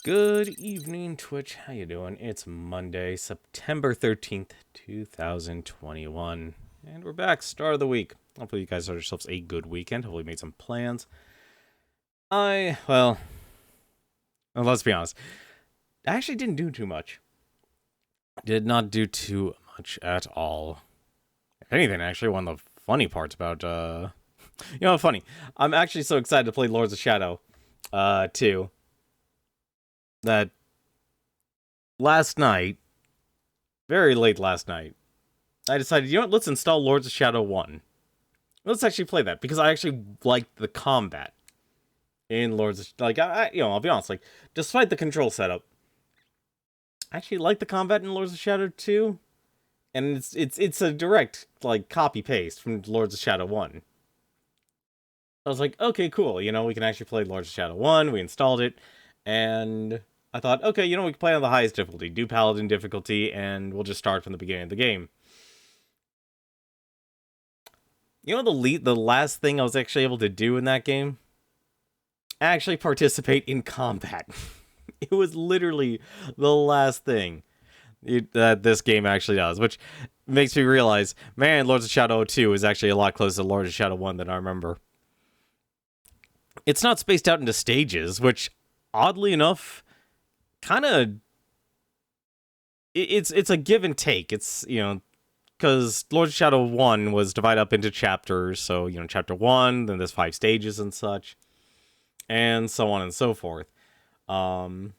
Good evening, Twitch. How you doing? It's Monday, September 13th, 2021. And we're back, start of the week. Hopefully you guys had yourselves a good weekend. Hopefully you made some plans. Well, let's be honest. I actually didn't do too much. Did not do too much at all. If anything, actually, one of the funny parts about, funny. I'm actually so excited to play Lords of Shadow, too. That last night, very late last night, I decided, you know what, let's install Lords of Shadow 1. Let's actually play that, because I actually liked the combat in Lords of... I'll be honest, despite the control setup, I actually like the combat in Lords of Shadow 2, and it's a direct, copy-paste from Lords of Shadow 1. I was like, okay, cool, we can actually play Lords of Shadow 1, we installed it, and I thought, okay, we can play on the highest difficulty, do Paladin difficulty, and we'll just start from the beginning of the game. The last thing I was actually able to do in that game? Actually participate in combat. It was literally the last thing that this game actually does, which makes me realize, man, Lords of Shadow 2 is actually a lot closer to Lords of Shadow 1 than I remember. It's not spaced out into stages, which, oddly enough, kind of... It's a give and take. It's, because Lords of Shadow 1 was divided up into chapters, so, chapter 1, then there's 5 stages and such, and so on and so forth. And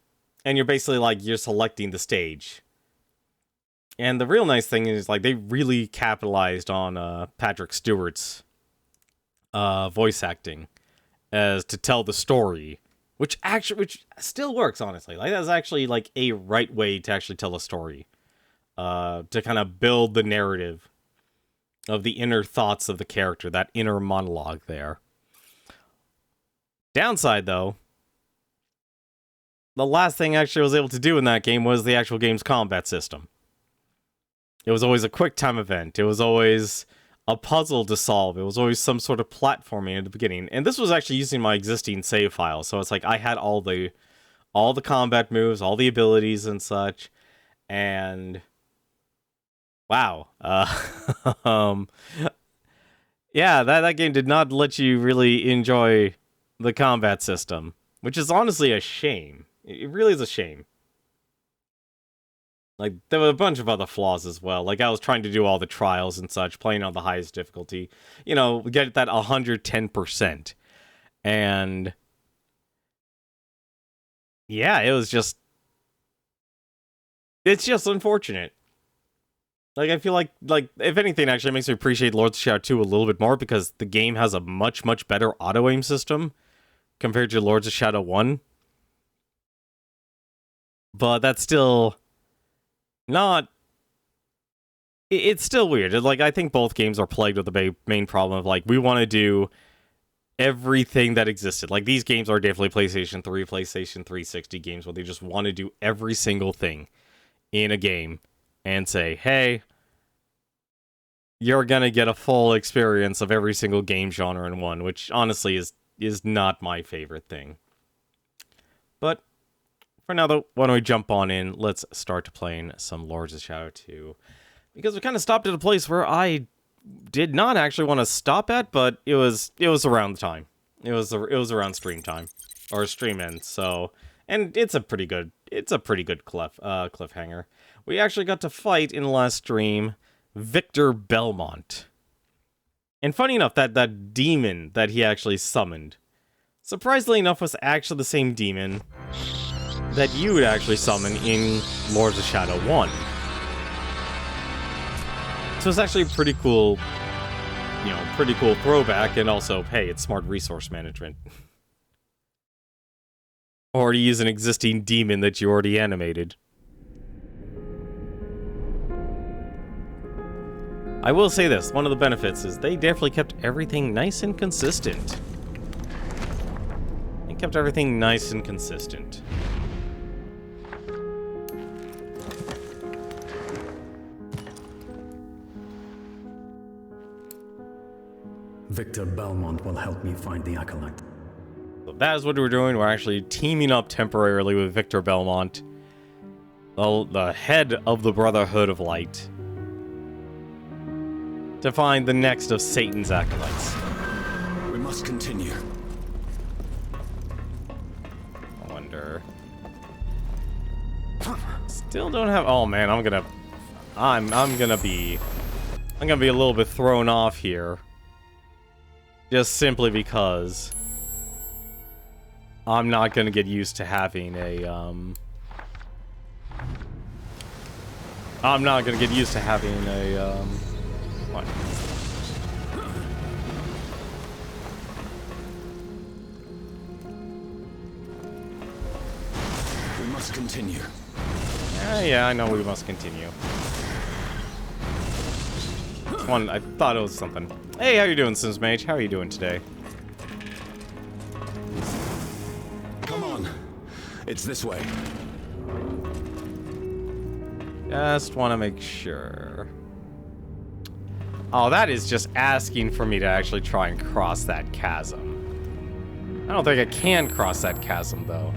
you're basically, you're selecting the stage. And the real nice thing is, they really capitalized on Patrick Stewart's voice acting as to tell the story, which still works, honestly. That's actually, a right way to actually tell a story. To kind of build the narrative of the inner thoughts of the character, that inner monologue there. Downside, though, the last thing I actually was able to do in that game was the actual game's combat system. It was always a quick time event. It was always a puzzle to solve. It was always some sort of platforming at the beginning. And this was actually using my existing save file. So it's I had all the combat moves, all the abilities and such. And wow. Yeah, that game did not let you really enjoy the combat system, which is honestly a shame. It really is a shame. There were a bunch of other flaws as well. I was trying to do all the trials and such, playing on the highest difficulty. Get that 110%. And yeah, it was just... It's just unfortunate. I feel like, if anything, actually, it makes me appreciate Lords of Shadow 2 a little bit more, because the game has a much, much better auto-aim system compared to Lords of Shadow 1. But that's still not... It's still weird. I think both games are plagued with the main problem of, we want to do everything that existed. These games are definitely PlayStation 3, PlayStation 360 games, where they just want to do every single thing in a game and say, hey, you're gonna get a full experience of every single game genre in one, which honestly is not my favorite thing. But for now, though, why don't we jump on in? Let's start playing some Lords of Shadow 2. Because we kind of stopped at a place where I did not actually want to stop at, but it was around the time. It was around stream time. Or stream end, so... And it's a pretty good cliffhanger. We actually got to fight in the last stream Victor Belmont. And funny enough, that demon that he actually summoned, surprisingly enough, was actually the same demon that you would actually summon in Lords of Shadow 1. So it's actually a pretty cool throwback, and also, hey, it's smart resource management. Or to use an existing demon that you already animated. I will say this, one of the benefits is they definitely kept everything nice and consistent. They kept everything nice and consistent. Victor Belmont will help me find the Acolyte. The that is what we're doing. We're actually teaming up temporarily with Victor Belmont, the head of the Brotherhood of Light, to find the next of Satan's acolytes. We must continue. I wonder. Still don't have. Oh man, I'm gonna be a little bit thrown off here. Just simply because I'm not gonna get used to having a what? We must continue. Yeah, I know we must continue. One, I thought it was something. Hey, how you doing, Sims Mage? How are you doing today? Come on. It's this way. Just want to make sure. Oh, that is just asking for me to actually try and cross that chasm. I don't think I can cross that chasm, though.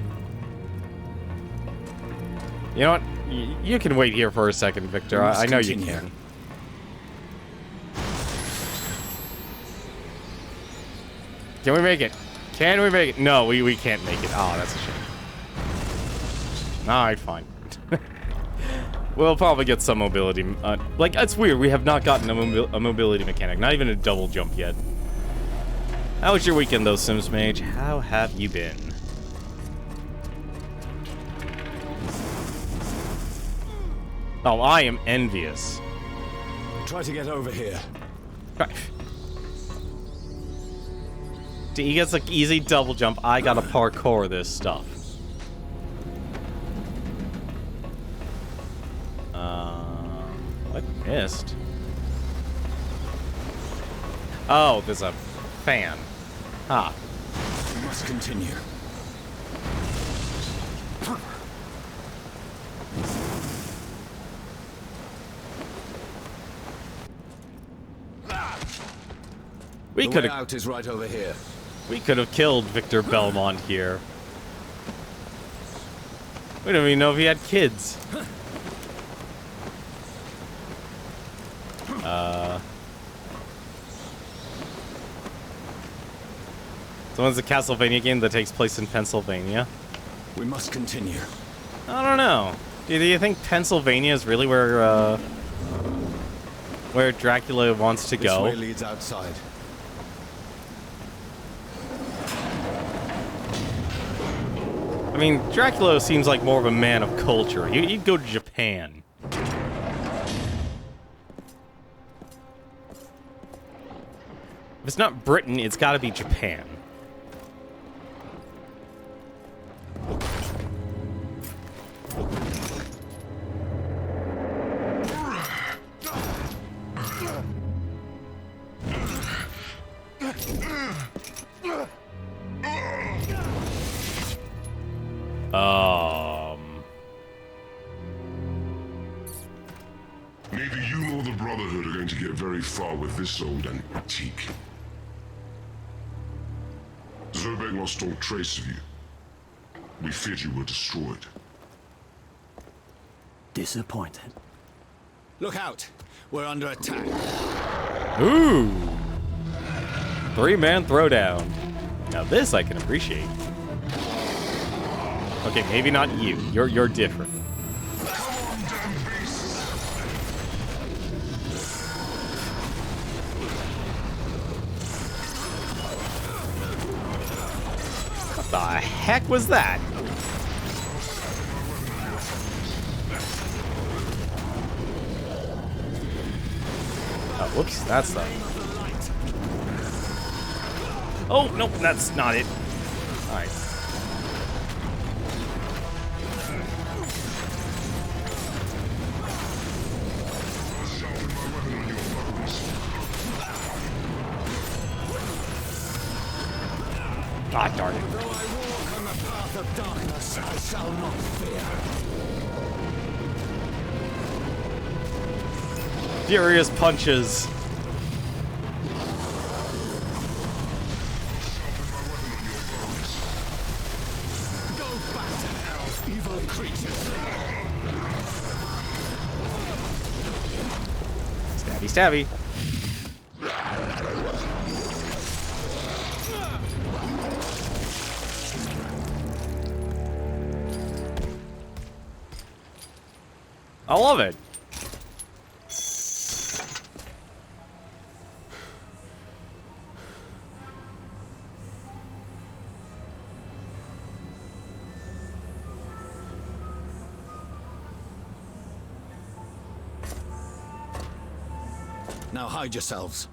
You know what? You can wait here for a second, Victor. I know you can. Can we make it? Can we make it? No, we can't make it. Oh, that's a shame. Alright, fine. We'll probably get some mobility. Like, it's weird. We have not gotten a mobility mechanic. Not even a double jump yet. How was your weekend, though, Sims Mage? How have you been? Oh, I am envious. Try to get over here. He gets an easy double jump. I gotta parkour this stuff. What missed? Oh, there's a fan. Ah. We must continue. We could have. Out is right over here. We could have killed Victor Belmont here. We don't even know if he had kids. So when's the Castlevania game that takes place in Pennsylvania? We must continue. I don't know. Do you think Pennsylvania is really where Dracula wants to go? This way leads outside. I mean, Dracula seems like more of a man of culture. He'd go to Japan. If it's not Britain, it's gotta be Japan. Neither you nor the Brotherhood are going to get very far with this old antique. Zobek lost all trace of you. We feared you were destroyed. Disappointed. Look out! We're under attack. Ooh! 3-man throwdown. Now this I can appreciate. Okay, maybe not you. You're different. What the heck was that? Oh, whoops, that's the... Oh, nope, that's not it. Alright. Ah, darn it. Though I walk on the path of darkness, I shall not fear. Furious punches. Stabby. I love it. Now hide yourselves.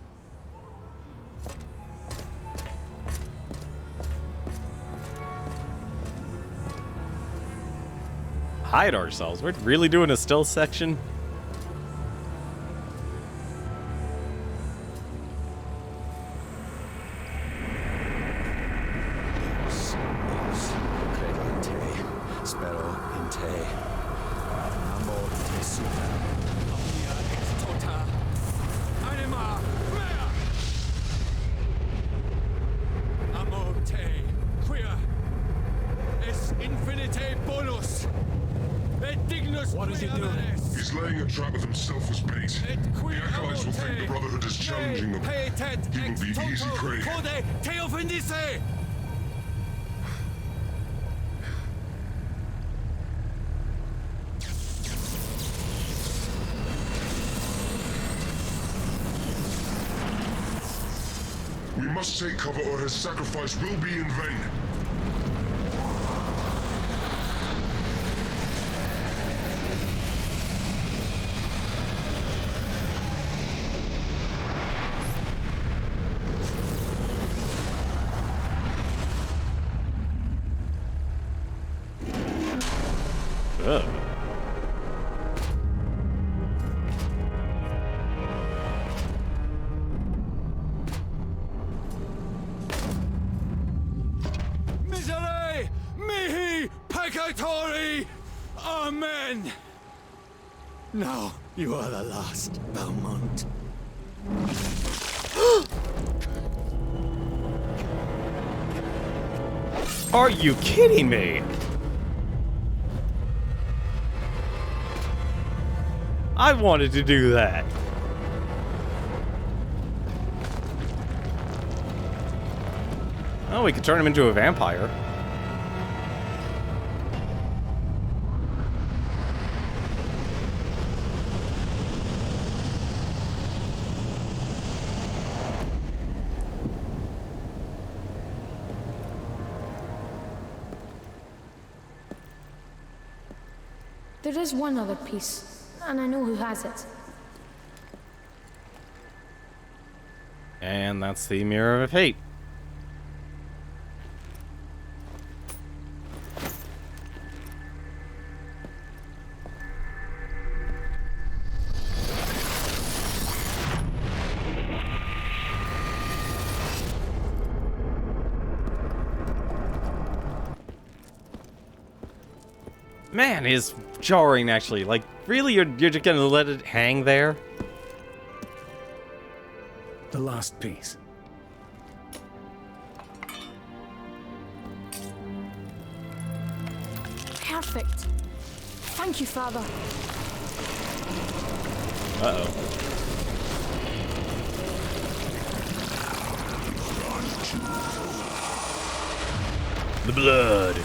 Hide ourselves. We're really doing a stealth section? What is he doing? He's laying a trap with himself as bait. The acolytes will think the Brotherhood is challenging them. He will be easy prey. We must take cover or his sacrifice will be in vain. Ugh. Miserere mihi peccatori. Amen. Now you are the last, Belmont. Are you kidding me? I wanted to do that. Oh, we could turn him into a vampire. There is one other piece, and I know who has it. And that's the Mirror of Fate. Man, it's jarring, actually. Like, really, you're just gonna let it hang there? The last piece. Perfect. Thank you, Father. Uh-oh. The blood.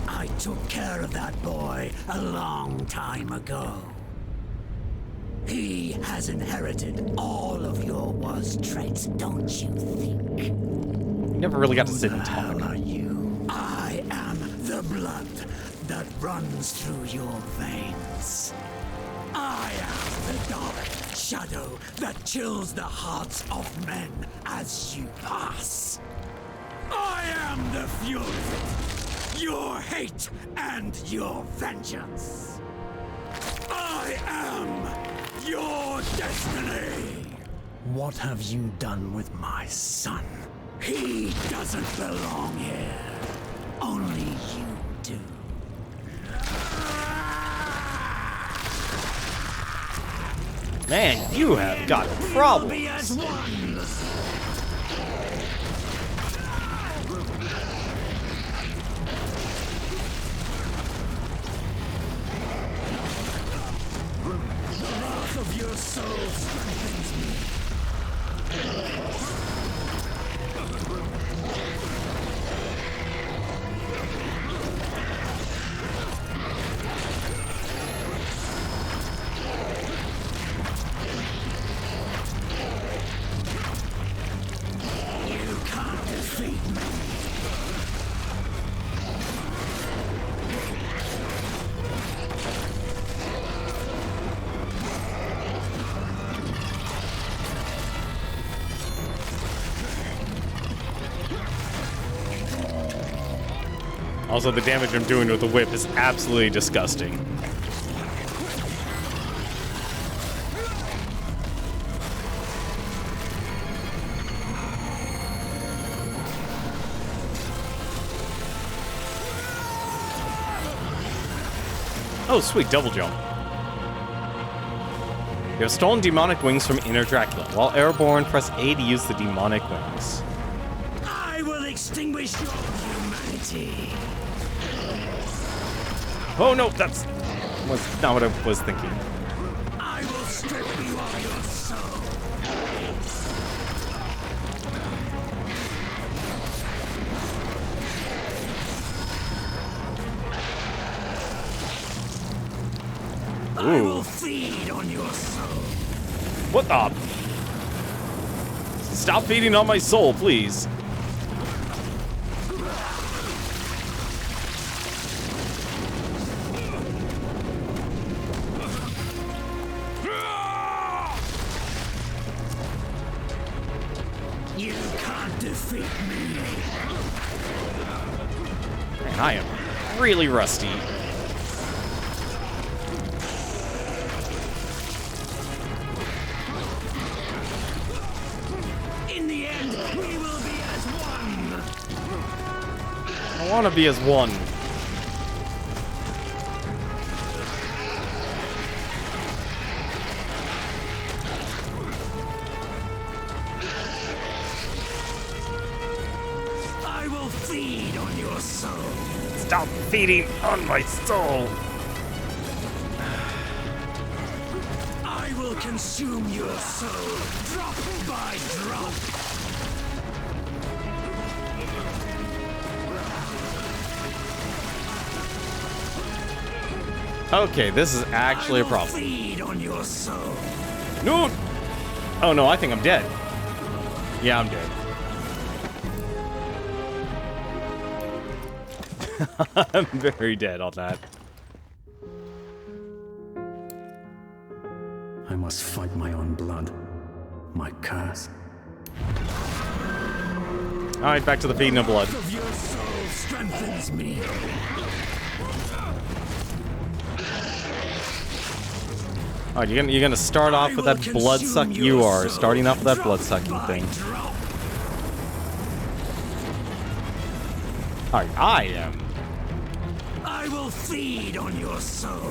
I took care of that boy a long time ago. He has inherited all of your worst traits, don't you think? You never really got to sit and Who the hell talk. are you? I am the blood that runs through your veins. I am the dark shadow that chills the hearts of men as you pass. I am the fury, your hate and your vengeance. I am your destiny. What have you done with my son? He doesn't belong here. Only you do. Man, you have got problems. Be as one. The wrath of your soul strengthens me. You can't defeat me. Also, the damage I'm doing with the whip is absolutely disgusting. Oh, sweet, double jump. You have stolen demonic wings from Inner Dracula. While airborne, press A to use the demonic wings. I will extinguish your humanity. Oh no, was not what I was thinking. I will strip you of your soul. I will feed on your soul. What the? Stop feeding on my soul, please. You can't defeat me. Man, I am really rusty. In the end, we will be as one. I want to be as one. I will feed on your soul. Stop feeding on my soul. I will consume your soul, drop by drop. Okay, this is actually a I will problem. feed on your soul. No! Oh no, I think I'm dead. Yeah, I'm dead. I'm very dead on that. I must fight my own blood, my curse. Alright, back to the feeding of blood. Of your soul strengthens me. Alright, you're gonna start off with that blood suck. You are starting off with that blood sucking thing. Alright, I am. I will feed on your soul.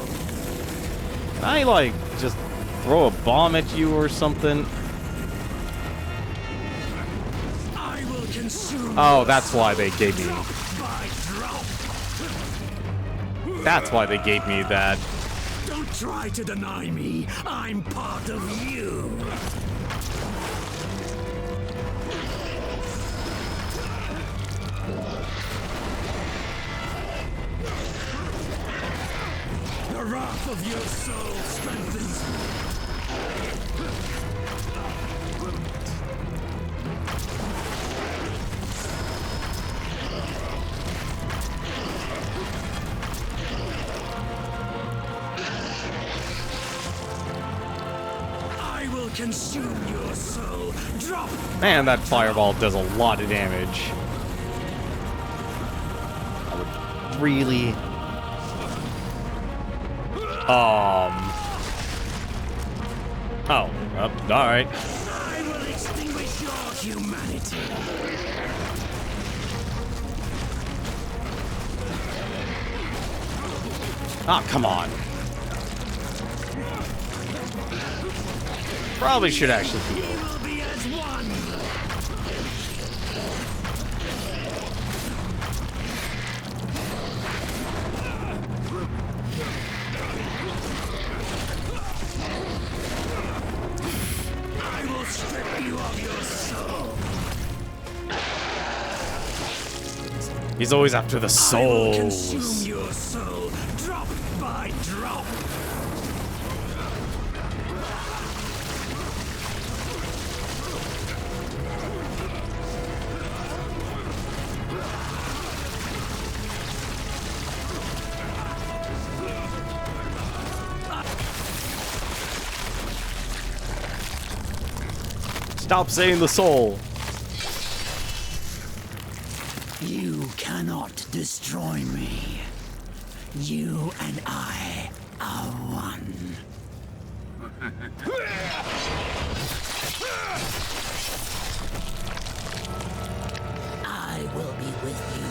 Can I, like, just throw a bomb at you or something? I will consume. Oh, that's why they gave me. Drop by drop. That's why they gave me that. Don't try to deny me. I'm part of you. The wrath of your soul strengthens me. I will consume your soul. Drop. Man, that fireball does a lot of damage. I would really... Oh, alright. I will extinguish your humanity. Oh, come on. Probably should actually heal. will be as one. I will strip you of your soul. He's always after the I will consume souls. your soul, drop by drop. Stop saying the soul. You cannot destroy me. You and I are one. I will be with you.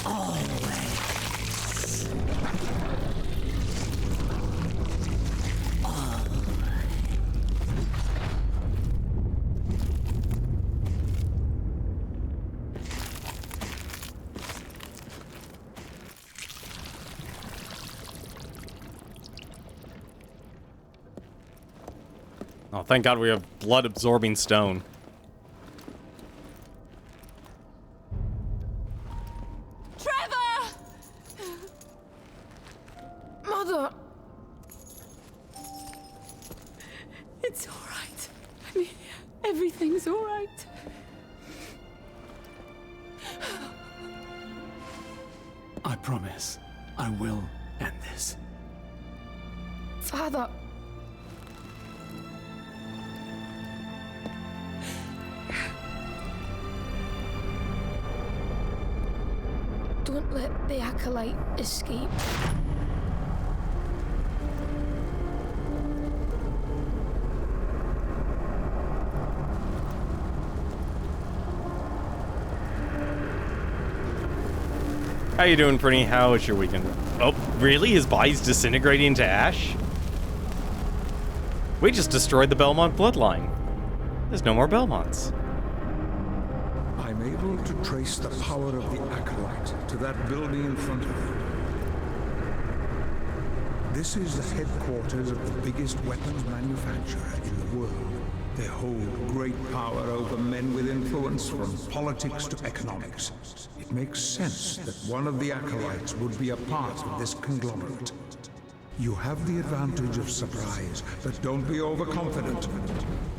Always. Oh, thank God we have blood-absorbing stone. Trevor! Mother! It's all right. I mean, everything's all right. I promise I will end this. Father! Don't let the Acolyte escape. How you doing, Pretty? How was your weekend? Oh, really? His body's disintegrating into ash? We just destroyed the Belmont bloodline. There's no more Belmonts. I'm able to trace the power of the Acolyte to that building in front of you. This is the headquarters of the biggest weapons manufacturer in the world. They hold great power over men with influence from politics to economics. It makes sense that one of the Acolytes would be a part of this conglomerate. You have the advantage of surprise, but don't be overconfident.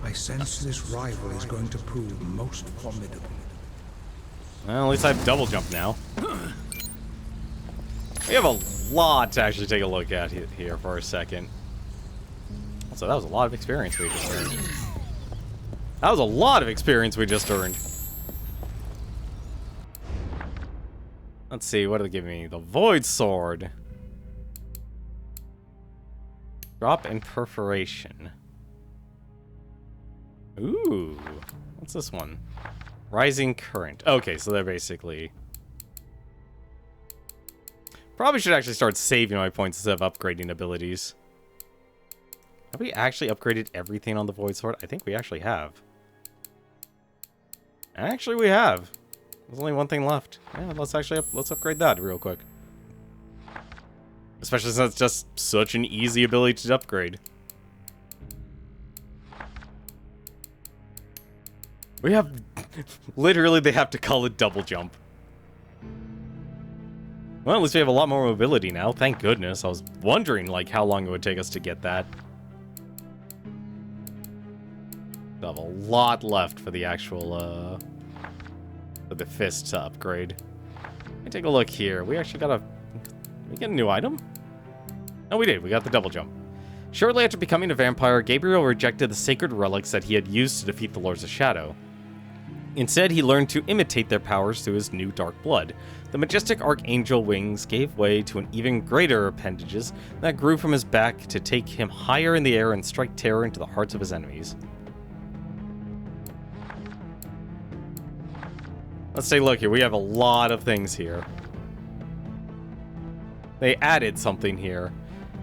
I sense this rival is going to prove most formidable. Well, at least I have double jump now. We have a lot to actually take a look at here for a second. Also, that was a lot of experience we just earned. That was a lot of experience we just earned. Let's see, what do they give me? The Void Sword. Drop and perforation. Ooh. What's this one? Rising current. Okay, so they're basically... Probably should actually start saving my points instead of upgrading abilities. Have we actually upgraded everything on the Void Sword? I think we actually have. Actually, we have. There's only one thing left. Yeah, let's upgrade that real quick. Especially since it's just such an easy ability to upgrade. We have... Literally, they have to call it double jump. Well, at least we have a lot more mobility now. Thank goodness. I was wondering, like, how long it would take us to get that. We have a lot left for the actual, for the fist to upgrade. Let me take a look here. We actually got a... Did we get a new item? No, we did. We got the double jump. Shortly after becoming a vampire, Gabriel rejected the sacred relics that he had used to defeat the Lords of Shadow. Instead, he learned to imitate their powers through his new dark blood. The majestic archangel wings gave way to an even greater appendages that grew from his back to take him higher in the air and strike terror into the hearts of his enemies. Let's take a look here. We have a lot of things here. They added something here.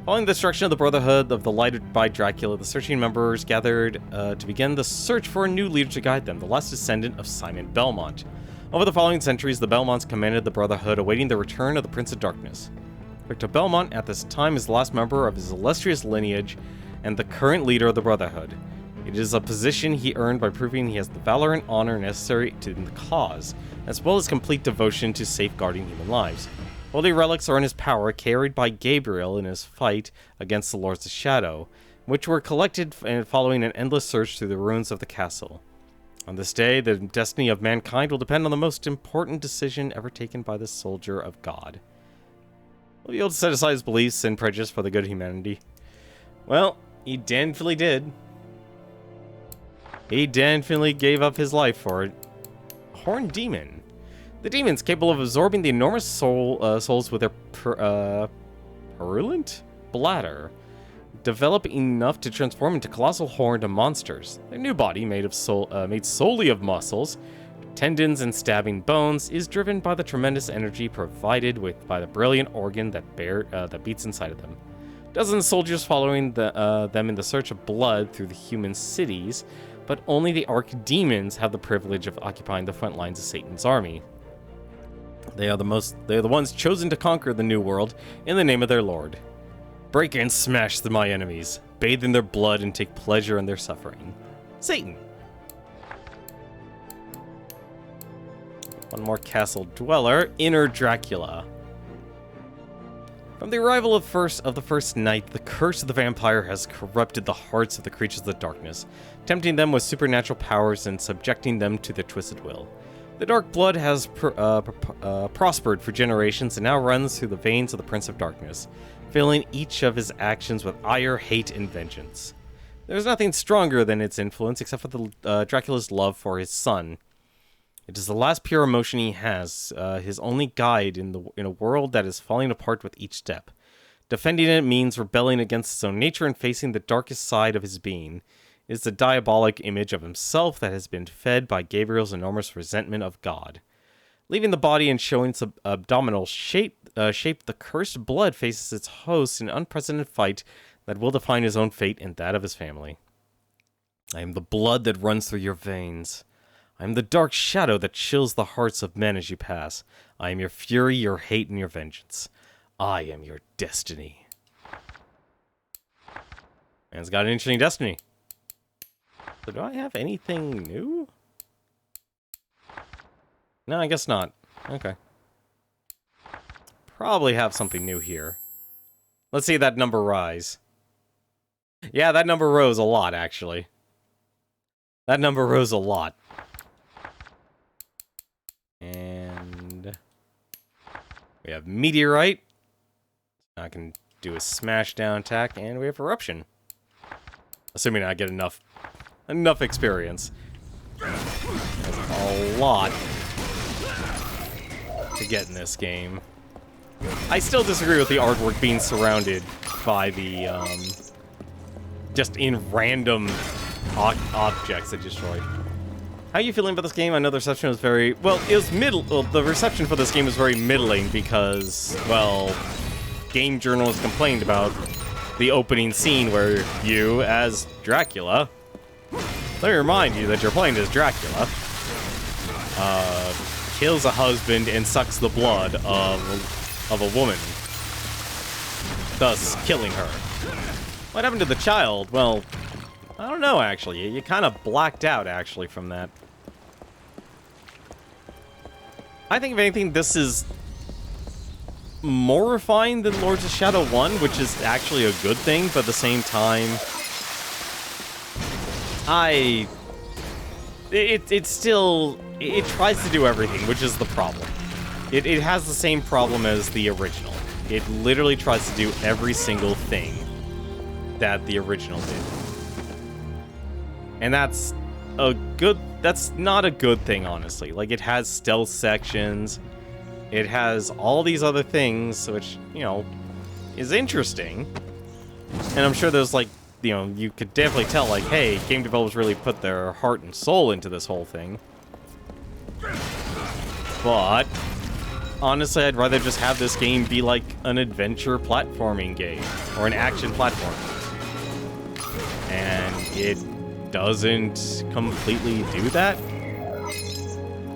Following the destruction of the Brotherhood of the Light by Dracula, the searching members gathered to begin the search for a new leader to guide them, the last descendant of Simon Belmont. Over the following centuries, the Belmonts commanded the Brotherhood, awaiting the return of the Prince of Darkness. Victor Belmont, at this time, is the last member of his illustrious lineage and the current leader of the Brotherhood. It is a position he earned by proving he has the valor and honor necessary to the cause, as well as complete devotion to safeguarding human lives. Holy relics are in his power, carried by Gabriel in his fight against the Lords of Shadow, which were collected following an endless search through the ruins of the castle. On this day, the destiny of mankind will depend on the most important decision ever taken by the soldier of God. Will he be able to set aside his beliefs and prejudice for the good of humanity? Well, he definitely did. He definitely gave up his life for it. Horned Demon. The demons, capable of absorbing the enormous souls with their purulent bladder, develop enough to transform into colossal horned monsters. Their new body, made solely of muscles, tendons, and stabbing bones, is driven by the tremendous energy provided by the brilliant organ that beats inside of them. Dozens of soldiers following them in the search of blood through the human cities, but only the archdemons have the privilege of occupying the front lines of Satan's army. They are the ones chosen to conquer the new world in the name of their lord. Break and smash my enemies, bathe in their blood, and take pleasure in their suffering. Satan. One more castle dweller, Inner Dracula. From the arrival of the first night, the curse of the vampire has corrupted the hearts of the creatures of the darkness, tempting them with supernatural powers and subjecting them to their twisted will. The dark blood has prospered for generations and now runs through the veins of the Prince of Darkness, filling each of his actions with ire, hate, and vengeance. There is nothing stronger than its influence except for Dracula's love for his son. It is the last pure emotion he has, his only guide in a world that is falling apart with each step. Defending it means rebelling against his own nature and facing the darkest side of his being. It is the diabolic image of himself that has been fed by Gabriel's enormous resentment of God. Leaving the body and showing its abdominal shape, the cursed blood faces its host in an unprecedented fight that will define his own fate and that of his family. I am the blood that runs through your veins. I am the dark shadow that chills the hearts of men as you pass. I am your fury, your hate, and your vengeance. I am your destiny. Man's got an interesting destiny. So do I have anything new? No, I guess not. Okay. Probably have something new here. Let's see that number rise. Yeah, that number rose a lot, actually. That number rose a lot. And we have Meteorite. I can do a smash down attack, and we have Eruption. Assuming I get enough experience. A lot to get in this game. I still disagree with the artwork being surrounded by the, just in random objects that destroyed. How are you feeling about this game? I know the reception was very... Well, it was the reception for this game was very middling because, well, game journalists complained about the opening scene where you, as Dracula... Let me remind you that you're playing as Dracula. Kills a husband and sucks the blood of a woman, thus killing her. What happened to the child? Well, I don't know, actually. You kind of blacked out, actually, from that. I think, if anything, this is more refined than Lords of Shadow 1, which is actually a good thing, but at the same time... It tries to do everything, which is the problem. It has the same problem as the original. It literally tries to do every single thing that the original did. And that's not a good thing, honestly. Like, it has stealth sections. It has all these other things, which, you know, is interesting. And I'm sure there's, like, you know, you could definitely tell, like, hey, game developers really put their heart and soul into this whole thing. But honestly, I'd rather just have this game be like an adventure platforming game or an action platform. And it doesn't completely do that.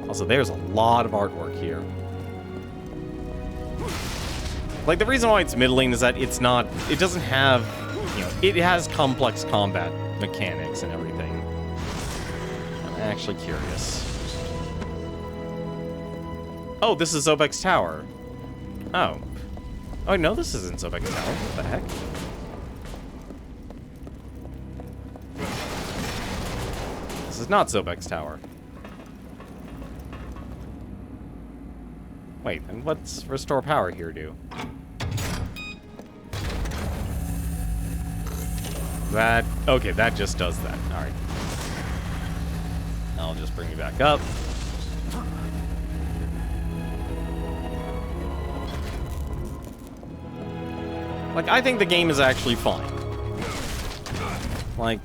Also, there's a lot of artwork here. Like, the reason why it's middling is that it doesn't have, you know, it has complex combat mechanics and everything. I'm actually curious. Oh, this is Zobek's Tower. Oh. Oh, no, this isn't Zobek's Tower. What the heck? This is not Zobek's Tower. Wait, and what's Restore Power here do? Okay, that just does that. Alright. I'll just bring you back up. Like, I think the game is actually fine. Like,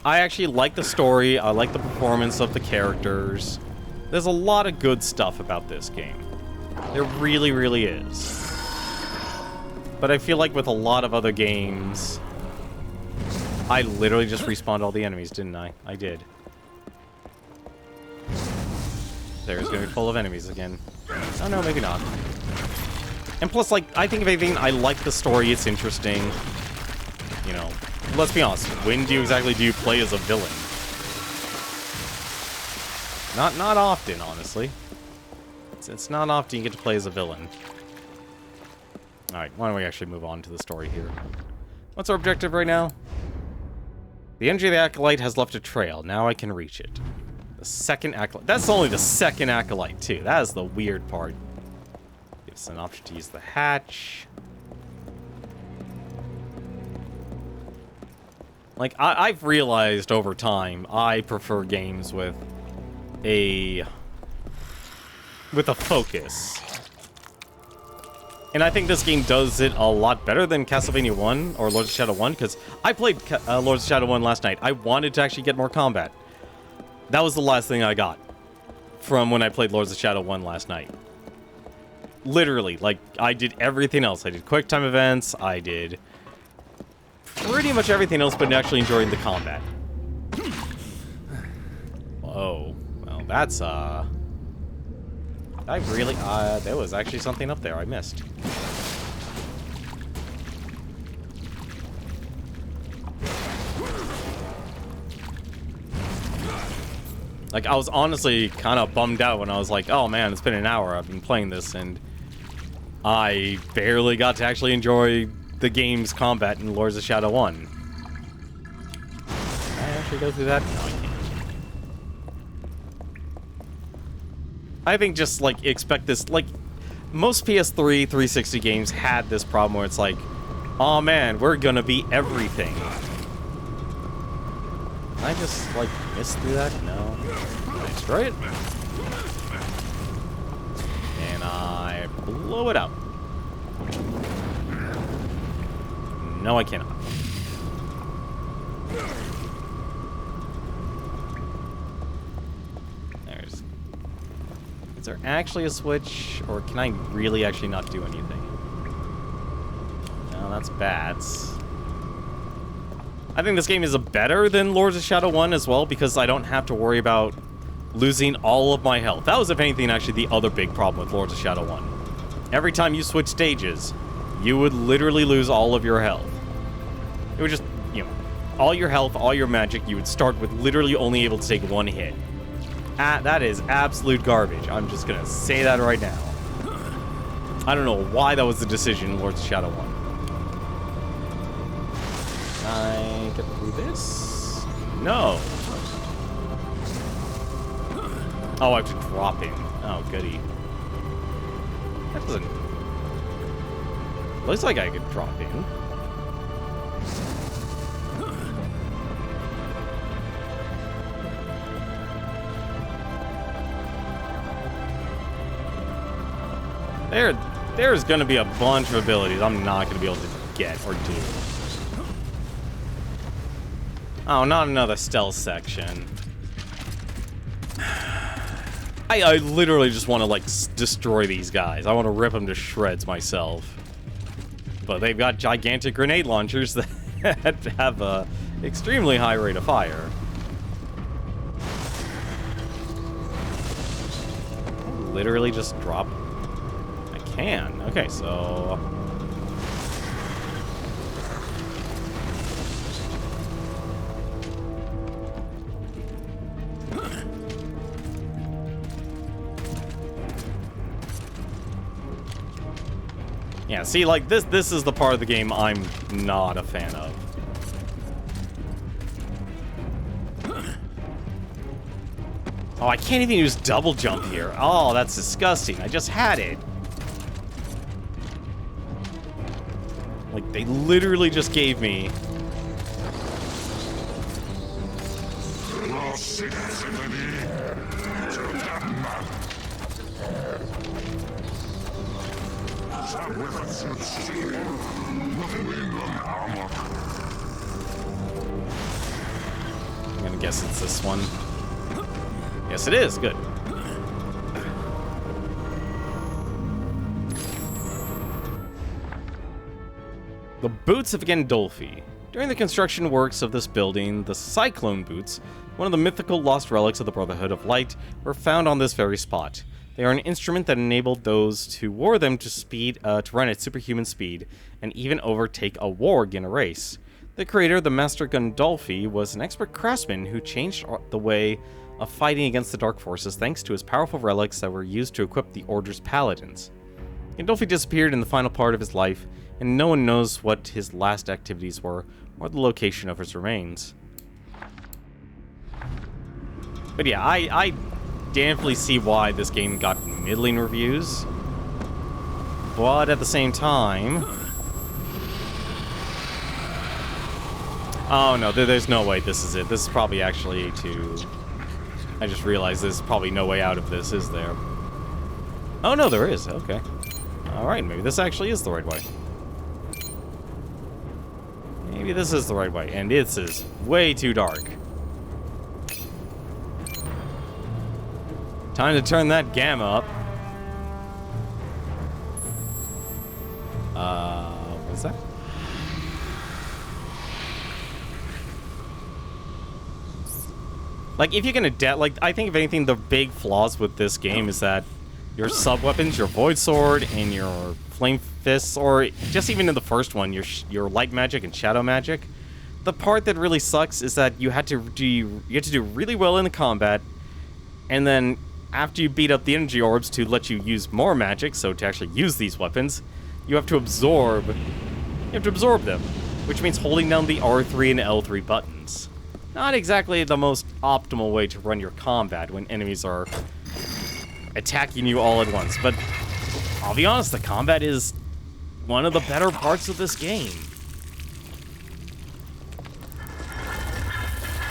I actually like the story, I like the performance of the characters. There's a lot of good stuff about this game. There really, really is. But I feel like with a lot of other games, I literally just respawned all the enemies, didn't I? I did. There's gonna be full of enemies again. Oh no, maybe not. And plus, like, I think if anything, I like the story, it's interesting. You know, let's be honest, when do you play as a villain? Not often, honestly. It's not often you get to play as a villain. Alright, why don't we actually move on to the story here. What's our objective right now? The energy of the Acolyte has left a trail. Now I can reach it. The second Acolyte. That's only the second Acolyte, too. That is the weird part. Gives us an option to use the hatch. Like, I've realized over time, I prefer games with a focus. And I think this game does it a lot better than Castlevania 1 or Lords of Shadow 1, because I played Lords of Shadow 1 last night. I wanted to actually get more combat. That was the last thing I got from when I played Lords of Shadow 1 last night. Literally, like, I did everything else. I did quick time events, I did pretty much everything else, but actually enjoying the combat. Whoa. Well, that's, I really, there was actually something up there I missed. Like, I was honestly kind of bummed out when I was like, oh man, it's been an hour I've been playing this, and I barely got to actually enjoy the game's combat in Lords of Shadow 1. Can I actually go through that? No, I can't. I think just, like, expect this, like, most PS3 360 games had this problem where it's like, oh man, we're gonna be everything. Can I just, like, miss through that? No. Can I destroy it? And I blow it out. No, I cannot. Is there actually a switch, or can I really actually not do anything? No, that's bats. I think this game is better than Lords of Shadow 1 as well, because I don't have to worry about losing all of my health. That was, if anything, actually the other big problem with Lords of Shadow 1. Every time you switch stages, you would literally lose all of your health. It would just, you know, all your health, all your magic, you would start with literally only able to take one hit. That is absolute garbage. I'm just gonna say that right now. I don't know why that was the decision in Lords of Shadow 1. Can I get through this? No. Oh, I have to drop him. Oh, goody. That doesn't... Looks like I could drop him. There's gonna be a bunch of abilities I'm not gonna be able to get or do. Oh, not another stealth section. I literally just want to, like, destroy these guys. I want to rip them to shreds myself. But they've got gigantic grenade launchers that have a extremely high rate of fire. Literally just drop. I can. Okay, so. Yeah, see, like, this is the part of the game I'm not a fan of. Oh, I can't even use double jump here. Oh, that's disgusting. I just had it. Like, they literally just gave me... I'm gonna guess it's this one. Yes, it is. Good. The Boots of Gandolfi. During the construction works of this building, the Cyclone Boots, one of the mythical lost relics of the Brotherhood of Light, were found on this very spot. They are an instrument that enabled those who wore them to run at superhuman speed, and even overtake a warg in a race. The creator, the Master Gandolfi, was an expert craftsman who changed the way of fighting against the Dark Forces thanks to his powerful relics that were used to equip the Order's paladins. Gandolfi disappeared in the final part of his life, and no one knows what his last activities were, or the location of his remains. But yeah, I definitely see why this game got middling reviews. But at the same time... Oh no, there's no way this is it. This is probably actually to... I just realized there's probably no way out of this, is there? Oh no, there is. Okay. Alright, maybe this actually is the right way. Maybe this is the right way, and this is way too dark. Time to turn that gamma up. What's that? Like, if you're gonna like, I think if anything, the big flaws with this game is that your sub-weapons, your Void Sword and your Flame Fists, or just even in the first one, your Light Magic and Shadow Magic, the part that really sucks is that you had to do really well in the combat, and then after you beat up the energy orbs to let you use more magic, so to actually use these weapons, you have to absorb them, which means holding down the R3 and L3 buttons. Not exactly the most optimal way to run your combat when enemies are attacking you all at once, but I'll be honest, the combat is one of the better parts of this game.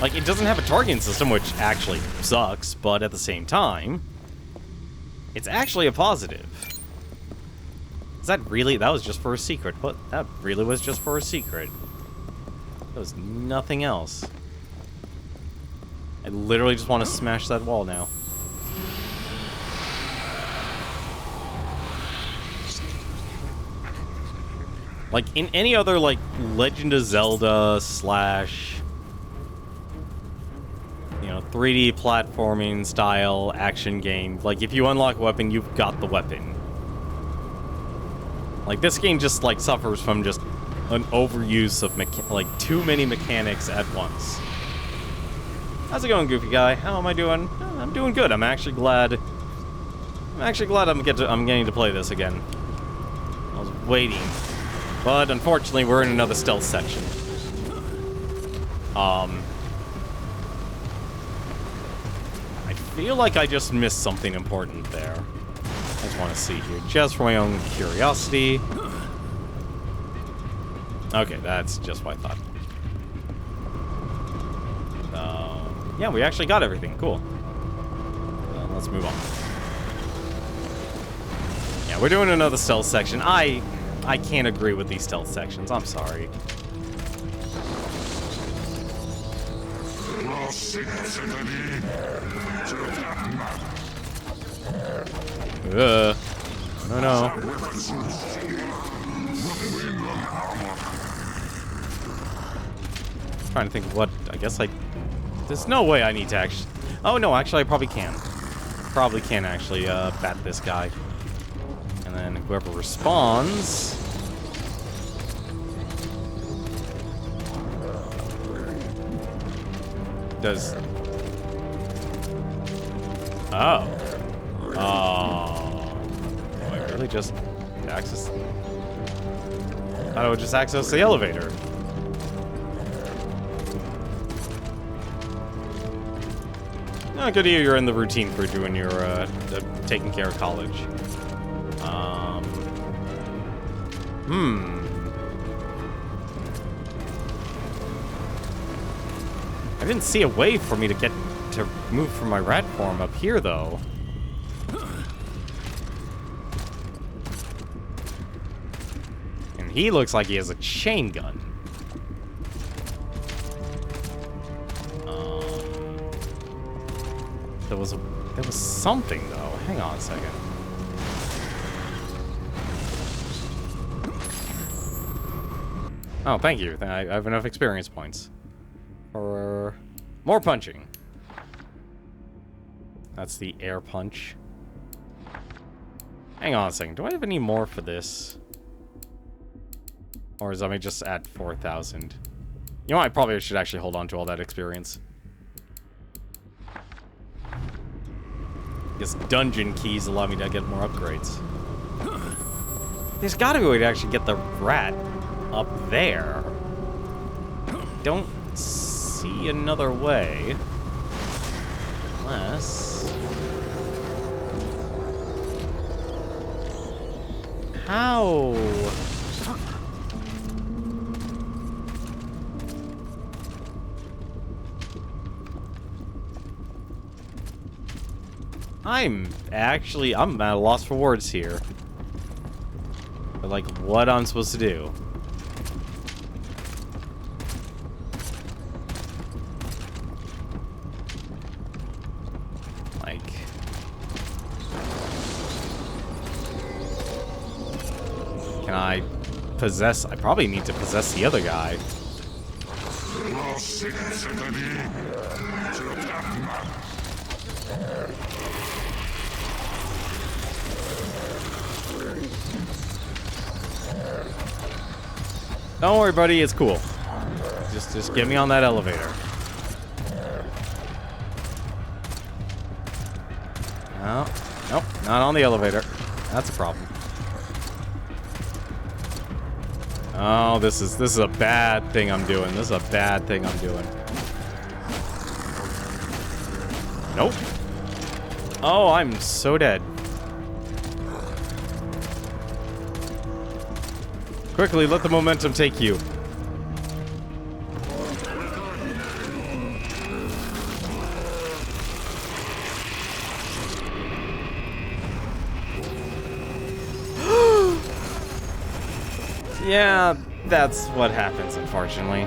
Like, it doesn't have a targeting system, which actually sucks, but at the same time, it's actually a positive. Is that really? That was just for a secret. What? That really was just for a secret. There was nothing else. I literally just want to smash that wall now. Like, in any other, like, Legend of Zelda slash... you know, 3D platforming style action game, like, if you unlock a weapon, you've got the weapon. Like, this game just, like, suffers from just an overuse of, like, too many mechanics at once. How's it going, Goofy Guy? How am I doing? I'm doing good. I'm actually glad I'm getting to play this again. I was waiting. But, unfortunately, we're in another stealth section. I feel like I just missed something important there. I just want to see here, just for my own curiosity. Okay, that's just what I thought. Yeah, we actually got everything. Cool. Let's move on. Yeah, we're doing another stealth section. I can't agree with these stealth sections. I'm sorry. No, no. Trying to think of what. I guess like. There's no way I need to actually. Oh no, actually I probably can. Probably can actually bat this guy. And then whoever responds. Does. Oh. Oh. Do I really just access? I thought I would just access the elevator. Oh, good to hear you're in the routine for doing your, taking care of college. I didn't see a way for me to get to move from my rat form up here, though. And he looks like he has a chain gun. There was something, though. Hang on a second. Oh, thank you. I have enough experience points. For more punching. That's the air punch. Hang on a second. Do I have any more for this? Or is that me just at 4,000? You know, I probably should actually hold on to all that experience. Guess dungeon keys allow me to get more upgrades. There's gotta be a way to actually get the rat up there. Don't see another way. Unless... How? I'm at a loss for words here. But, like, what I'm supposed to do. Like... Can I possess... I probably need to possess the other guy. Don't worry, buddy. It's cool. Just get me on that elevator. No. Nope. Not on the elevator. That's a problem. Oh, this is a bad thing I'm doing. This is a bad thing I'm doing. Nope. Oh, I'm so dead. Quickly, let the momentum take you. Yeah, that's what happens, unfortunately.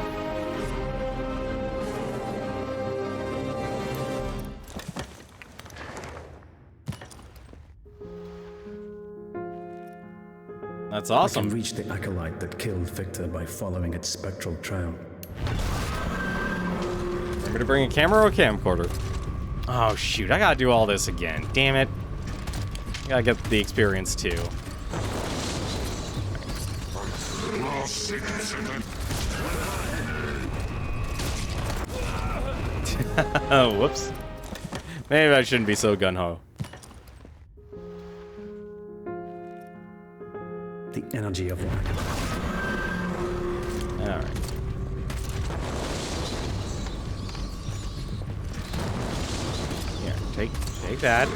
That's awesome. I can reach the acolyte that killed Victor by following its spectral trail. I'm gonna bring a camera or a camcorder. Oh shoot, I gotta do all this again. Damn it. I gotta get the experience too. Oh, whoops. Maybe I shouldn't be so gung-ho. The energy of life. Alright. Here, take that.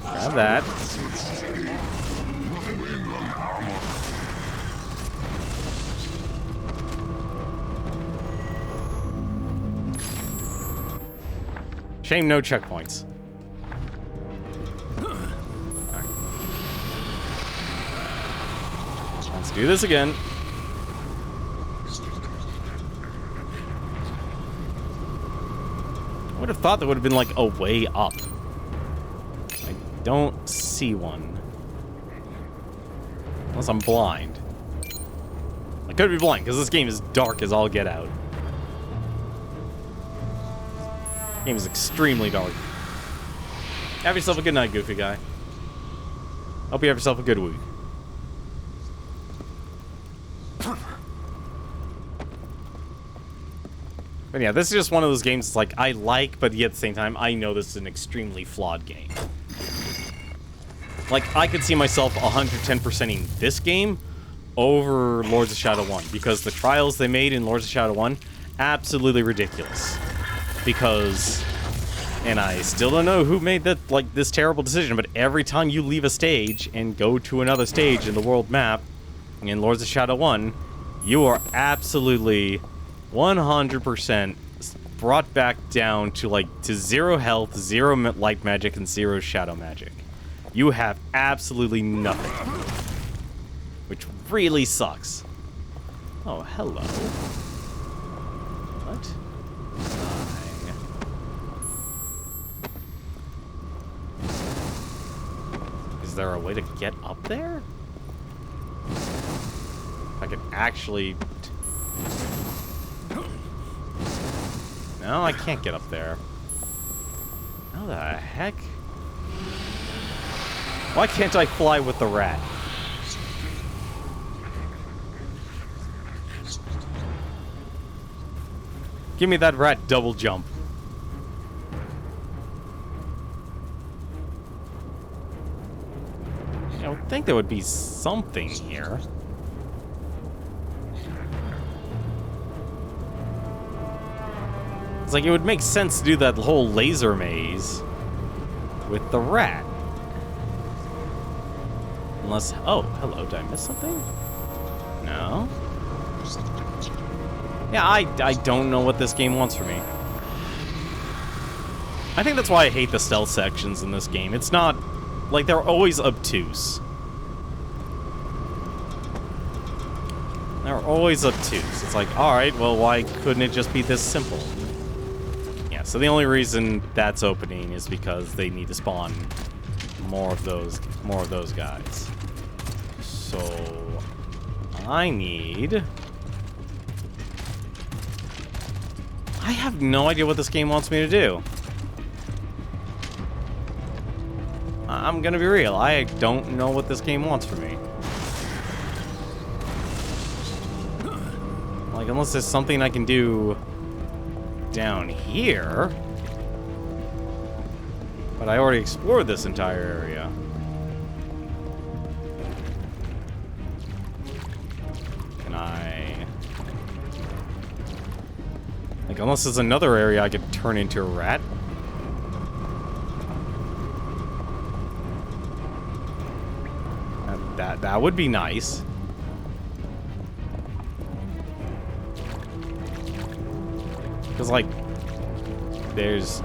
Grab that. Shame no checkpoints. Right. Let's do this again. would have thought there would have been, like, a way up. I don't see one. Unless I'm blind. I could be blind, because this game is dark as all get out. This game is extremely dark. Have yourself a good night, goofy guy. Hope you have yourself a good week. But yeah, this is just one of those games that's like, I like, but yet at the same time, I know this is an extremely flawed game. Like, I could see myself 110%ing this game over Lords of Shadow 1, because the trials they made in Lords of Shadow 1, absolutely ridiculous. Because, and I still don't know who made that, like, this terrible decision, but every time you leave a stage and go to another stage in the world map, in Lords of Shadow 1, you are absolutely 100% brought back down to, like, to 0 health, 0 light magic, and 0 shadow magic. You have absolutely nothing. Which really sucks. Oh, hello. What? Is there a way to get up there? I could actually... No, I can't get up there. How the heck? Why can't I fly with the rat? Give me that rat double jump. I would think there would be something here. It's like it would make sense to do that whole laser maze with the rat. Unless... Oh, hello. Did I miss something? No? Yeah, I don't know what this game wants from me. I think that's why I hate the stealth sections in this game. It's not... Like, they're always obtuse. They're always obtuse. It's like, alright, well, why couldn't it just be this simple? Yeah, so the only reason that's opening is because they need to spawn more of those guys. So... I need... I have no idea what this game wants me to do. I'm gonna be real. I don't know what this game wants from me. Like, unless there's something I can do down here. But I already explored this entire area. Can I... Like, unless there's another area I could turn into a rat. That would be nice. Because, like, there's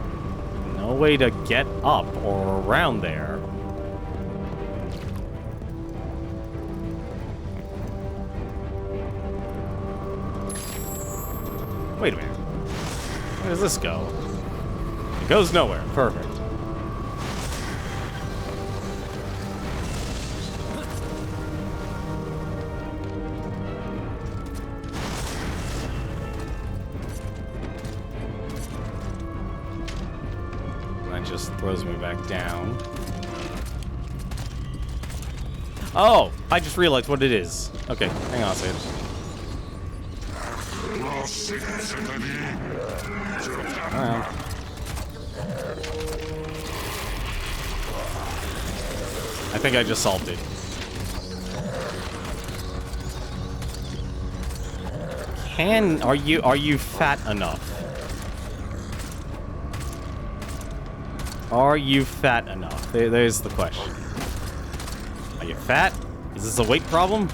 no way to get up or around there. Wait a minute. Where does this go? It goes nowhere. Perfect. That just throws me back down. Oh! I just realized what it is. Okay, hang on a second. I think I just solved it. Are you fat enough? Are you fat enough? There's the question. Are you fat? Is this a weight problem?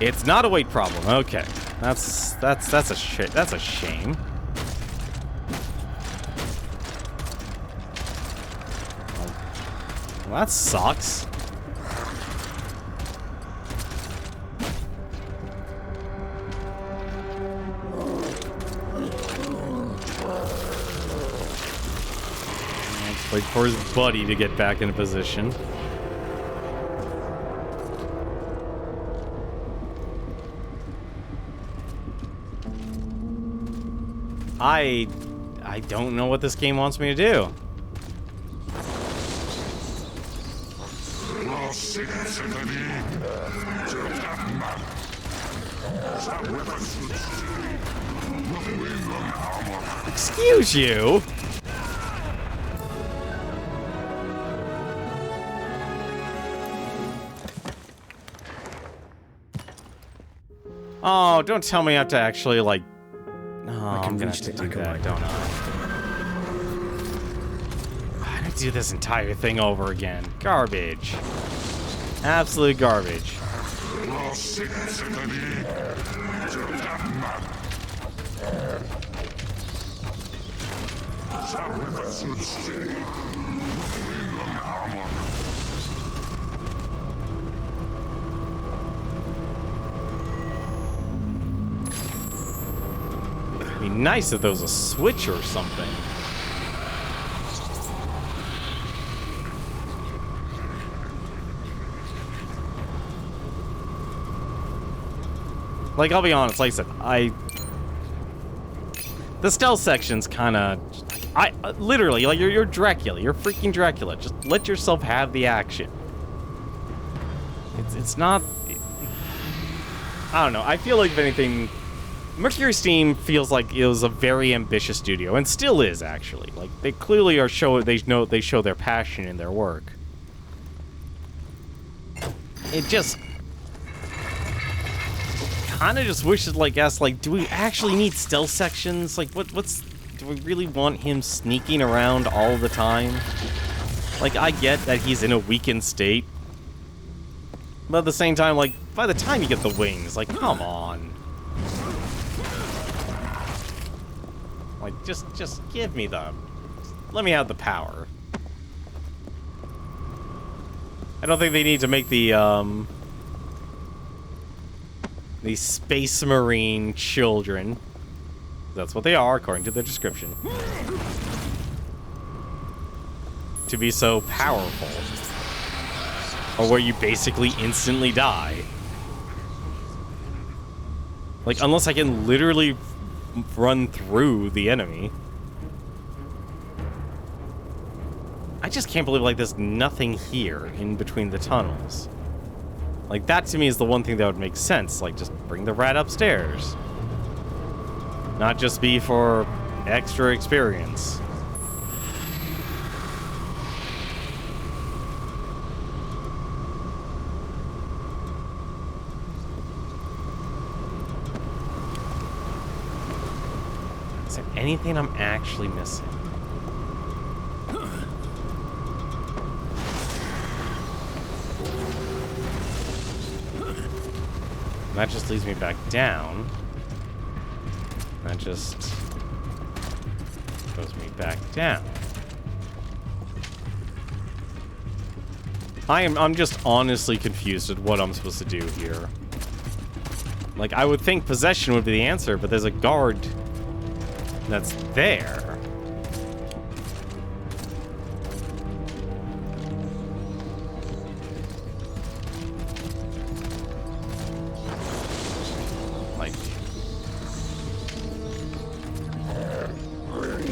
It's not a weight problem. Okay. That's a shame. Well, that sucks. Wait for his buddy to get back into position. I don't know what this game wants me to do. Excuse you? Oh, don't tell me I have to actually, like... Oh, I'm gonna have to do that, don't I? I have to do this entire thing over again. Garbage. Absolute garbage. It'd be nice if there was a switch or something. Like, I'll be honest, like I said, the stealth section's kind of... literally, like, you're Dracula. You're freaking Dracula. Just let yourself have the action. It's not... I don't know. I feel like, if anything, Mercury Steam feels like it was a very ambitious studio, and still is, actually. Like, they clearly are they show their passion in their work. It just... kind of just wishes, like, do we actually need stealth sections? Like, do we really want him sneaking around all the time? Like, I get that he's in a weakened state, but at the same time, like, by the time you get the wings, like, come on. Like, just give me let me have the power. I don't think they need to make the Space Marine children. That's what they are, according to the description. To be so powerful. Or where you basically instantly die. Like, unless I can literally run through the enemy. I just can't believe, like, there's nothing here in between the tunnels. Like, that to me is the one thing that would make sense. Like, just bring the rat upstairs. Not just be for extra experience. Is there anything I'm actually missing? That just leads me back down. That just goes me back down. I'm just honestly confused at what I'm supposed to do here. Like, I would think possession would be the answer, but there's a guard that's there.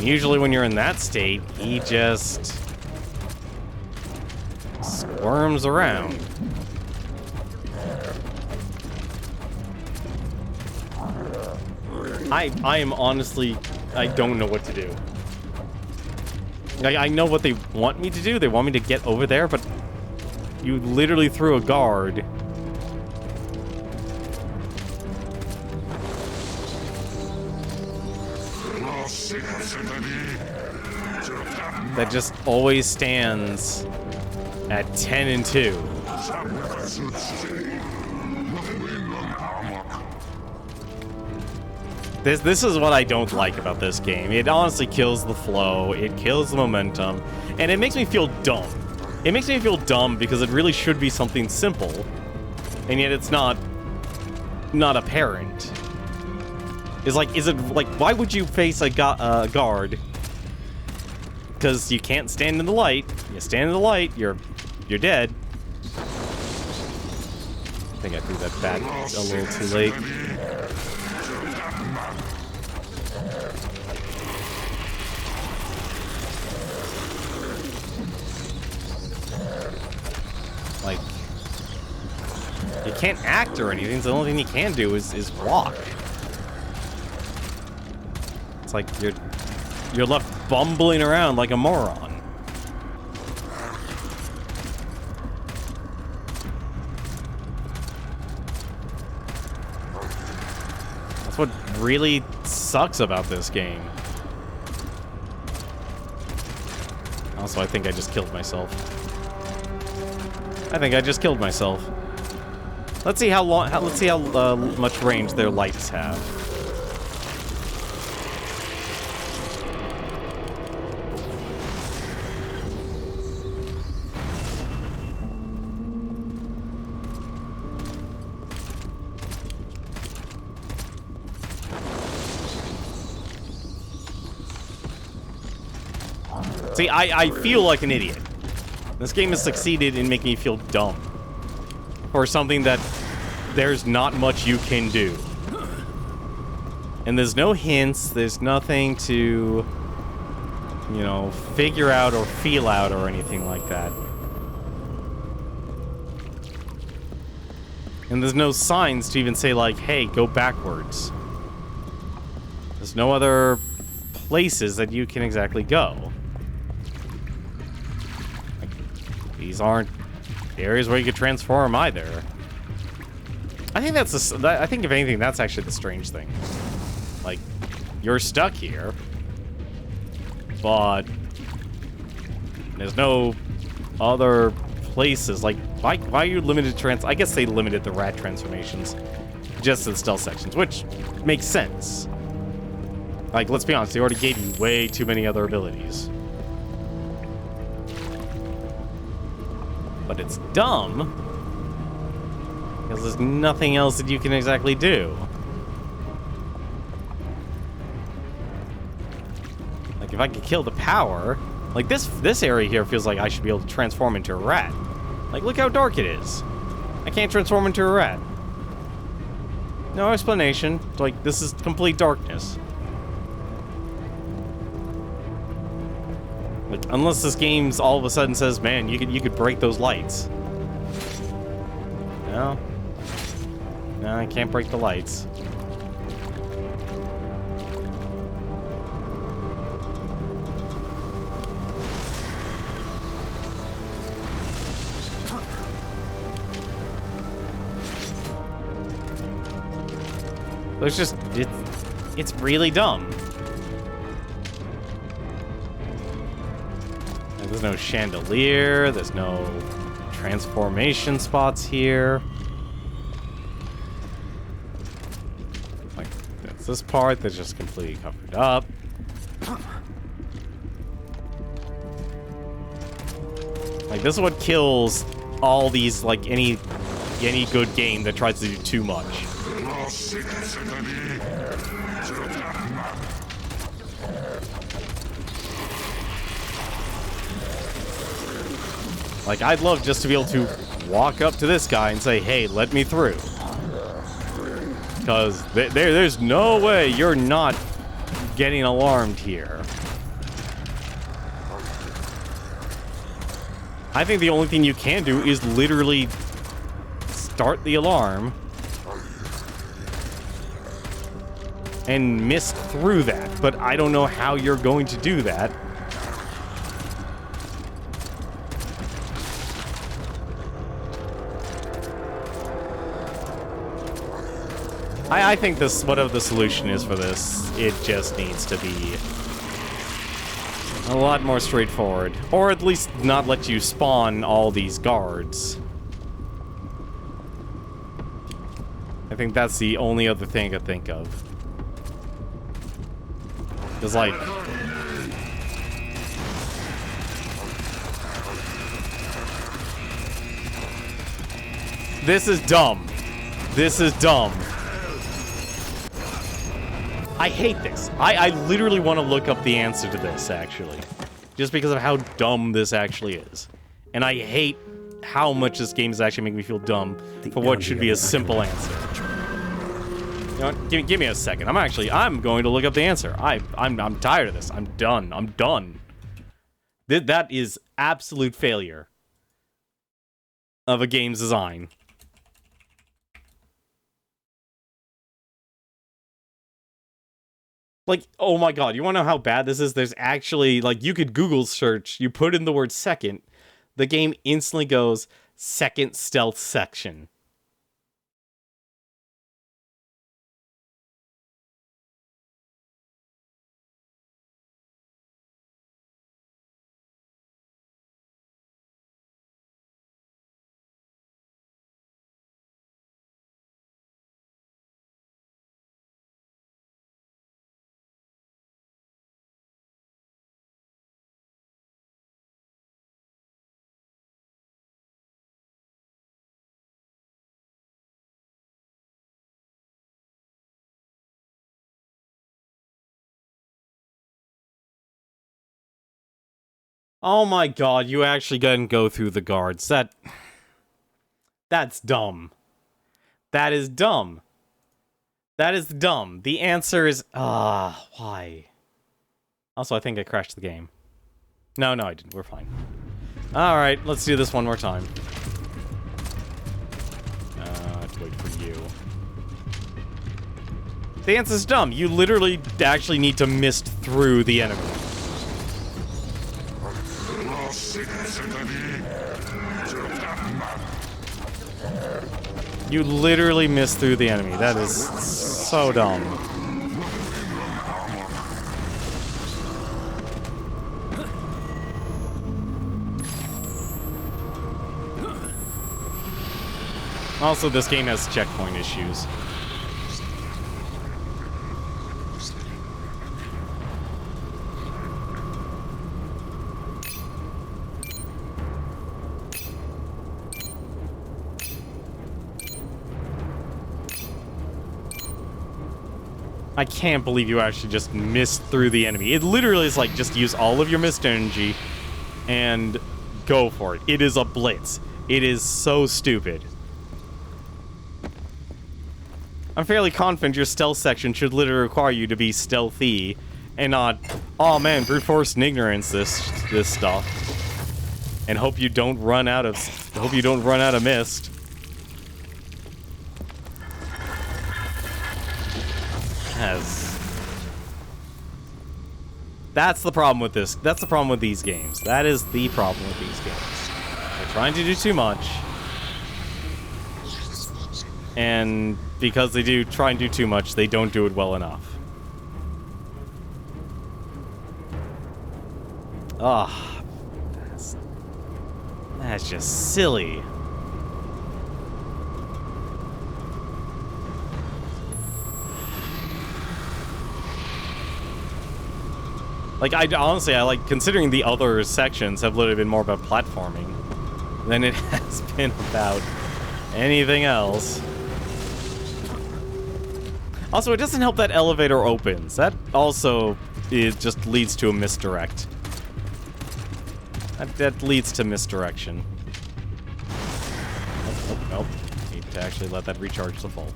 Usually when you're in that state, he just squirms around. I am honestly, I don't know what to do. I know what they want me to do. They want me to get over there, but you literally threw a guard. That just always stands at 10 and 2. This is what I don't like about this game. It honestly kills the flow, it kills the momentum, and it makes me feel dumb. It makes me feel dumb because it really should be something simple, and yet it's not apparent. Is it like, why would you face a guard? because you can't stand in the light. You stand in the light, you're dead. I think I threw that bat a little too late. Like, you can't act or anything, so the only thing you can do is walk. It's like you're left bumbling around like a moron. That's what really sucks about this game. Also, I think I just killed myself. I think I just killed myself. Let's see how long. Let's see how much range their lights have. See, I feel like an idiot. This game has succeeded in making me feel dumb. For something that there's not much you can do. And there's no hints, there's nothing to, you know, figure out or feel out or anything like that. And there's no signs to even say, like, hey, go backwards. There's no other places that you can exactly go. These aren't areas where you could transform either. I think that's I think if anything, that's actually the strange thing. Like, you're stuck here, but there's no other places. Like, why are you limited to I guess they limited the rat transformations just to the stealth sections, which makes sense. Like, let's be honest, they already gave you way too many other abilities. But it's dumb, because there's nothing else that you can exactly do. Like, if I could kill the power, like this area here feels like I should be able to transform into a rat. Like, look how dark it is. I can't transform into a rat. No explanation. Like, this is complete darkness. Like, unless this game's all of a sudden says, man, you could break those lights. No. No, I can't break the lights. It's just, it's really dumb. There's no chandelier, there's no transformation spots here. Like, that's this part that's just completely covered up. Like, this is what kills all these, like, any good game that tries to do too much. Like, I'd love just to be able to walk up to this guy and say, hey, let me through. Because there's no way you're not getting alarmed here. I think the only thing you can do is literally start the alarm and miss through that. But I don't know how you're going to do that. I think this, whatever the solution is for this, it just needs to be a lot more straightforward. Or at least not let you spawn all these guards. I think that's the only other thing I could think of. Because, like, this is dumb. This is dumb. I hate this. I literally want to look up the answer to this, actually. just because of how dumb this actually is. And I hate how much this game is actually making me feel dumb for what should be a simple answer. You know what? Give me a second. I'm going to look up the answer. I'm tired of this. I'm done. I'm done. That is absolute failure of a game's design. Like, oh my god, you wanna know how bad this is? There's actually, like, you could Google search, you put in the word second, the game instantly goes, second stealth section. Oh my god, you actually didn't go through the guards. That's dumb. That is dumb. That is dumb. The answer is, why? Also, I think I crashed the game. No, I didn't. We're fine. Alright, let's do this one more time. I have to wait for you. The answer's dumb. You literally actually need to mist through the enemy. You literally missed through the enemy. That is so dumb. Also, this game has checkpoint issues. I can't believe you actually just missed through the enemy. It literally is like, just use all of your mist energy and go for it. It is a blitz. It is so stupid. I'm fairly confident your stealth section should literally require you to be stealthy and not, oh man, brute force and ignorance this stuff. And hope you don't run out of mist. That's the problem with this. That's the problem with these games. That is the problem with these games. They're trying to do too much. And because they try and do too much, they don't do it well enough. Ah, that's just silly. Like, honestly, I like, considering the other sections have literally been more about platforming than it has been about anything else. Also, it doesn't help that elevator opens. That also just leads to a misdirect. That leads to misdirection. Nope. Need to actually let that recharge the full.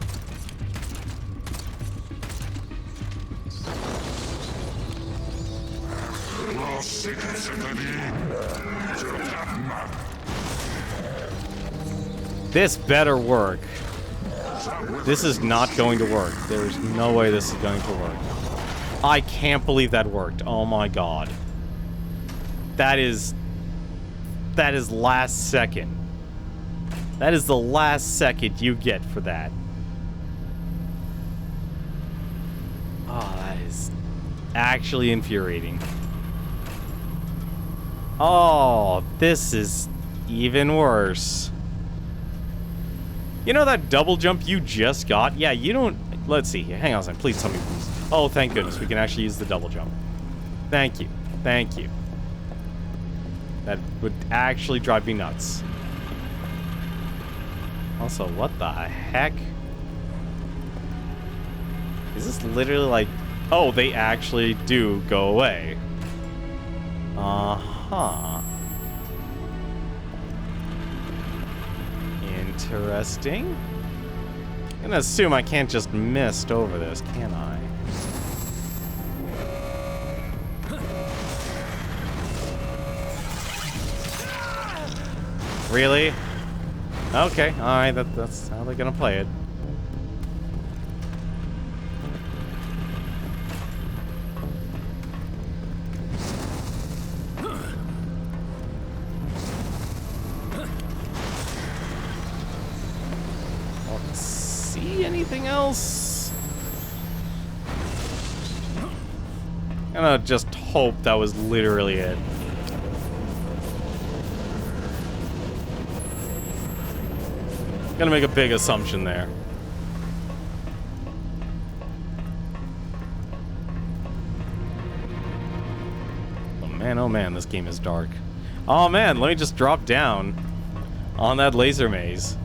This better work. This is not going to work. There's no way this is going to work. I can't believe that worked. Oh my god. That is last second. That is the last second you get for that. Oh, that is actually infuriating. Oh, this is even worse. You know that double jump you just got? Yeah, you don't... Let's see here. Hang on a second. Please tell me. Please. Oh, thank goodness. We can actually use the double jump. Thank you. Thank you. That would actually drive me nuts. Also, what the heck? Is this literally like... Oh, they actually do go away. Uh-huh. Interesting. I'm gonna assume I can't just mist over this, can I? Really? Okay, alright, that's how they're gonna play it. See anything else? I'm gonna just hope that was literally it. Gonna make a big assumption there. Oh man, this game is dark. Oh man, let me just drop down on that laser maze.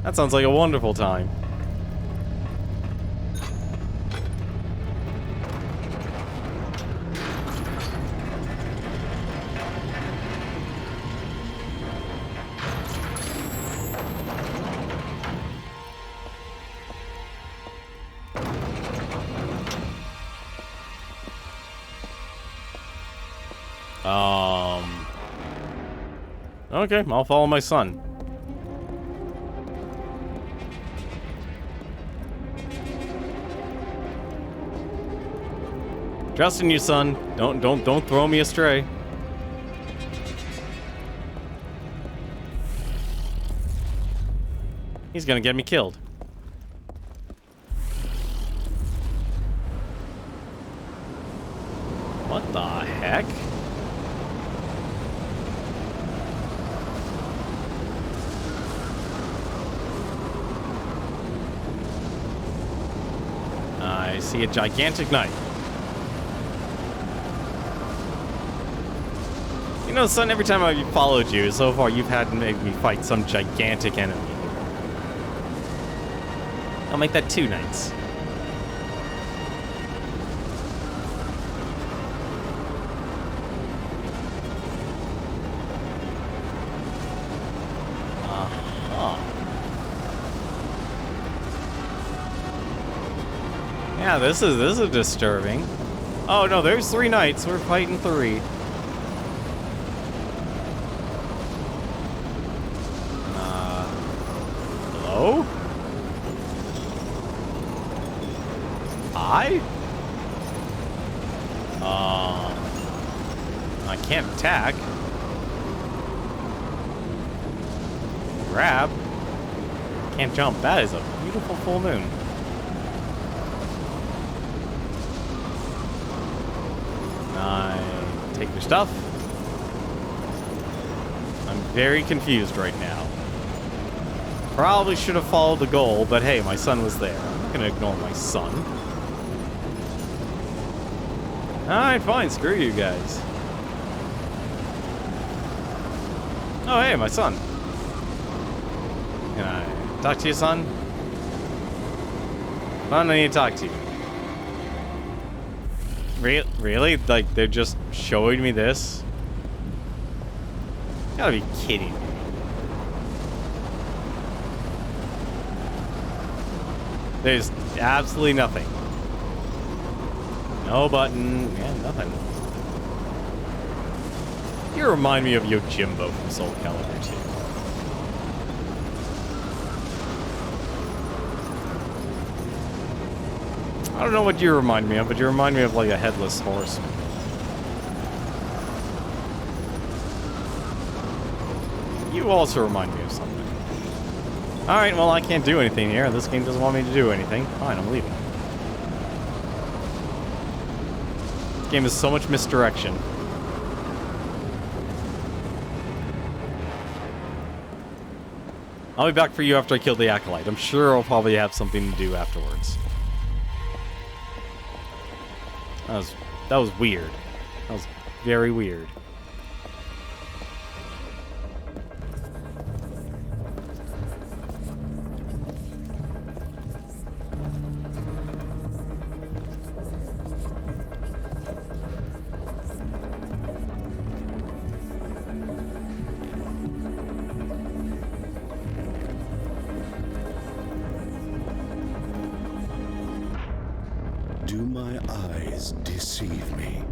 That sounds like a wonderful time. Okay, I'll follow my son. Trust in you, son. Don't throw me astray. He's gonna get me killed. What the heck? I see a gigantic knife. You know, son, every time I've followed you, so far you've had to make me fight some gigantic enemy. I'll make that 2 knights. Yeah, this is disturbing. Oh no, there's 3 knights. We're fighting 3. Hello? I can't attack. Grab. Can't jump. That is a beautiful full moon. Take your stuff. I'm very confused right now. Probably should have followed the goal, but hey, my son was there. I'm not gonna ignore my son. Alright, fine. Screw you guys. Oh, hey, my son. Can I talk to you, son? Son, I need to talk to you. Really? Like, they're just showing me this? You gotta be kidding me. There's absolutely nothing. No button. Yeah, nothing. You remind me of Yojimbo from Soul Calibur 2. I don't know what you remind me of, but you remind me of like a headless horseman. You also remind me of something. Alright, well I can't do anything here. This game doesn't want me to do anything. Fine, I'm leaving. This game is so much misdirection. I'll be back for you after I kill the Acolyte. I'm sure I'll probably have something to do afterwards. That was weird. That was very weird. Do my eyes deceive me?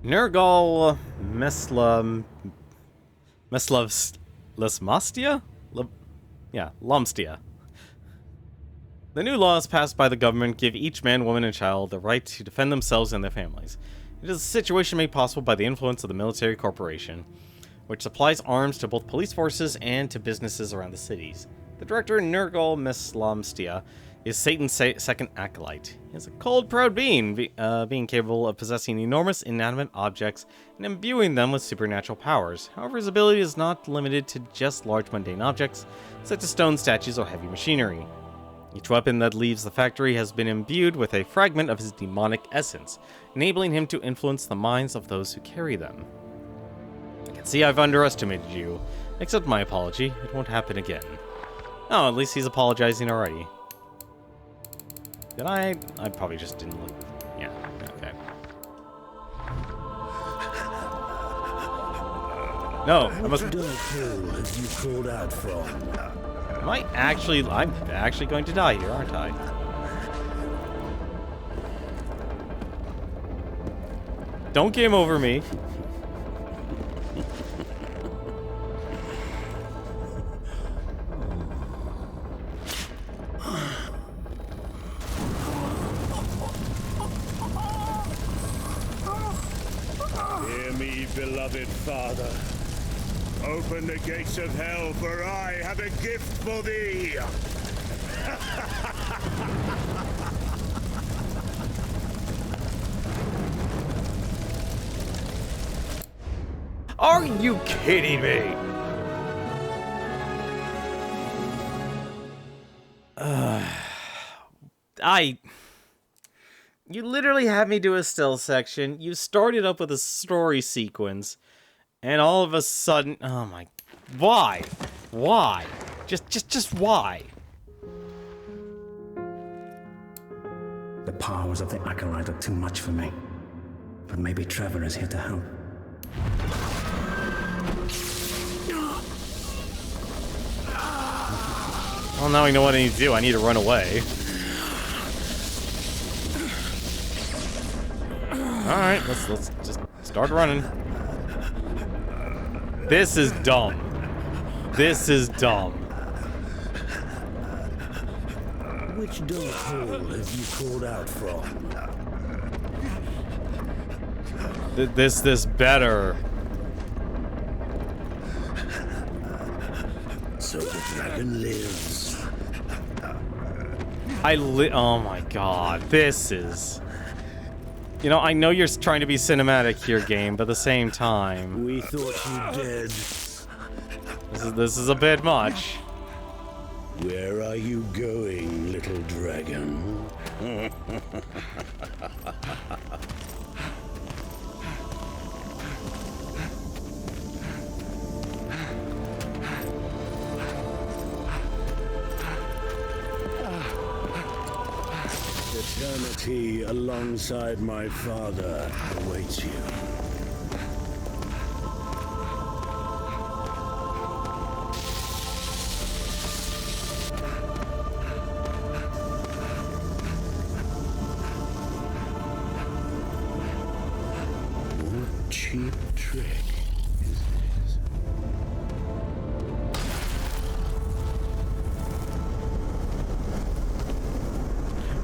Nergal Meslavstia? Yeah, Lomstia. The new laws passed by the government give each man, woman, and child the right to defend themselves and their families. It is a situation made possible by the influence of the military corporation, which supplies arms to both police forces and to businesses around the cities. The director, Nergal Meslavstia, is Satan's second acolyte. He is a cold, proud being, being capable of possessing enormous inanimate objects and imbuing them with supernatural powers. However, his ability is not limited to just large mundane objects, such as stone statues or heavy machinery. Each weapon that leaves the factory has been imbued with a fragment of his demonic essence, enabling him to influence the minds of those who carry them. I can see I've underestimated you. Accept my apology. It won't happen again. Oh, at least he's apologizing already. Did I? I probably just didn't look. Yeah, okay. No, I must. What dark hole have you crawled out from? I'm actually going to die here, aren't I? Don't game over me. Hear me, beloved father. Open the gates of hell, for I have a gift for thee! Are you kidding me? You literally had me do a stealth section. You started up with a story sequence. And all of a sudden, oh my, why? Why? Just why? The powers of the Acolyte are too much for me. But maybe Trevor is here to help. Well, now I know what I need to do. I need to run away. Alright, let's just start running. This is dumb. This is dumb. Which dark hole have you crawled out from? This better. So the dragon lives. Oh my god, this is... You know, I know you're trying to be cinematic here, game, but at the same time... We thought you dead. This is a bit much. Where are you going, little dragon? Eternity alongside my father awaits you. What cheap trick is this?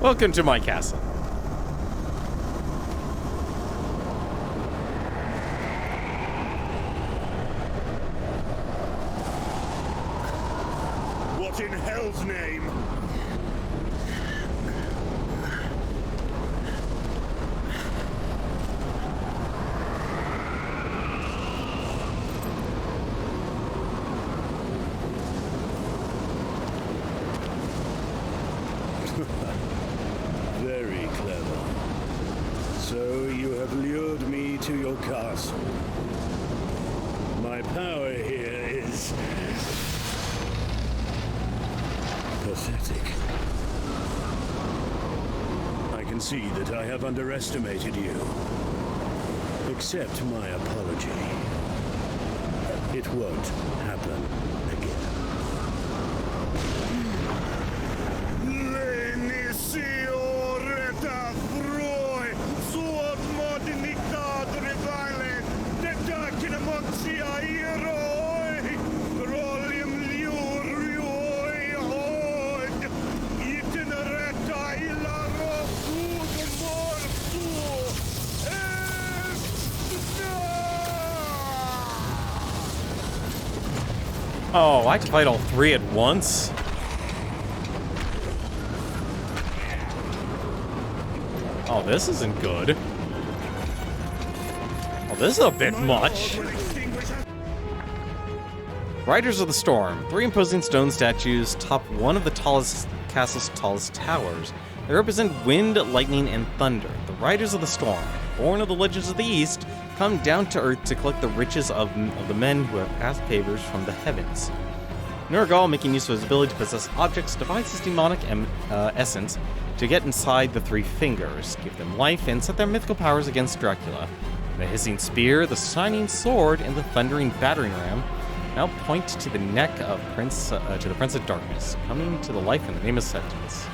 Welcome to my castle. What in hell's name? Very clever. So you have lured me to your castle. My power here is pathetic. I can see that I have underestimated you. Accept my apology. It won't happen again. Oh, I have to fight all three at once? Oh, this isn't good. Oh, this is a bit much. Riders of the Storm. 3 imposing stone statues top one of the castle's tallest towers. They represent wind, lightning, and thunder. The Riders of the Storm, born of the Legends of the East, come down to Earth to collect the riches of the men who have asked favors from the heavens. Nurgle, making use of his ability to possess objects, divides his demonic essence to get inside the 3 fingers, give them life, and set their mythical powers against Dracula. The hissing spear, the shining sword, and the thundering battering ram now point to the neck of the Prince of Darkness, coming to the life in the name of sentence.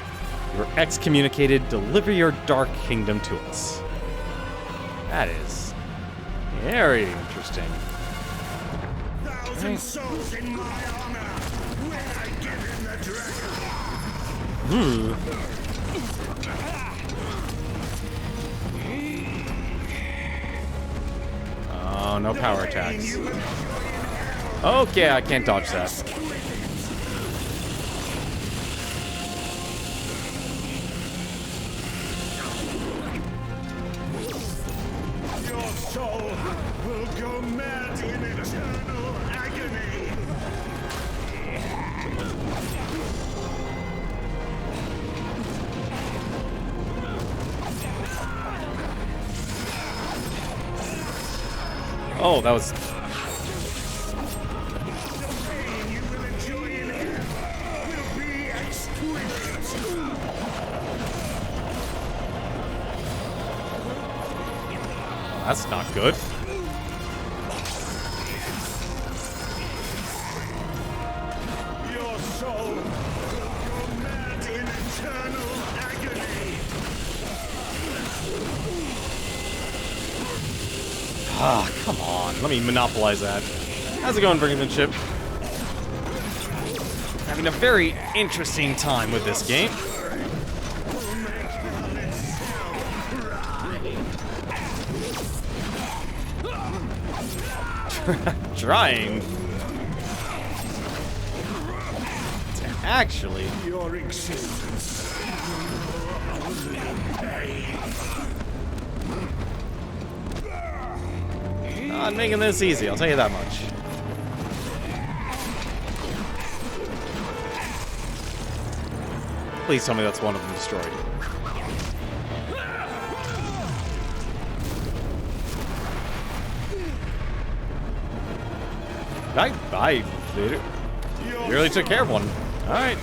You are excommunicated. Deliver your dark kingdom to us. That is very interesting. Thousand souls in my honor when I give him the dragon. Oh, no power attacks. Okay, I can't dodge that. Your soul will go mad in eternal agony. Oh, that was... That's not good. Your soul will go mad in eternal agony. Ah, come on. Let me monopolize that. How's it going, Brinkmanship? Having a very interesting time with this game. Trying to actually Your existence. not making this easy, I'll tell you that much. Please tell me that's one of them destroyed. I really took care of one. Alright.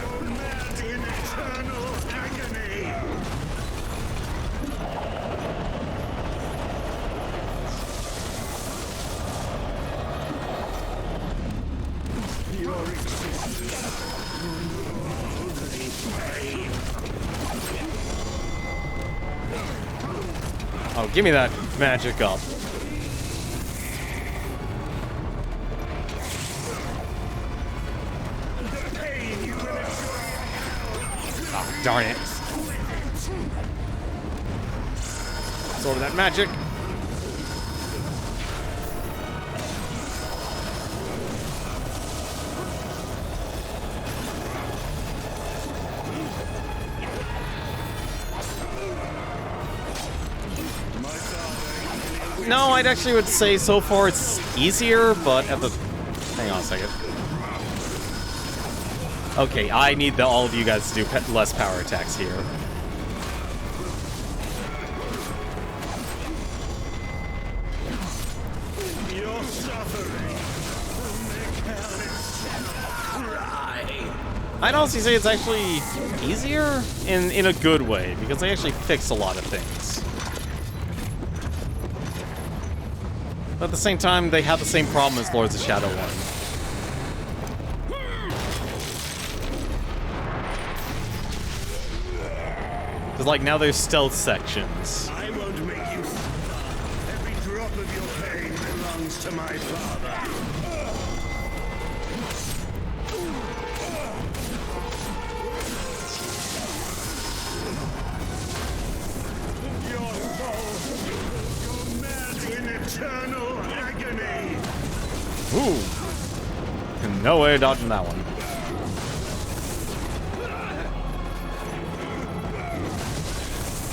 Oh, give me that magic up. Oh, darn it. Sword of that magic. No, I'd actually would say so far it's easier, but at the... Hang on a second. Okay, I need all of you guys to do less power attacks here. Your suffering will make hell itself cry. I'd honestly say it's actually easier in a good way, because they actually fix a lot of things. But at the same time, they have the same problem as Lords of Shadow 1. Because, like, now there's stealth sections. I won't make you suffer. Every drop of your pain belongs to my father. Your soul will go mad in eternal agony. Ooh. No way of dodging that one.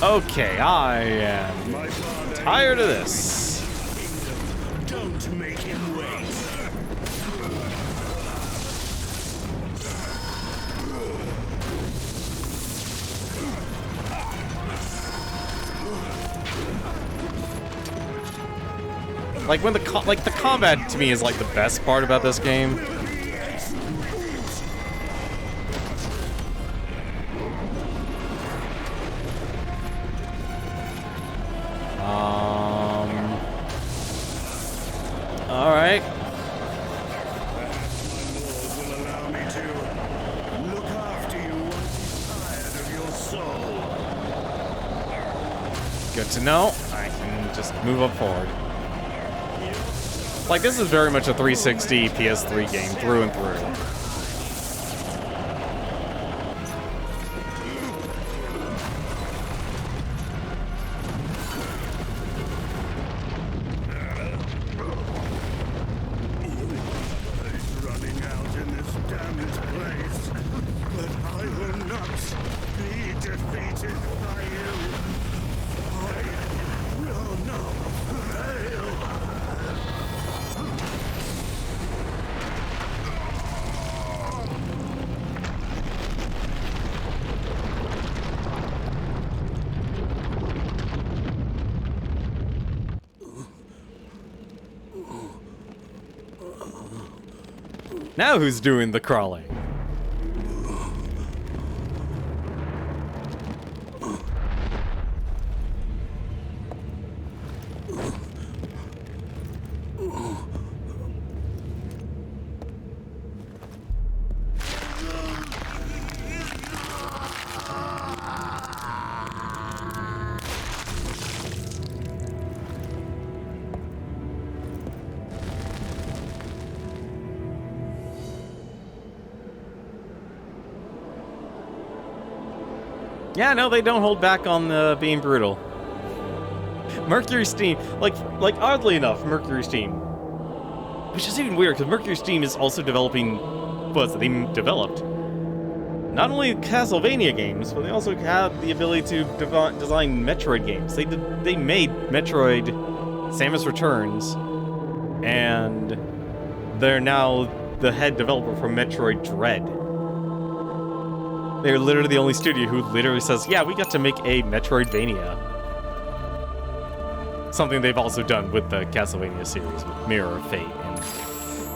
Okay, I am tired of this. Don't make him wait. Like when the combat to me is like the best part about this game. All right. Will allow me to look after you once he's tired of your soul. Good to know. I can just move up forward. Like, this is very much a 360 PS3 game through and through. Running out in this damned place, but I will not be defeated by you. I will not fail. Now who's doing the crawling? Yeah, no, they don't hold back on being brutal. Mercury Steam, like oddly enough, Mercury Steam, which is even weird because Mercury Steam is also developing, they developed not only Castlevania games, but they also have the ability to design Metroid games. They made Metroid: Samus Returns, and they're now the head developer for Metroid Dread. They're literally the only studio who literally says, yeah, we got to make a Metroidvania. Something they've also done with the Castlevania series, with Mirror of Fate, and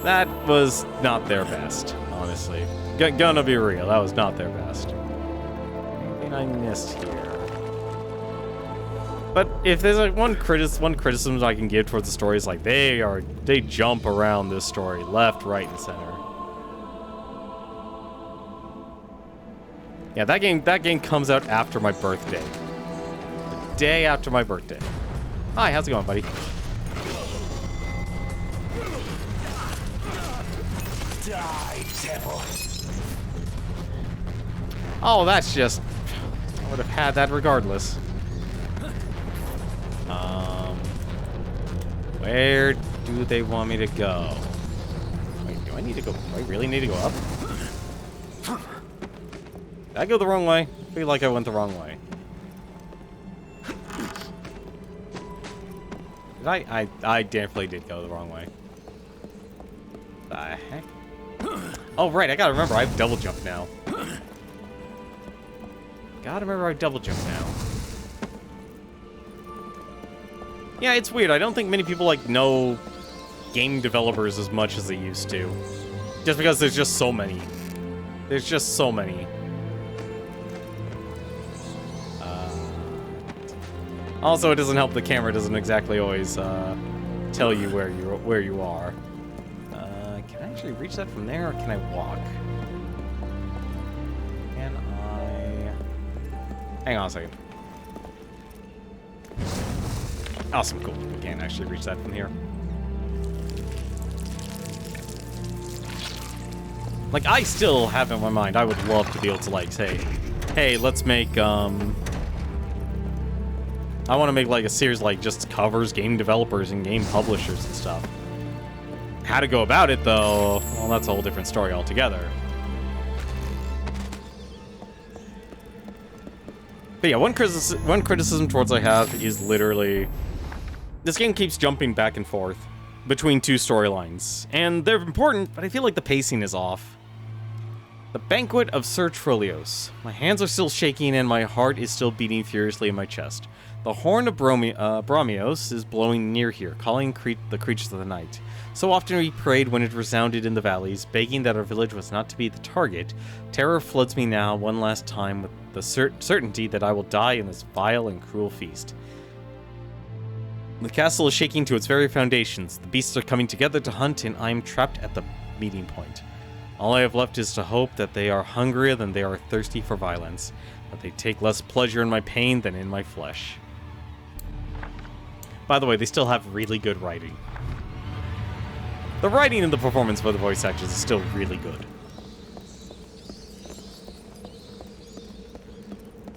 that was not their best, honestly. Gonna be real, that was not their best. Anything I missed here? But if there's like one criticism I can give towards the story is like they jump around this story left, right, and center. Yeah, that game comes out after my birthday. The day after my birthday. Hi, how's it going, buddy? Die, devil. Oh, that's just... I would have had that regardless. Where do they want me to go? Wait, do I need to go... Do I really need to go up? Did I go the wrong way? I feel like I went the wrong way. I definitely did go the wrong way. The heck? Oh, right, I gotta remember, I have double jump now. Gotta remember I double jump now. Yeah, it's weird. I don't think many people, like, know game developers as much as they used to. Just because there's just so many. There's just so many. Also, it doesn't help the camera doesn't exactly always tell you where you are. Can I actually reach that from there, or can I walk? Can I... Hang on a second. Awesome, cool. We can't actually reach that from here. Like, I still have in my mind, I would love to be able to, like, say, hey, let's make, I want to make, like, a series, like, just covers game developers and game publishers and stuff. How to go about it, though, well, that's a whole different story altogether. But yeah, one criticism towards I have is literally... This game keeps jumping back and forth between two storylines. And they're important, but I feel like the pacing is off. The Banquet of Sir Trollios. My hands are still shaking and my heart is still beating furiously in my chest. The horn of Bromios is blowing near here, calling the creatures of the night. So often we prayed when it resounded in the valleys, begging that our village was not to be the target. Terror floods me now one last time with the certainty that I will die in this vile and cruel feast. The castle is shaking to its very foundations. The beasts are coming together to hunt, and I am trapped at the meeting point. All I have left is to hope that they are hungrier than they are thirsty for violence, that they take less pleasure in my pain than in my flesh. By the way, they still have really good writing. The writing and the performance for the voice actors is still really good.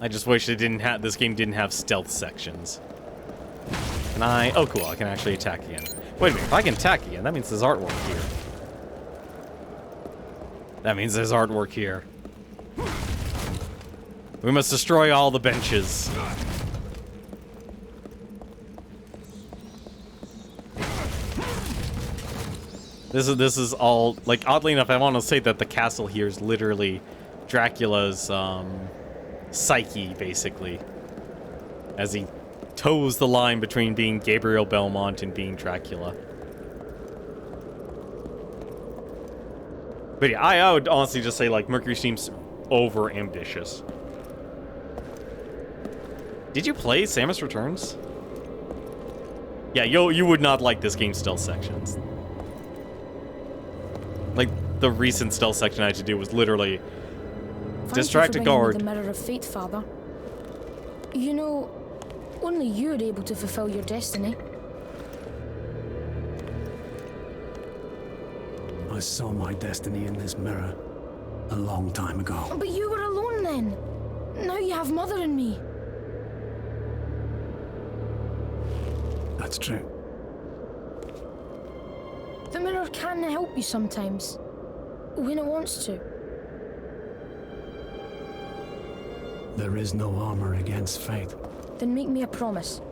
I just wish it didn't have this game didn't have stealth sections. Can I? Oh, cool! I can actually attack again. Wait a minute! If I can attack again, that means there's artwork here. That means there's artwork here. We must destroy all the benches. This is all, like, oddly enough, I want to say that the castle here is literally Dracula's psyche, basically, as he toes the line between being Gabriel Belmont and being Dracula. But yeah, I would honestly just say, like, Mercury seems over ambitious. Did you play Samus Returns? Yeah, you would not like this game's stealth sections. Like, the recent stealth section I had to do was literally distract a guard. The Mirror of Fate, Father. You know, only you're able to fulfill your destiny. I saw my destiny in this mirror a long time ago. But you were alone then. Now you have Mother and me. That's true. The mirror can help you sometimes, when it wants to. There is no armor against fate. Then make me a promise.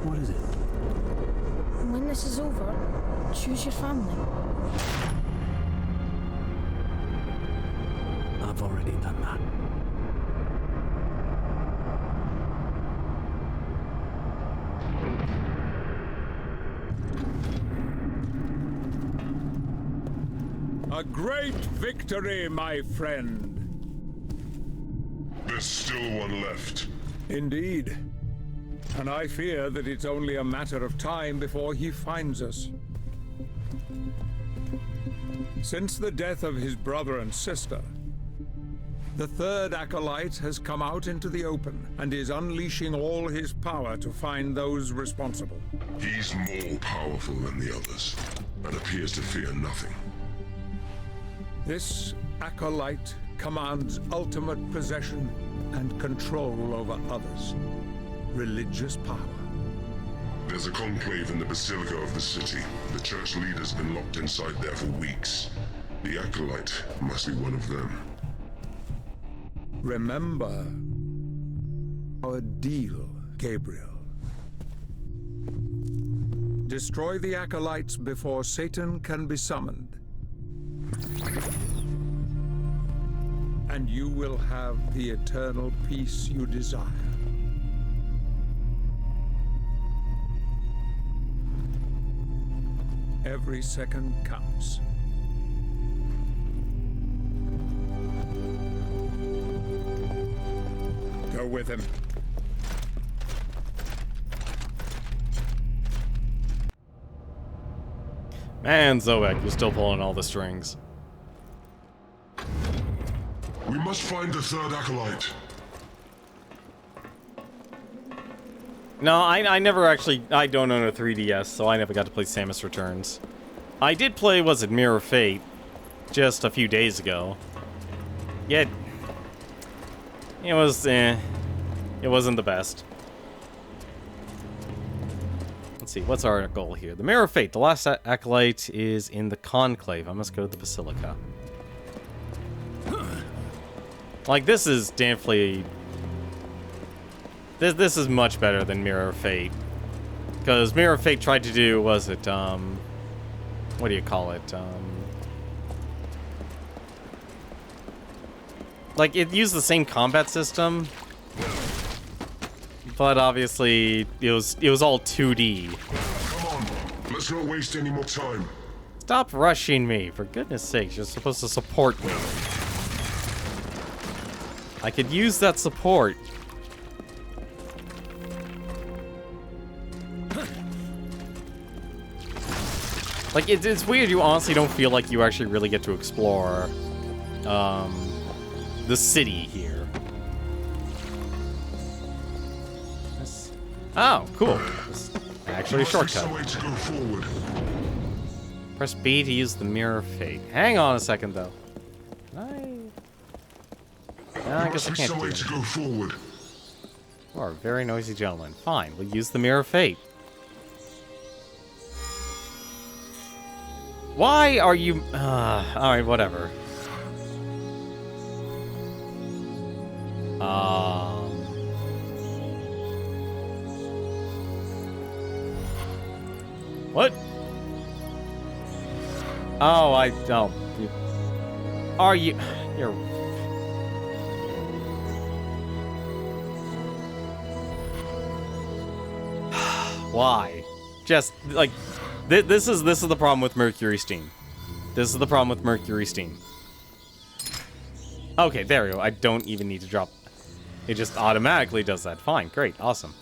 What is it? When this is over, choose your family. I've already done that. A great victory, my friend. There's still one left. Indeed. And I fear that it's only a matter of time before he finds us. Since the death of his brother and sister, the third acolyte has come out into the open and is unleashing all his power to find those responsible. He's more powerful than the others, and appears to fear nothing. This acolyte commands ultimate possession and control over others. Religious power. There's a conclave in the Basilica of the city. The church leader's been locked inside there for weeks. The acolyte must be one of them. Remember, Our deal, Gabriel. Destroy the acolytes before Satan can be summoned. And you will have the eternal peace you desire. Every second counts. Go with him. Man, Zoek, you're still pulling all the strings. We must find the third acolyte. No, I never actually... I don't own a 3DS, so I never got to play Samus Returns. I did play, was it Mirror of Fate, just a few days ago. Yet... it was, It wasn't the best. Let's see, what's our goal here? The Mirror of Fate. The last acolyte is in the Conclave. I must go to the Basilica. Like, this is definitely... This is much better than Mirror of Fate. Because Mirror of Fate tried to do, was it, what do you call it? Like, it used the same combat system, but obviously, it was all 2D. Come on, let's not waste any more time. Stop rushing me, for goodness sakes, you're supposed to support me. I could use that support. Like, it's weird, you honestly don't feel like you actually really get to explore, the city here. Oh, cool. Actually a shortcut. To go forward. Press B to use the Mirror of Fate. Hang on a second, though. I guess I can't do it. To go forward. You are a very noisy gentleman. Fine, we'll use the Mirror of Fate. Why are you... alright, whatever. What? Oh, are you... You're... Why? Just, like... This is the problem with Mercury Steam. This is the problem with Mercury Steam. Okay, there we go. I don't even need to drop... It just automatically does that. Fine, great, awesome.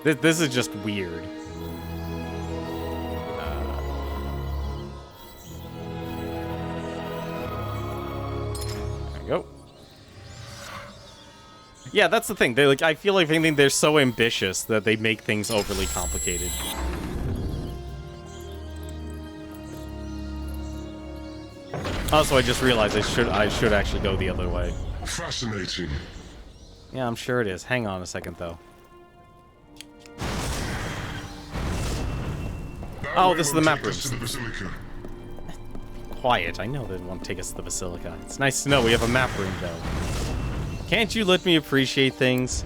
This is just weird. There we go. Yeah, that's the thing. They like. I feel like they're so ambitious that they make things overly complicated. Also, I just realized I should actually go the other way. Fascinating. Yeah, I'm sure it is. Hang on a second, though. Oh, this is the map room. Quiet. I know they won't take us to the Basilica. It's nice to know we have a map room, though. Can't you let me appreciate things?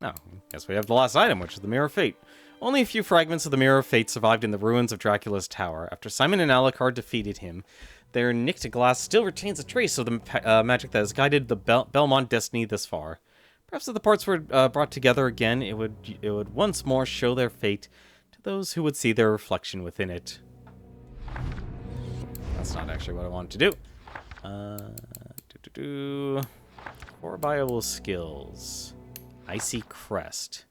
Oh, guess we have the last item, which is the Mirror of Fate. Only a few fragments of the Mirror of Fate survived in the ruins of Dracula's tower. After Simon and Alucard defeated him, their nicked glass still retains a trace of the magic that has guided the Belmont destiny this far. Perhaps if the parts were brought together again, it would once more show their fate to those who would see their reflection within it. That's not actually what I wanted to do. 4 viable skills. Icy Crest.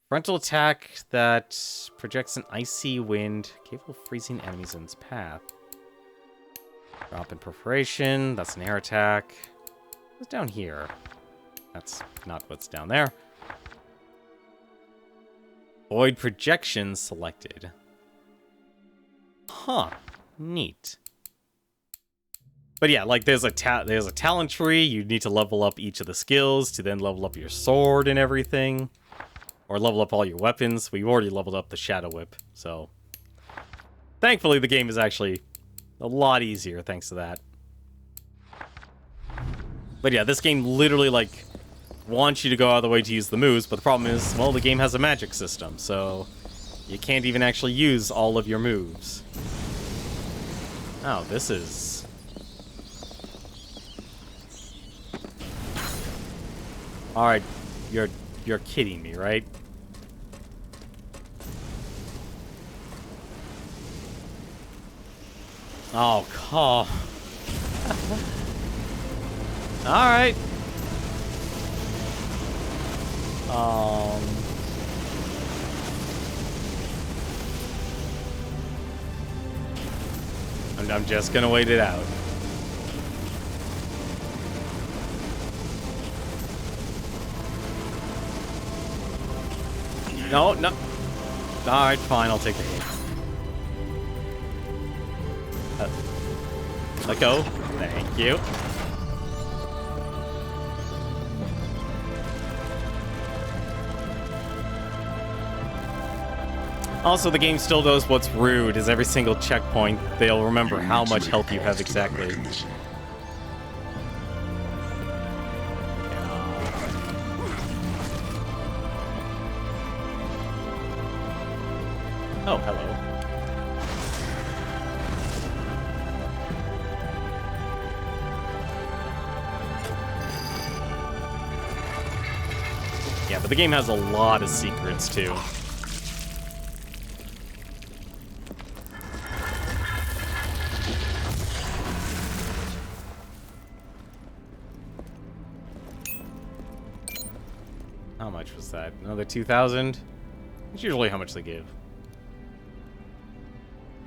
Frontal attack that projects an icy wind, capable of freezing enemies in its path. Drop in perforation. That's an air attack. What's down here? That's not what's down there. Void projection selected. Huh. Neat. But yeah, like there's a talent tree. You need to level up each of the skills to then level up your sword and everything, or level up all your weapons. We've already leveled up the Shadow Whip, so thankfully the game is actually a lot easier thanks to that. But yeah, this game literally like wants you to go out of the way to use the moves, but the problem is, well, the game has a magic system, so you can't even actually use all of your moves. Oh, this is... Alright, you're kidding me, right? Oh, call. Alright. I'm just gonna wait it out. No, no. Alright, fine, I'll take the hit. Let go. Thank you. Also, the game still does what's rude, is every single checkpoint, they'll remember how much health you have exactly. Oh, hello. Yeah, but the game has a lot of secrets, too. How much was that? Another 2,000? That's usually how much they give.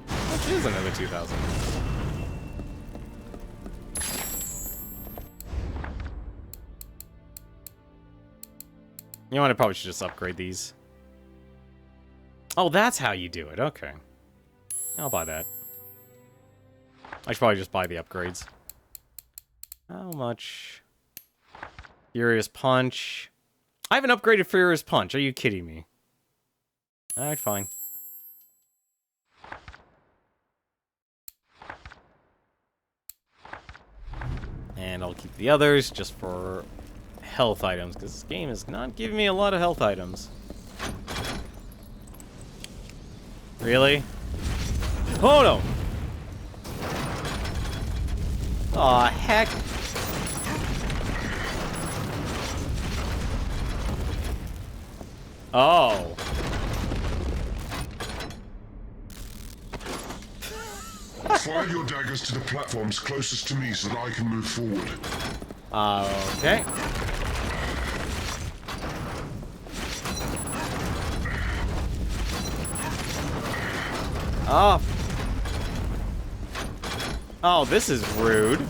How much is another 2,000? You know what? I probably should just upgrade these. Oh, that's how you do it. Okay. I'll buy that. I should probably just buy the upgrades. How much? Furious Punch. I haven't upgraded Furious Punch. Are you kidding me? Alright, fine. And I'll keep the others just for health items, because this game is not giving me a lot of health items. Really? Oh no! Aw, heck! Oh. Fire your daggers to the platforms closest to me so that I can move forward. Okay. Oh. Oh, this is rude.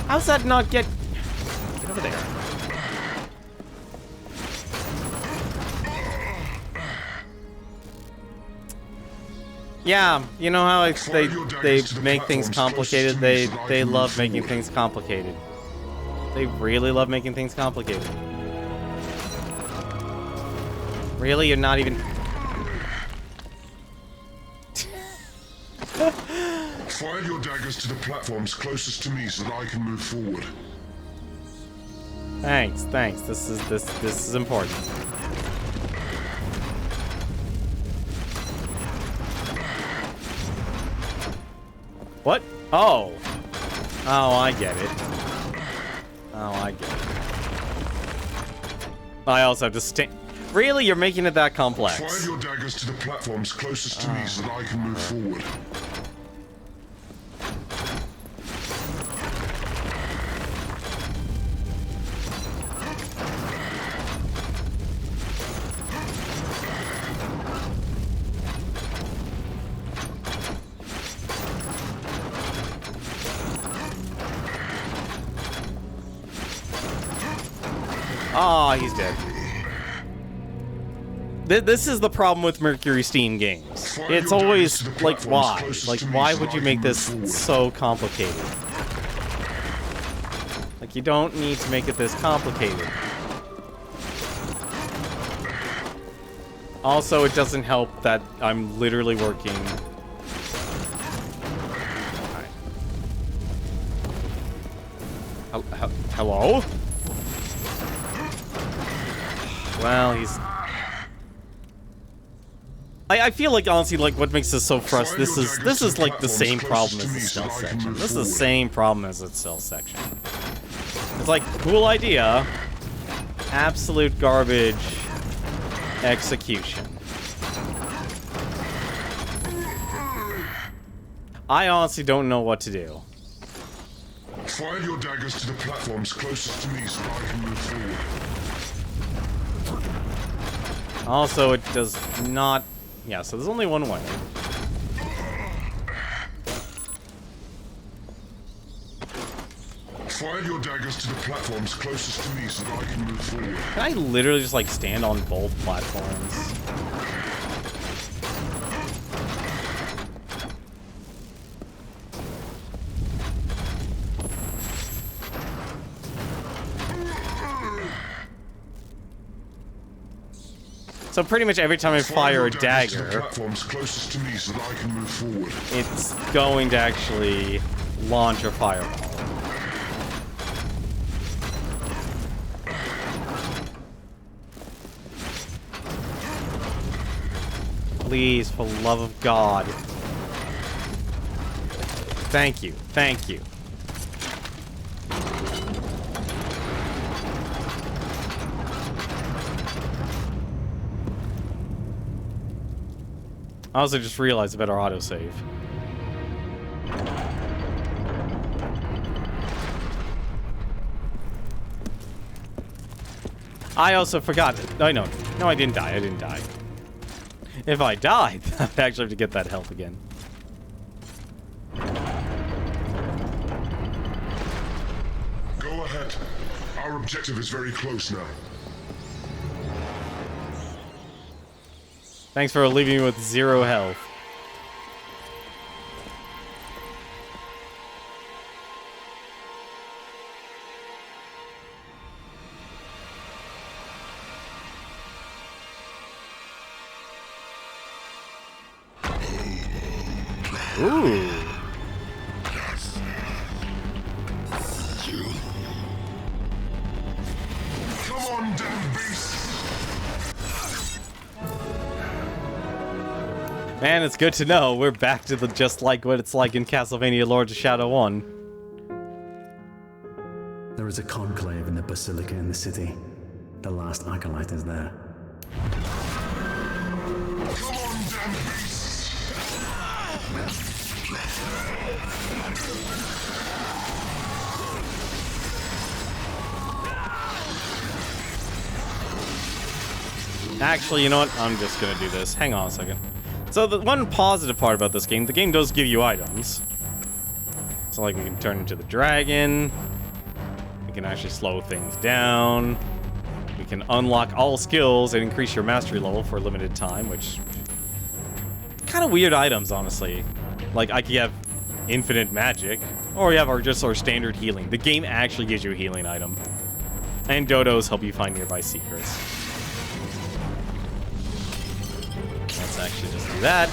How's that not get... Get over there. Yeah, you know how they make things complicated? They love making things complicated. They really love making things complicated. Really? You're not even... Fire your daggers to the platforms closest to me so that I can move forward. Thanks, thanks. This is important. What? Oh. Oh, I get it. Oh, I get it. I also have to stay... Really? You're making it that complex? Fire your daggers to the platforms closest to me so that I can move forward. Oh, he's dead. This is the problem with Mercury Steam games. It's always, like, why? Like, why would you make this so complicated? Like, you don't need to make it this complicated. Also, it doesn't help that I'm literally working... Alright. Hello? Well, he's... I feel like, honestly, like, what makes this so frustrating, this is like the same problem as the stealth section. This is the same problem as the stealth section. It's like, cool idea. Absolute garbage execution. I honestly don't know what to do. Fire your daggers to the platforms closest to me so I can move forward. Also, it does not... Yeah, so there's only one way. Fire your daggers to the platforms closest to me so that I can move forward. Can I literally just, like, stand on both platforms? So pretty much every time I fire a dagger, it's going to actually launch a fireball. Please, for the love of God. Thank you. Thank you. I also just realized a better autosave. I also forgot. No, no, I didn't die. I didn't die. If I died, I'd actually have to get that health again. Go ahead. Our objective is very close now. Thanks for leaving me with 0 health. Ooh. Come on, damn beast. Man, it's good to know we're back to the just like what it's like in Castlevania Lords of Shadow 1. There is a conclave in the basilica in the city. The last acolyte is there. Come on, damn beast. Actually, you know what? I'm just gonna do this. Hang on a second. So the one positive part about this game, the game does give you items. So like we can turn into the dragon. We can actually slow things down. We can unlock all skills and increase your mastery level for a limited time, which... kind of weird items, honestly. Like, I could have infinite magic, or you have our standard healing. The game actually gives you a healing item. And dodos help you find nearby secrets. Let's actually just do that.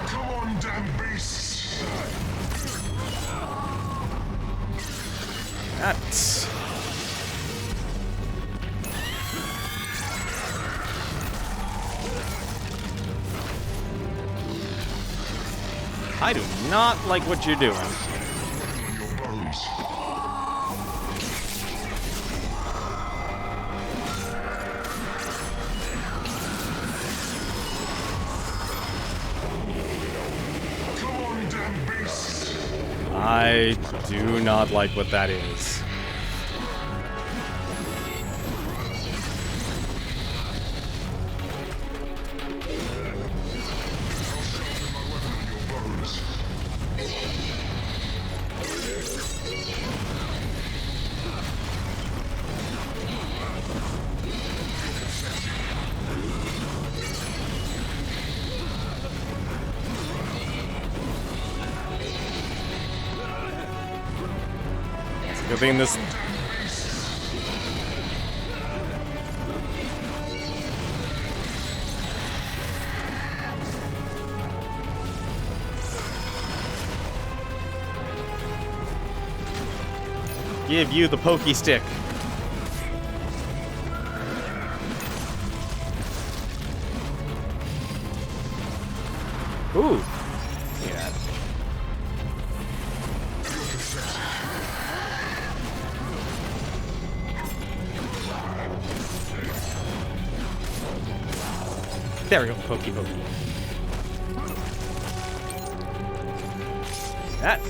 Come on, damn beast. That's... I do not like what you're doing. I do not like what that is. Good thing this... Give you the pokey stick. Ooh. Yeah. There we go. Pokey, pokey. That.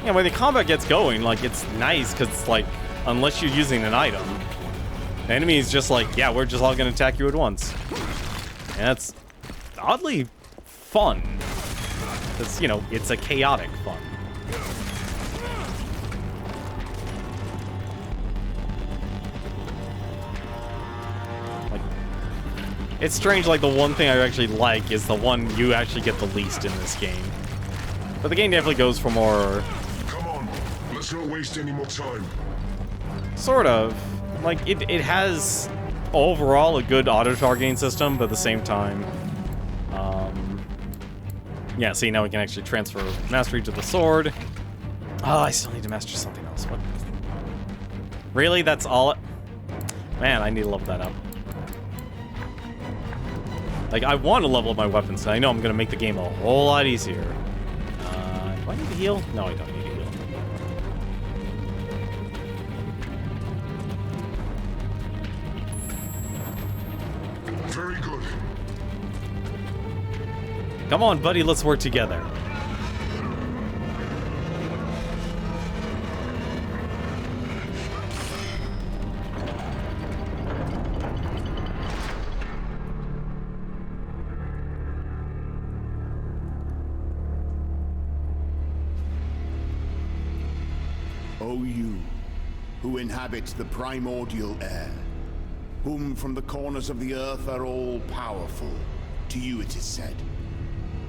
Yeah, when the combat gets going, like, it's nice, because, like, unless you're using an item, the enemy is just like, yeah, we're just all going to attack you at once. And that's oddly fun. Because, you know, it's a chaotic fun. Like, it's strange, like, the one thing I actually like is the one you actually get the least in this game. But the game definitely goes for more... Let's not waste any more time. Sort of. Like, it has overall a good auto-targeting system, but at the same time... yeah, see, now we can actually transfer mastery to the sword. Oh, I still need to master something else. What? Really? That's all it... Man, I need to level that up. Like, I want to level up my weapons, and I know I'm going to make the game a whole lot easier. Do I need to heal? No, I don't need to heal. Very good. Come on, buddy, let's work together. O you, who inhabit the primordial air, whom from the corners of the earth are all powerful, to you it is said,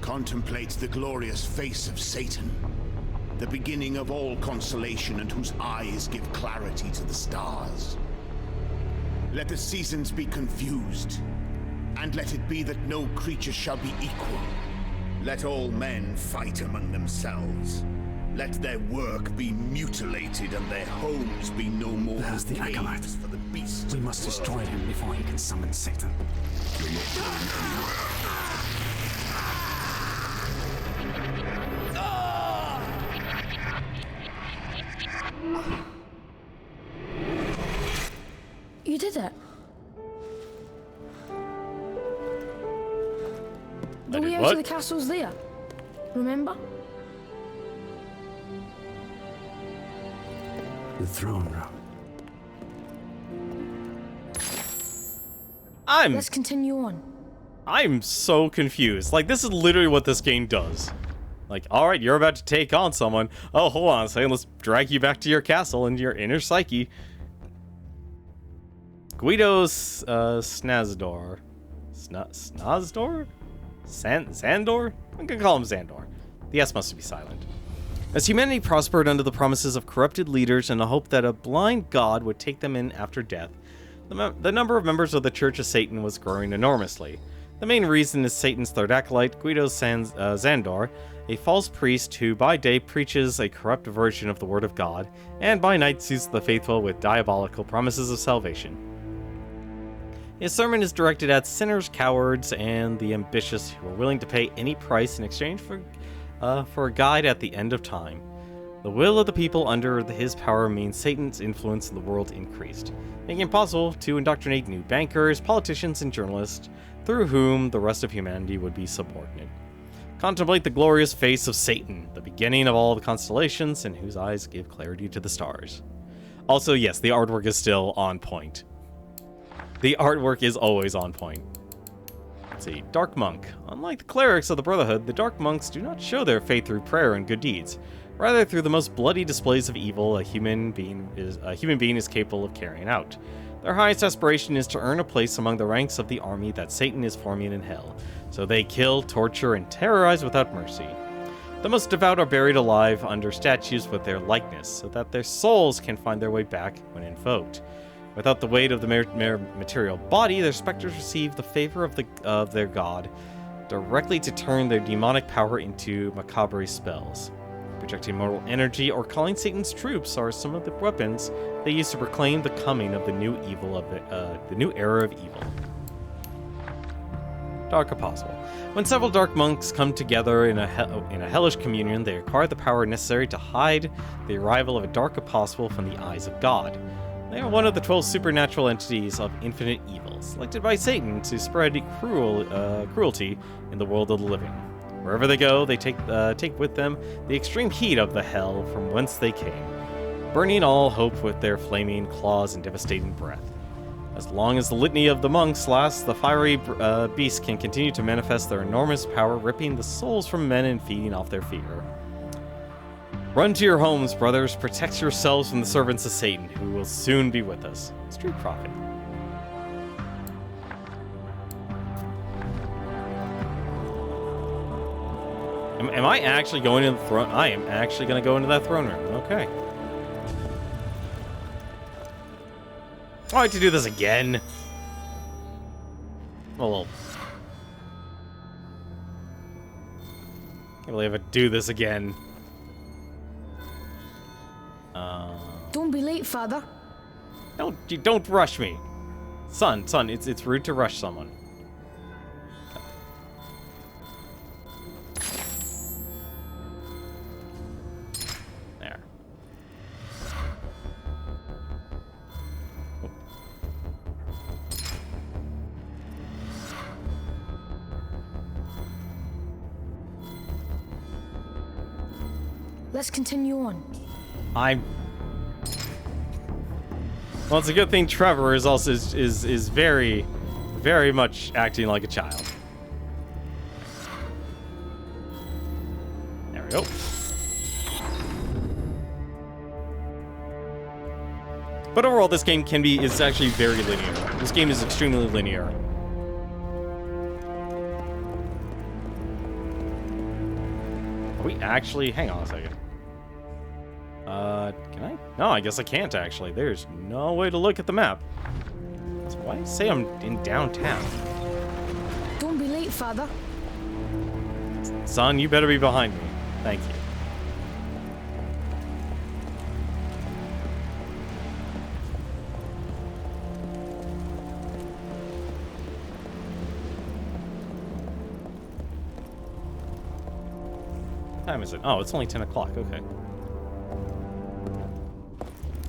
contemplate the glorious face of Satan, the beginning of all consolation and whose eyes give clarity to the stars. Let the seasons be confused, and let it be that no creature shall be equal. Let all men fight among themselves. Let their work be mutilated and their homes be no more There's the acolyte. for the beasts. We must destroy him before he can summon Satan. You did it. The way out of the castle's there. Remember? The throne room. Let's continue on. I'm so confused. Like, this is literally what this game does. Like, alright, you're about to take on someone. Oh, hold on a second, let's drag you back to your castle and your inner psyche. Guido's, Snazdor. Snazdor? Xandor? I'm gonna call him Xandor. The S must be silent. As humanity prospered under the promises of corrupted leaders and the hope that a blind god would take them in after death, the number of members of the Church of Satan was growing enormously. The main reason is Satan's third acolyte, Guido Xandor, a false priest who by day preaches a corrupt version of the Word of God, and by night soothes the faithful with diabolical promises of salvation. His sermon is directed at sinners, cowards, and the ambitious who are willing to pay any price in exchange for a guide at the end of time. The will of the people under his power means Satan's influence in the world increased, making it possible to indoctrinate new bankers, politicians, and journalists, through whom the rest of humanity would be subordinate. Contemplate the glorious face of Satan, the beginning of all the constellations, and whose eyes give clarity to the stars. Also, yes, the artwork is still on point. The artwork is always on point. Let's see, Dark Monk. Unlike the clerics of the Brotherhood, the Dark Monks do not show their faith through prayer and good deeds. Rather, through the most bloody displays of evil a human being is capable of carrying out. Their highest aspiration is to earn a place among the ranks of the army that Satan is forming in hell, so they kill, torture, and terrorize without mercy. The most devout are buried alive under statues with their likeness, so that their souls can find their way back when invoked. Without the weight of the material body, their specters receive the favor of their god, directly to turn their demonic power into macabre spells. Projecting mortal energy or calling Satan's troops are some of the weapons they use to proclaim the coming of the new era of evil. Dark Apostle. When several dark monks come together in a hellish communion, they acquire the power necessary to hide the arrival of a dark apostle from the eyes of God. They are one of the 12 supernatural entities of infinite evil, selected by Satan to spread cruelty in the world of the living. Wherever they go, they take with them the extreme heat of the hell from whence they came, burning all hope with their flaming claws and devastating breath. As long as the litany of the monks lasts, the fiery beasts can continue to manifest their enormous power, ripping the souls from men and feeding off their fear. Run to your homes, brothers. Protect yourselves from the servants of Satan, who will soon be with us. Street Prophet. Am I actually going to the throne? I am actually going to go into that throne room. Okay. Oh, I have to do this again. Well, can't believe I do this again. Don't be late, Father. Don't rush me, son. It's rude to rush someone. There. Let's continue on. Well, it's a good thing Trevor is also is very, very much acting like a child. There we go. But overall, this game is actually very linear. This game is extremely linear. Are we actually? Hang on a second. Can I? No, I guess I can't actually. There's no way to look at the map. So why do you say I'm in downtown? Don't be late, Father. Son, you better be behind me. Thank you. What time is it? Oh, it's only 10 o'clock. Okay.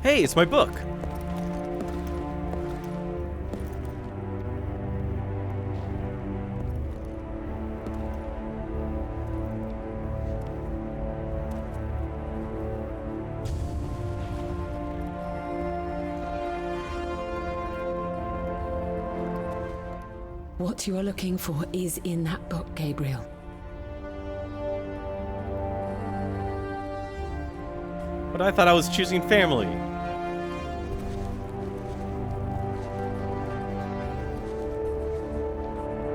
Hey, it's my book! What you are looking for is in that book, Gabriel. But I thought I was choosing family.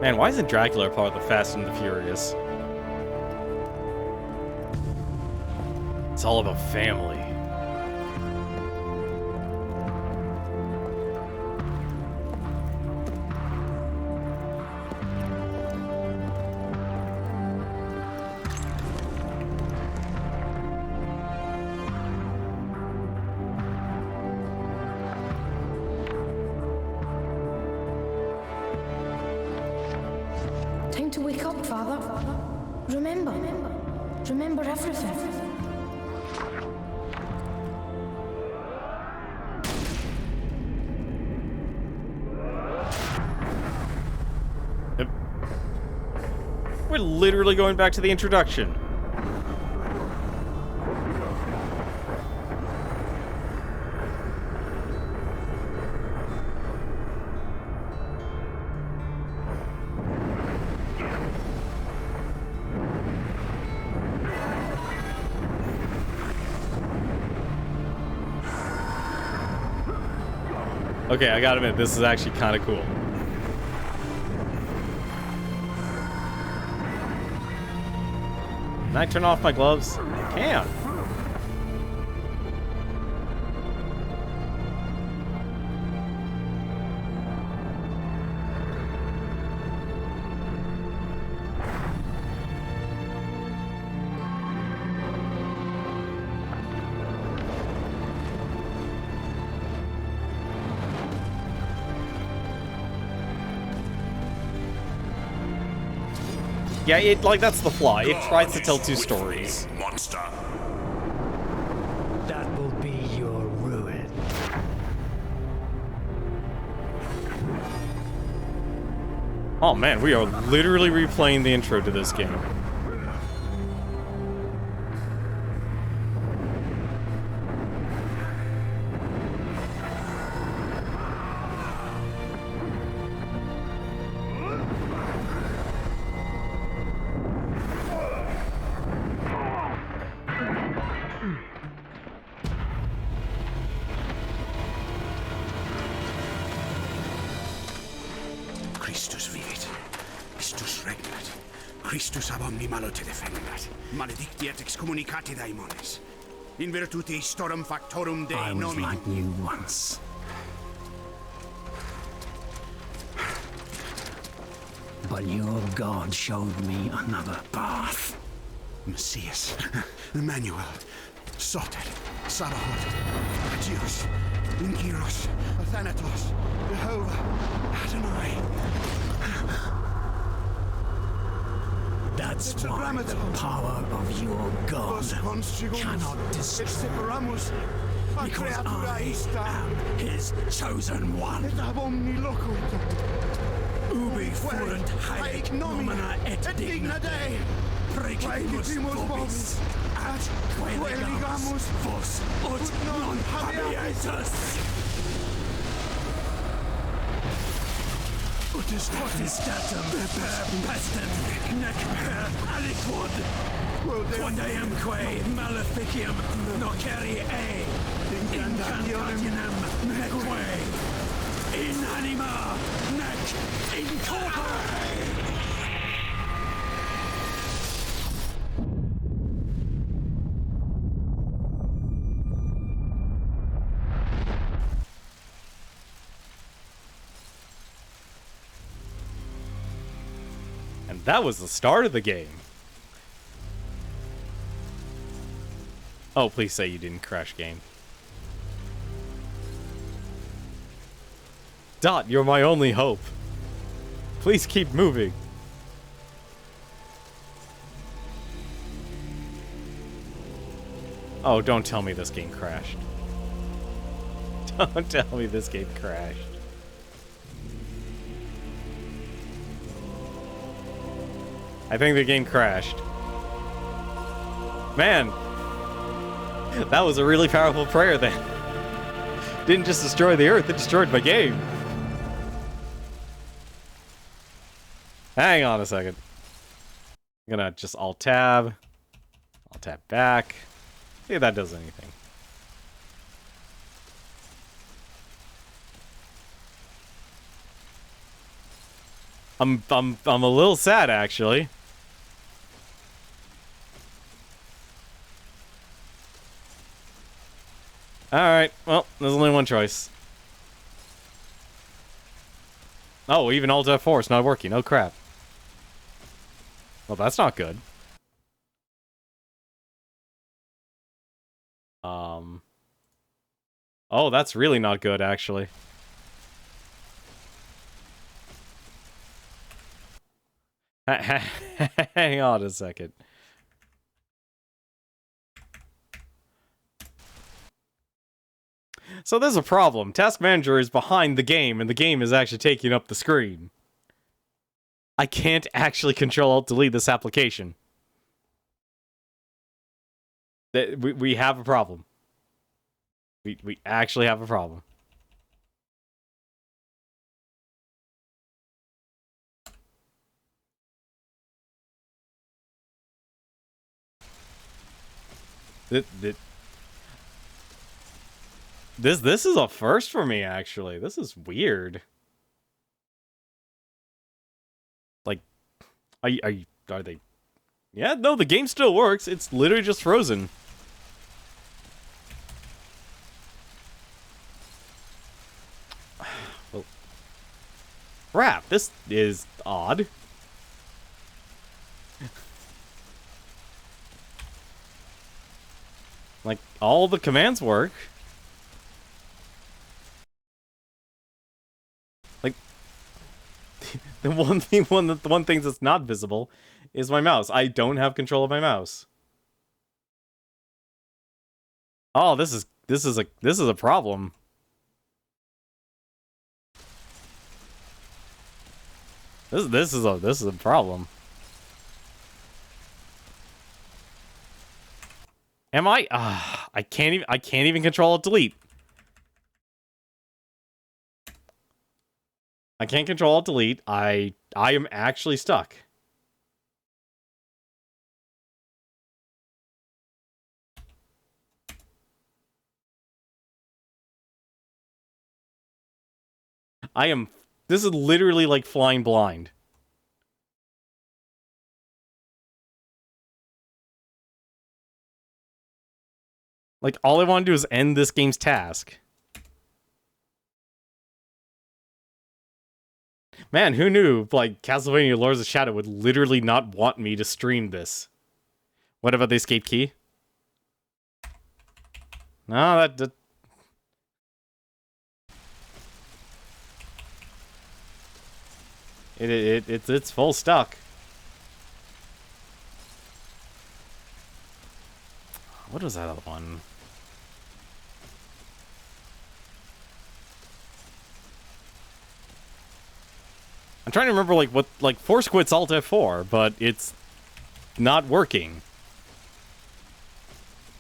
Man, why isn't Dracula part of the Fast and the Furious? It's all about family. Time to wake up, Father. Remember everything. We're literally going back to the introduction. Okay, I gotta admit, this is actually kind of cool. Can I turn off my gloves? I can. Yeah, it like that's the flaw. It tries to tell two stories. Monster. That will be your ruin. Oh man, we are literally replaying the intro to this game. Christus vivit. Christus regnat. Christus ab omni malo te defendat. Maledictiat excommunicati daimones. In virtute storum factorum Dei nominum. I was like you once. But your God showed me another path. Messias, Emmanuel, Soter, Sabaoth, Zeus, Inkyros, Athanatos, Jehovah, Adonai. That's why the power of your God cannot destroy. Because I am his chosen one. Ubi fuerunt haec nomina et digna Dei. Praecimus vobis, ad queligamus vos ut non habietus. Ut est potestatem per pestem, nec per aliquod. Quodamque maleficium nocere incantationem neque, in anima nec in corpore. And that was the start of the game. Oh, please say you didn't crash game. Dot, you're my only hope. Please keep moving. Oh, don't tell me this game crashed. Don't tell me this game crashed. I think the game crashed. Man, that was a really powerful prayer then. Didn't just destroy the earth, it destroyed my game. Hang on a second. I'm gonna just Alt-Tab. Alt-Tab back. See if that does anything. I'm a little sad actually. Alright, well, there's only one choice. Oh, even Alt F4 is not working. Oh crap. Well, that's not good. Oh, that's really not good, actually. Hang on a second. So there's a problem. Task Manager is behind the game, and the game is actually taking up the screen. I can't actually Control-Alt-Delete this application. We have a problem. We actually have a problem. This is a first for me, actually. This is weird. Like, are they? Yeah, no, the game still works. It's literally just frozen. Well, crap. This is odd. Like, all the commands work. Like, the one thing that's not visible is my mouse. I don't have control of my mouse. Oh, this is a problem. This is a problem. Am I? I can't even control delete. I can't control delete. I am actually stuck. This is literally like flying blind. Like, all I want to do is end this game's task. Man, who knew, like, Castlevania Lords of Shadow would literally not want me to stream this. What about the escape key? No, it's full stuck. What was that other one? I'm trying to remember, like, what, like, Force Quit's Alt F4, but it's not working.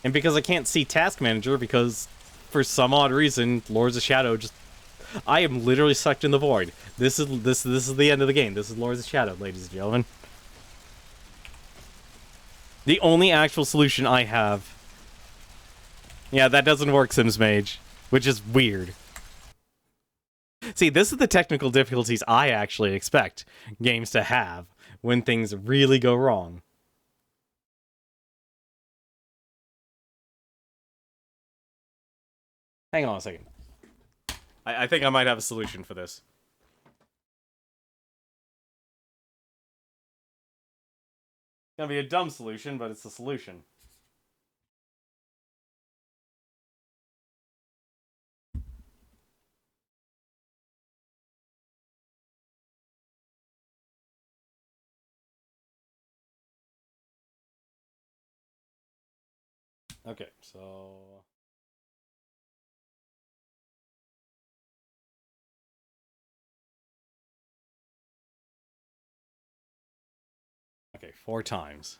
And because I can't see Task Manager, because for some odd reason, Lords of Shadow just... I am literally sucked in the void. This is the end of the game. This is Lords of Shadow, ladies and gentlemen. The only actual solution I have... Yeah, that doesn't work, Sims Mage, which is weird. See, this is the technical difficulties I actually expect games to have when things really go wrong. Hang on a second. I think I might have a solution for this. It's gonna be a dumb solution, but it's a solution. Okay, so... Okay, 4 times.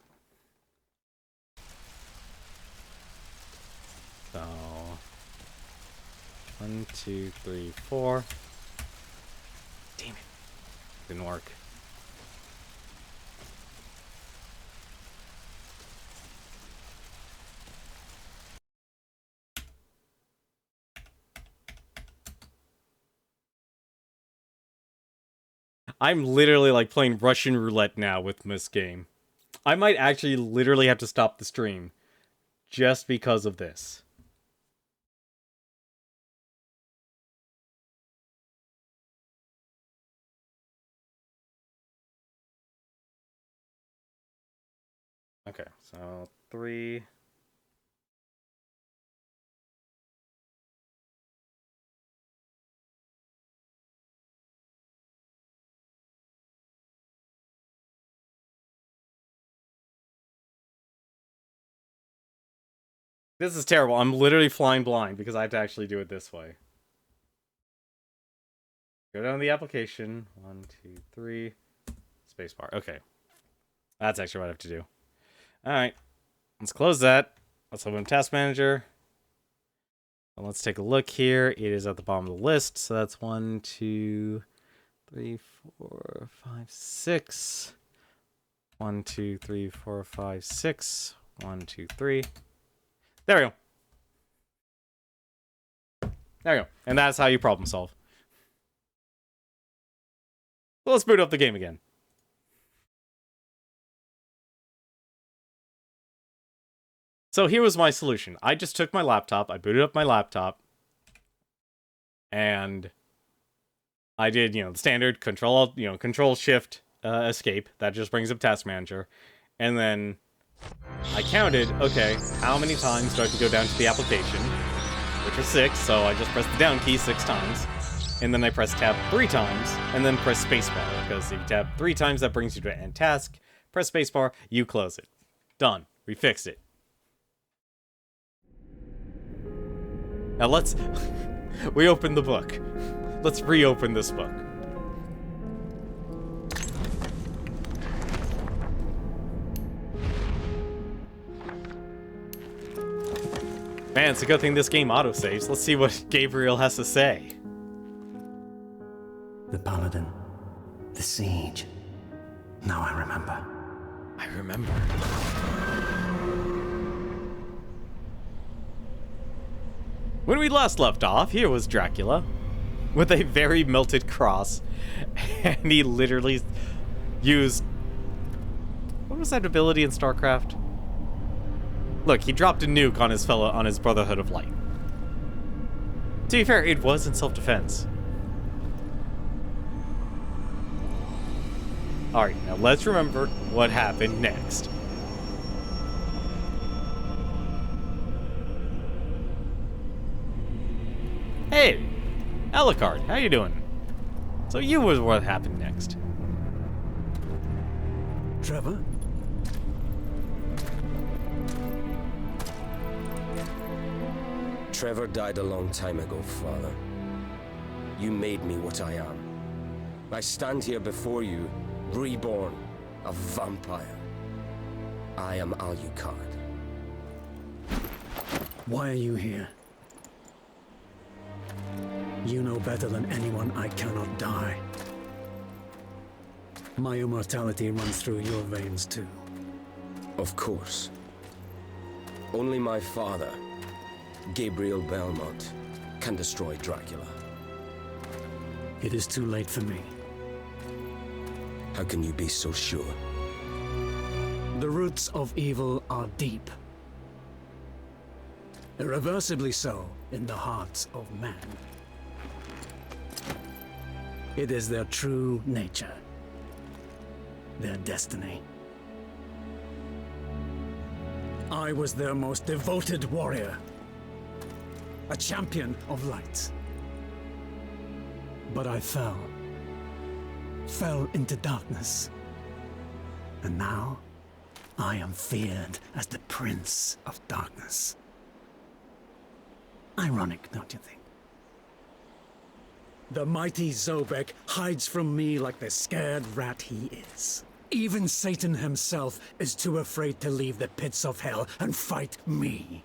So... 1, 2, 3, 4. Damn it. Didn't work. I'm literally like playing Russian roulette now with this game. I might actually literally have to stop the stream just because of this. Okay, so 3... This is terrible. I'm literally flying blind because I have to actually do it this way. Go down to the application. 1, 2, 3. Spacebar. Okay. That's actually what I have to do. Alright. Let's close that. Let's open Task Manager. And let's take a look here. It is at the bottom of the list. So that's 1, 2, 3, 4, 5, 6. 1, 2, 3, 4, 5, 6. 1, 2, 3. There we go. There you go. And that's how you problem solve. So let's boot up the game again. So here was my solution. I just took my laptop, I booted up my laptop, and I did, the standard control shift escape. That just brings up Task Manager. And then I counted, okay, how many times do I have to go down to the application? Which was 6, so I just pressed the down key 6 times. And then I press tab 3 times, and then press spacebar, because if you tab 3 times, that brings you to end task. Press spacebar, you close it. Done. We fixed it. Now let's... we open the book. Let's reopen this book. Man, it's a good thing this game autosaves. Let's see what Gabriel has to say. The Paladin. The Siege. Now I remember. I remember. When we last left off, here was Dracula, with a very melted cross, and he literally used... what was that ability in StarCraft? Look, he dropped a nuke on his Brotherhood of Light. To be fair, it was in self-defense. Alright, now let's remember what happened next. Hey, Alucard, how you doing? So you was what happened next. Trevor? Trevor died a long time ago, Father. You made me what I am. I stand here before you, reborn, a vampire. I am Alucard. Why are you here? You know better than anyone I cannot die. My immortality runs through your veins too. Of course. Only my father, Gabriel Belmont, can destroy Dracula. It is too late for me. How can you be so sure? The roots of evil are deep. Irreversibly so in the hearts of man. It is their true nature. Their destiny. I was their most devoted warrior. A champion of light. But I fell. Fell into darkness. And now, I am feared as the Prince of Darkness. Ironic, don't you think? The mighty Zobek hides from me like the scared rat he is. Even Satan himself is too afraid to leave the pits of hell and fight me.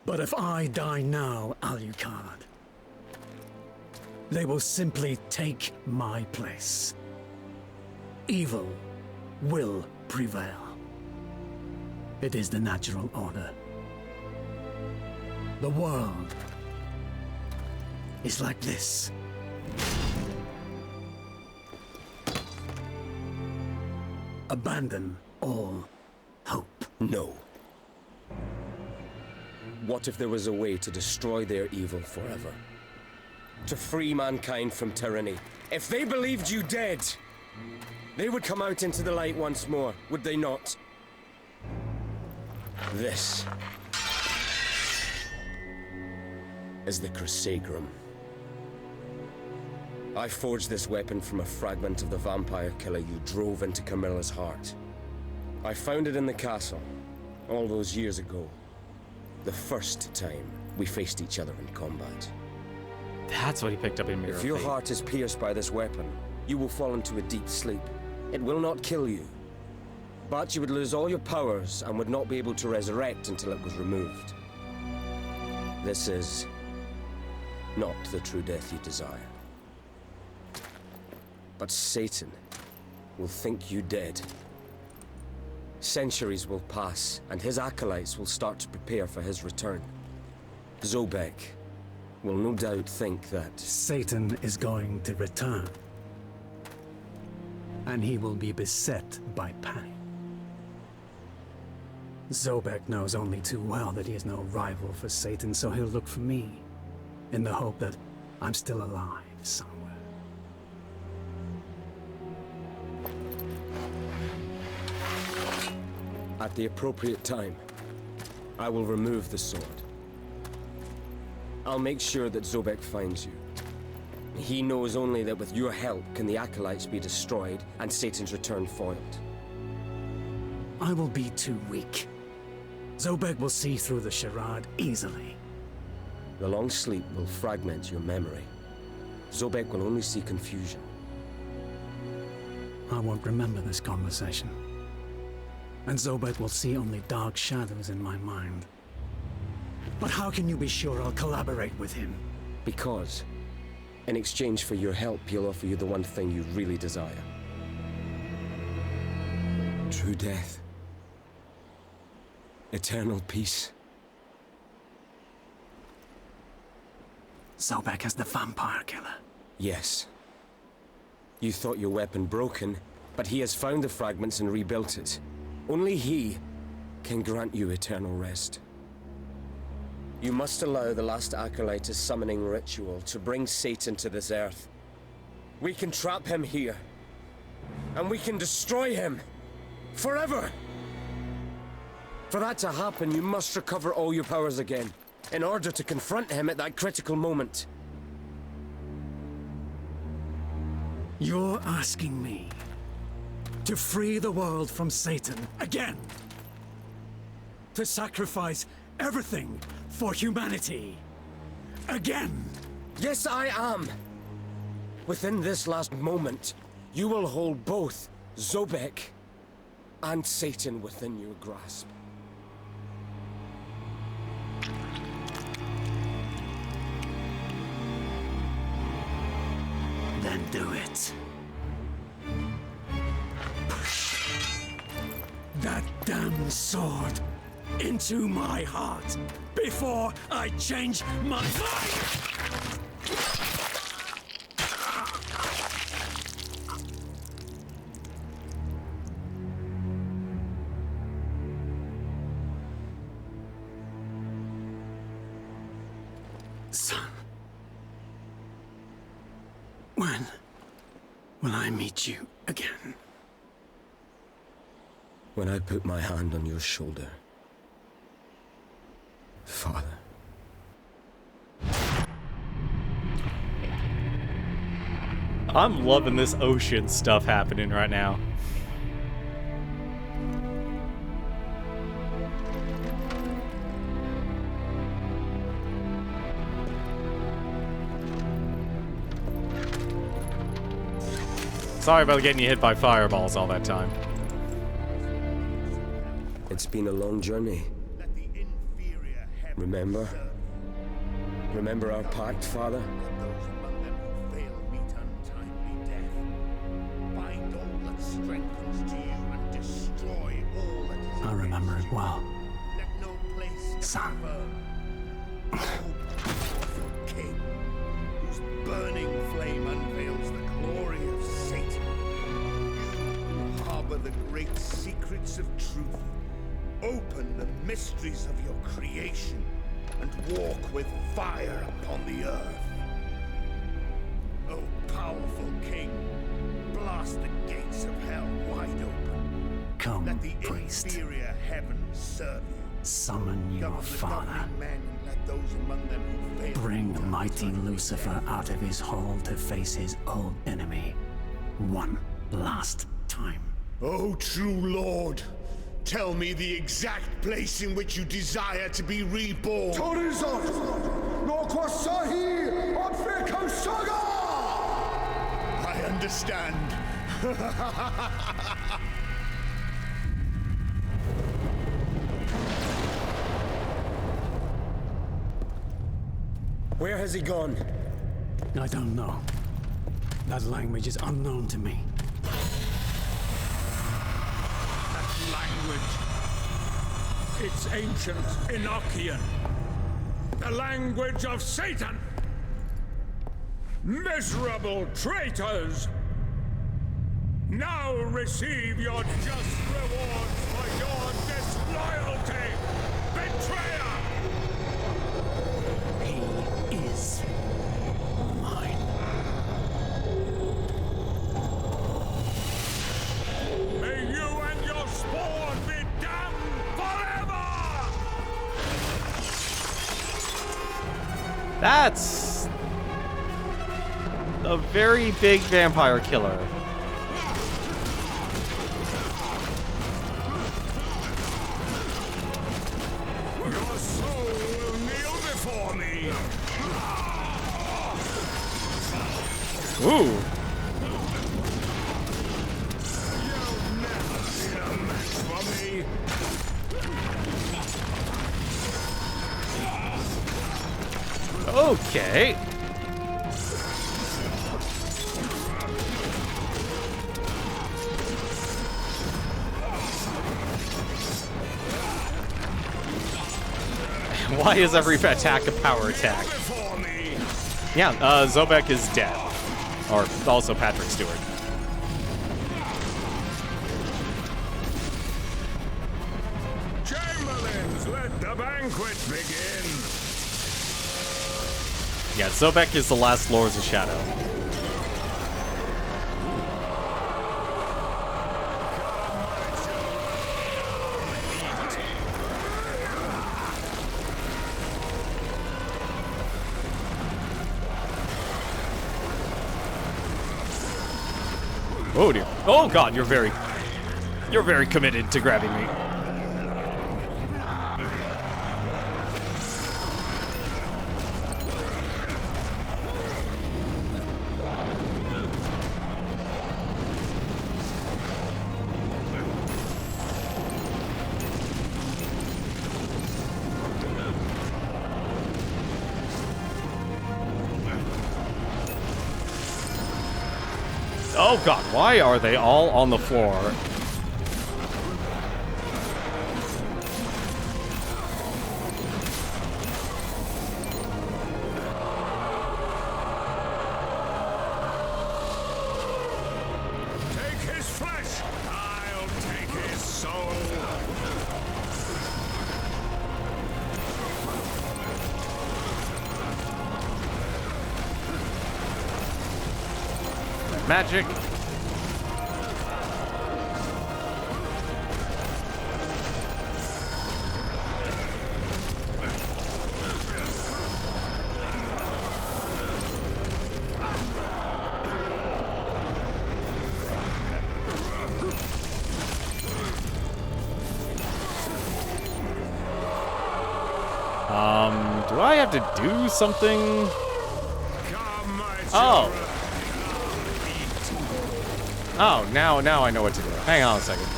But if I die now, Alucard, they will simply take my place. Evil will prevail. It is the natural order. The world is like this. Abandon all hope. No. What if there was a way to destroy their evil forever? To free mankind from tyranny? If they believed you dead, they would come out into the light once more, would they not? This is the Crusaegrum. I forged this weapon from a fragment of the vampire killer you drove into Camilla's heart. I found it in the castle, all those years ago. The first time we faced each other in combat. That's what he picked up in Mirror of If your Fate. heart is pierced by this weapon, you will fall into a deep sleep. It will not kill you, but you would lose all your powers and would not be able to resurrect until it was removed. This is not the true death you desire. But Satan will think you dead. Centuries will pass, and his acolytes will start to prepare for his return. Zobek will no doubt think that Satan is going to return. And he will be beset by panic. Zobek knows only too well that he is no rival for Satan, so he'll look for me, in the hope that I'm still alive somewhere. at the appropriate time, I will remove the sword. I'll make sure that Zobek finds you. He knows only that with your help can the Acolytes be destroyed and Satan's return foiled. I will be too weak. Zobek will see through the charade easily. The long sleep will fragment your memory. Zobek will only see confusion. I won't remember this conversation. And Zobek will see only dark shadows in my mind. But how can you be sure I'll collaborate with him? Because, in exchange for your help, he'll offer you the one thing you really desire. True death. Eternal peace. Zobek has the vampire killer. Yes. You thought your weapon broken, but he has found the fragments and rebuilt it. Only he can grant you eternal rest. You must allow the last Acolyte's summoning ritual to bring Satan to this earth. We can trap him here, and we can destroy him forever. For that to happen, you must recover all your powers again, in order to confront him at that critical moment. You're asking me to free the world from Satan again? To sacrifice everything for humanity again? Yes, I am. Within this last moment, you will hold both Zobek and Satan within your grasp. Then do it. Push that damn sword into my heart before I change my mind! Son. When will I meet you again? When I put my hand on your shoulder, Father. I'm loving this ocean stuff happening right now. Sorry about getting you hit by fireballs all that time. It's been a long journey. Remember? Remember our pact, Father? I remember it well, son. King, whose burning flame unveils the glory of Satan. You harbor the great secrets of truth. Open the mysteries of your creation and walk with fire upon the earth. O powerful King, blast the gates of hell wide open. Come, let the priest. inferior heavens serve you. Summon your father. Men and let those among them who fail Bring mighty Lucifer out of his hole to face his old enemy. One last time. O true Lord, tell me the exact place in which you desire to be reborn. I understand. Where has he gone? I don't know. That language is unknown to me. language. It's ancient Enochian. the language of Satan! Miserable traitors! Now receive your just rewards for your disloyalty! Betrayer! He is mine. May you and your spawn be damned forever! That's a very big vampire killer. Your soul will kneel before me! Ooh. You'll never be a match for me! Okay. Why is every attack a power attack? Yeah, Zobek is dead. Or also Patrick Stewart. Chamberlains, let the banquet begin! Yeah, Zobek is the last Lords of Shadow. Oh dear. Oh god, you're very committed to grabbing me. Oh god, why are they all on the floor? Take his flesh, I'll take his soul. Magic. Do I have to do something? Oh. Oh, now I know what to do. Hang on a second.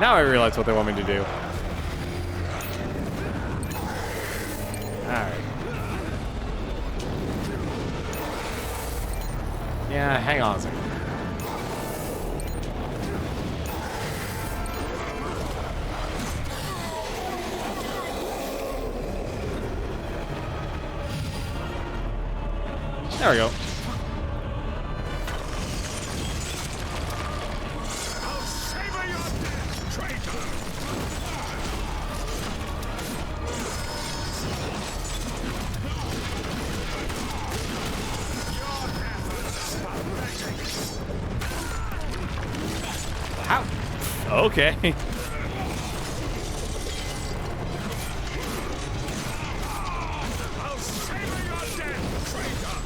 Now I realize what they want me to do. Alright. Yeah, hang on a second. There we go. I'll savor your death, traitor! Your efforts are pathetic. Ow. Okay. I'll savor your death, traitor!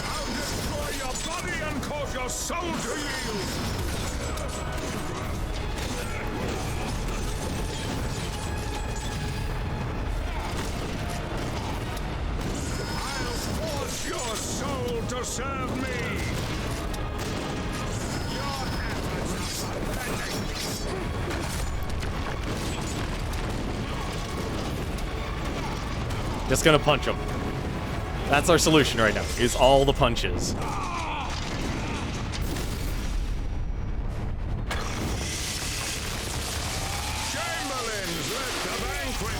I'll destroy your body and cause your soul to yield! I'll force your soul to serve me! Your efforts are pathetic! Just gonna punch him. That's our solution right now, is all the punches. Chamberlains, let the banquet.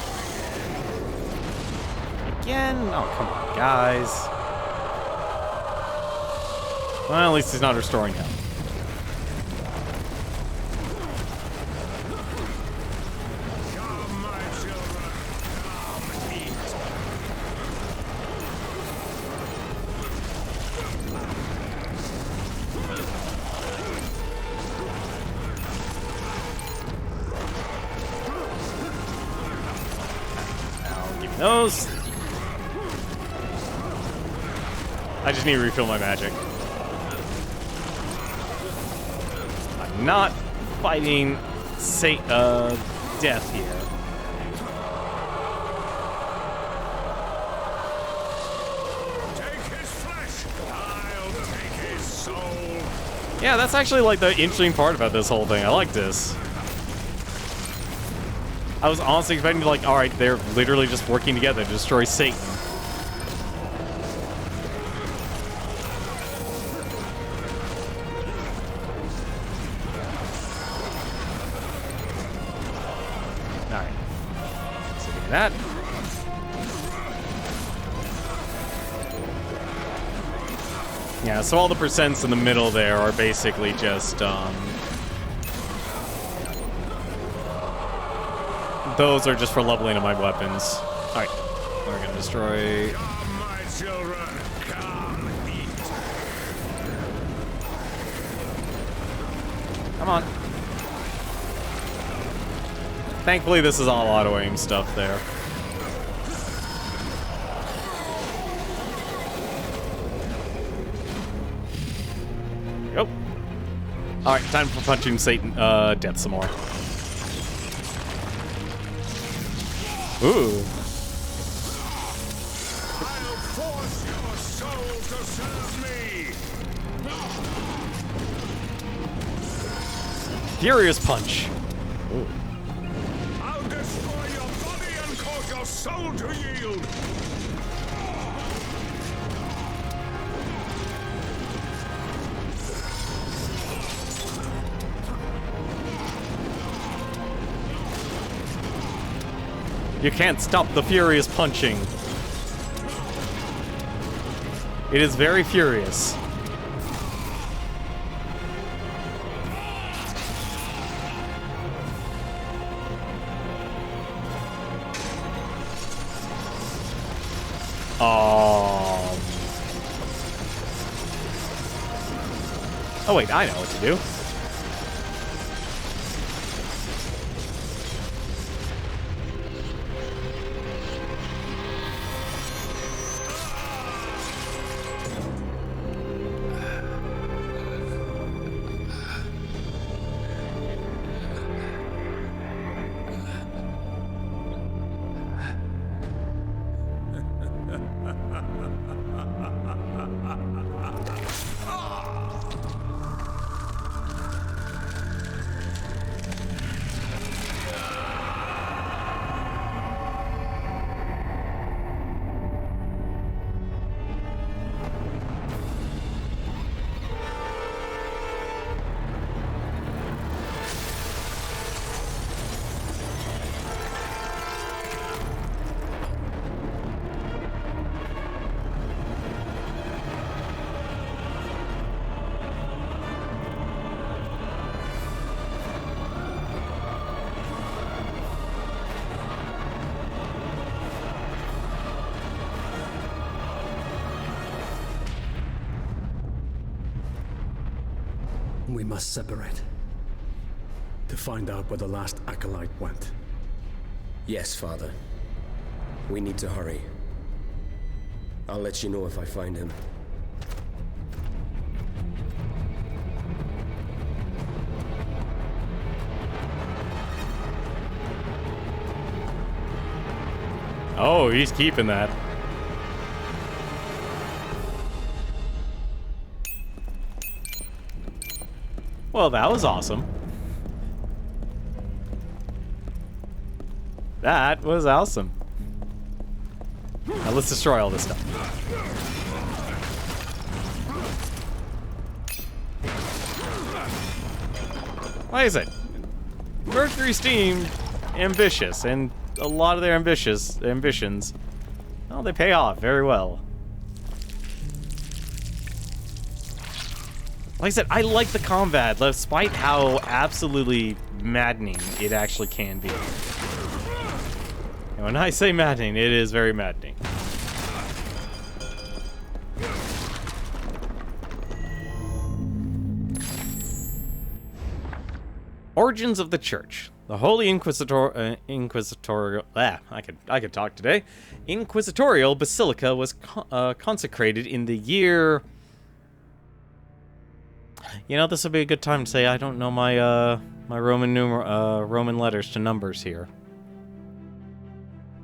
Again? Oh, come on, guys. Well, at least he's not restoring health. Come, my children. Come, eat. I'll give me those. I just need to refill my magic. I'm not fighting death here. Take his flesh. I'll take his soul. Yeah, that's actually like the interesting part about this whole thing. I like this. I was honestly expecting to like, alright, they're literally just working together to destroy Satan. Alright. So do that. Yeah, so all the percents in the middle there are basically just, those are just for leveling of my weapons. Alright, we're gonna destroy... Come, my children. Come, eat. Come on. Thankfully, this is all auto-aim stuff there. Yep. Alright, time for punching Satan, death some more. Ooh. I'll force your soul to serve me. Furious punch. Ooh. I'll destroy your body and cause your soul to yield. You can't stop the furious punching. It is very furious. Oh wait, I know what to do. We must separate. To find out where the last acolyte went. Yes, Father. We need to hurry. I'll let you know if I find him. Oh, he's keeping that. Well, that was awesome. That was awesome. Now let's destroy all this stuff. Like I said, Mercury's team ambitious, and a lot of their ambitions, well, they pay off very well. Like I said, I like the combat, despite how absolutely maddening it actually can be. And when I say maddening, it is very maddening. Origins of the Church. The Holy Inquisitorial Basilica was consecrated in the year. You know, this would be a good time to say I don't know my my Roman letters to numbers here.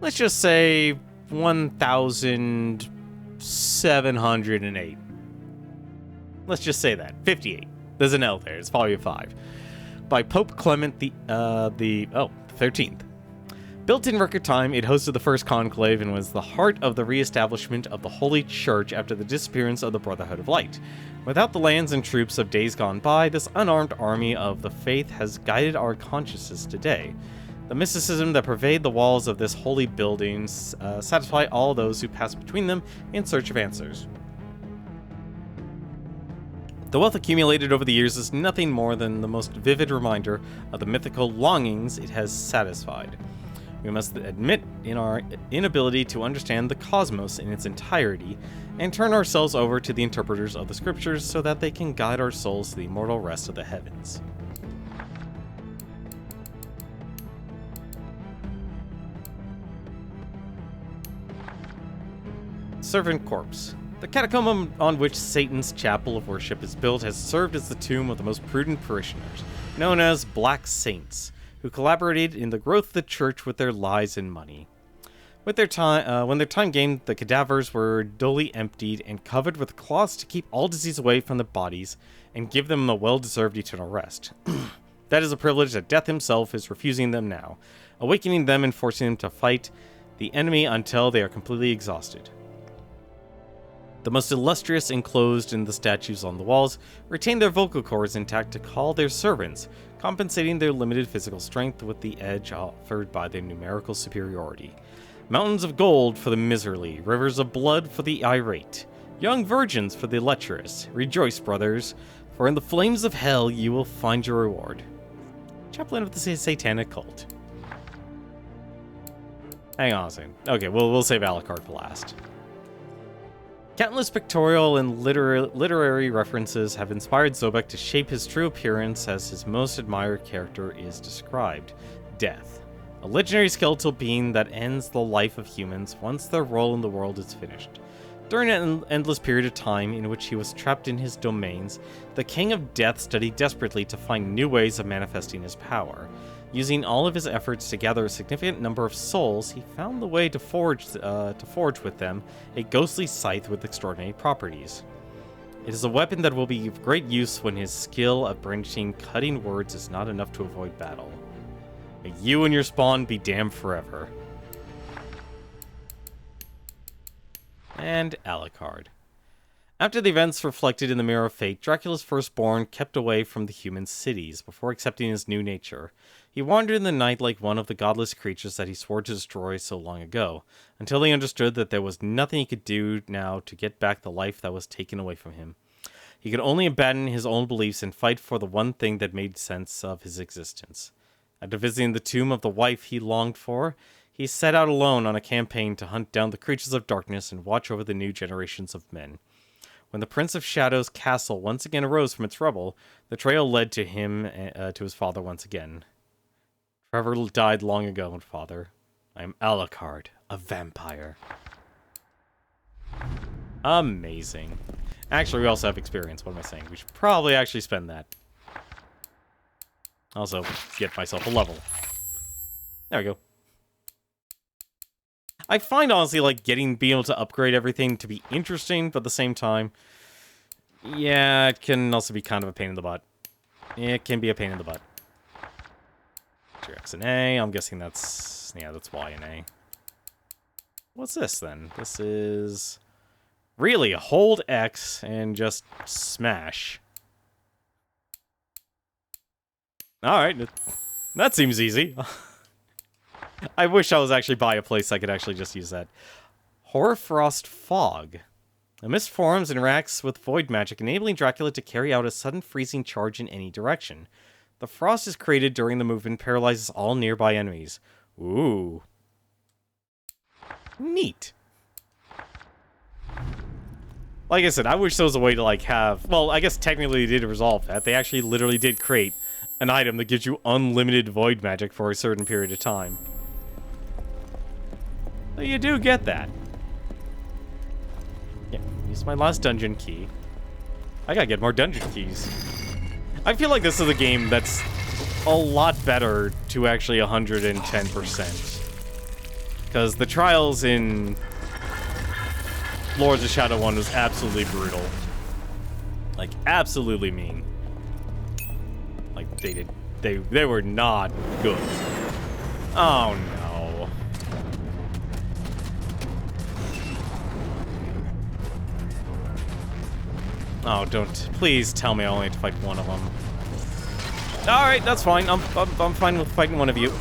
Let's just say 1708. Let's just say that 58. There's an L there. It's probably a 5. By Pope Clement the 13th. Built in record time, it hosted the first conclave and was the heart of the re-establishment of the Holy Church after the disappearance of the Brotherhood of Light. Without the lands and troops of days gone by, this unarmed army of the faith has guided our consciences today. The mysticism that pervade the walls of this holy building satisfy all those who pass between them in search of answers. The wealth accumulated over the years is nothing more than the most vivid reminder of the mythical longings it has satisfied. We must admit in our inability to understand the cosmos in its entirety and turn ourselves over to the interpreters of the scriptures so that they can guide our souls to the immortal rest of the heavens. Servant Corpse. The catacomb on which Satan's chapel of worship is built has served as the tomb of the most prudent parishioners, known as Black Saints, who collaborated in the growth of the church with their lies and money. When their time gained, the cadavers were duly emptied and covered with cloths to keep all disease away from the bodies and give them the well-deserved eternal rest. That is a privilege that Death himself is refusing them now, awakening them and forcing them to fight the enemy until they are completely exhausted. The most illustrious enclosed in the statues on the walls retain their vocal cords intact to call their servants, compensating their limited physical strength with the edge offered by their numerical superiority. Mountains of gold for the miserly, rivers of blood for the irate, young virgins for the lecherous. Rejoice, brothers, for in the flames of hell you will find your reward. Chaplain of the Satanic Cult. Hang on a second. Okay, we'll save Alucard for last. Countless pictorial and literary references have inspired Zobek to shape his true appearance as his most admired character is described, Death, a legendary skeletal being that ends the life of humans once their role in the world is finished. During an endless period of time in which he was trapped in his domains, the King of Death studied desperately to find new ways of manifesting his power. Using all of his efforts to gather a significant number of souls, he found the way to forge with them a ghostly scythe with extraordinary properties. It is a weapon that will be of great use when his skill of brandishing cutting words is not enough to avoid battle. May you and your spawn be damned forever. And Alucard. After the events reflected in the Mirror of Fate, Dracula's firstborn kept away from the human cities before accepting his new nature. He wandered in the night like one of the godless creatures that he swore to destroy so long ago, until he understood that there was nothing he could do now to get back the life that was taken away from him. He could only abandon his own beliefs and fight for the one thing that made sense of his existence. After visiting the tomb of the wife he longed for, he set out alone on a campaign to hunt down the creatures of darkness and watch over the new generations of men. When the Prince of Shadow's castle once again arose from its rubble, the trail led to him, to his father once again. Trevor died long ago, father. I am Alucard, a vampire. Amazing. Actually, we also have experience. What am I saying? We should probably actually spend that. Also, get myself a level. There we go. I find, honestly, like, being able to upgrade everything to be interesting, but at the same time, yeah, it can also be kind of a pain in the butt. It can be a pain in the butt. X and A, I'm guessing that's, yeah, that's Y and A. What's this then? This is... Really, hold X and just smash. Alright, that seems easy. I wish I was actually by a place I could actually just use that. Hoarfrost Fog. A mist forms and interacts with void magic, enabling Dracula to carry out a sudden freezing charge in any direction. The frost is created during the movement, paralyzes all nearby enemies. Ooh. Neat. Like I said, I wish there was a way to, like, have... Well, I guess technically they did resolve that. They actually literally did create an item that gives you unlimited void magic for a certain period of time. So you do get that. Yeah, use my last dungeon key. I gotta get more dungeon keys. I feel like this is a game that's a lot better to actually 110%. Because the trials in Lords of Shadow 1 was absolutely brutal. Like, absolutely mean. Like, they were not good. Oh, no. Oh, don't. Please tell me I only have to fight one of them. Alright, that's fine. I'm fine with fighting one of you.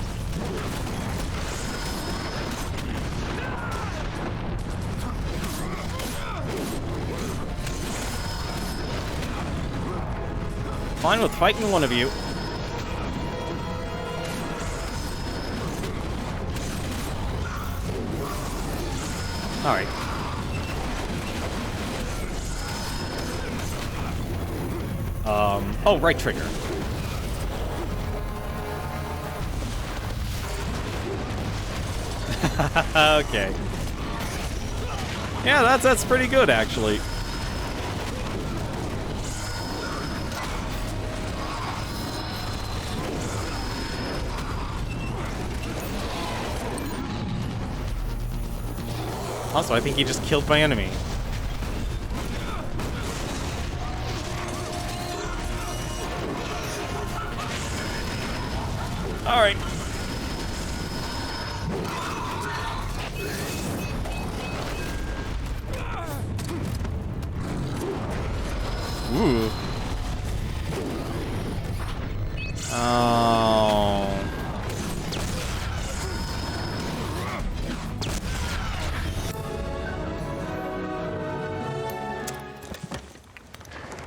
Fine with fighting one of you. Alright. Oh, right trigger. Okay. Yeah, that's pretty good, actually. Also, I think he just killed my enemy. Alright. Ooh. Oh.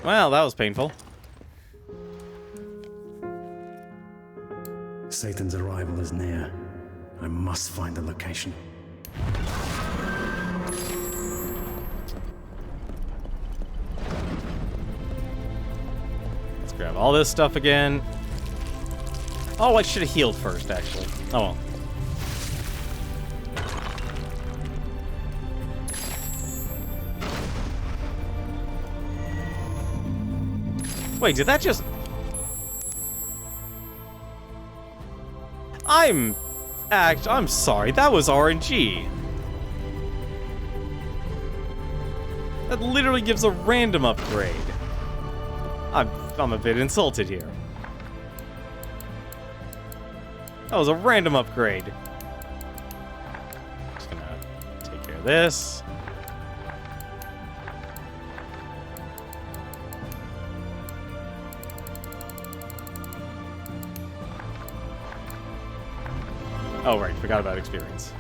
Well, that was painful. Satan's arrival is near. I must find the location. Let's grab all this stuff again. Oh, I should have healed first, actually. Oh well. Wait, did that just... I'm sorry, that was RNG. That literally gives a random upgrade. I'm a bit insulted here. That was a random upgrade. Just gonna take care of this. Oh, right. Forgot about experience.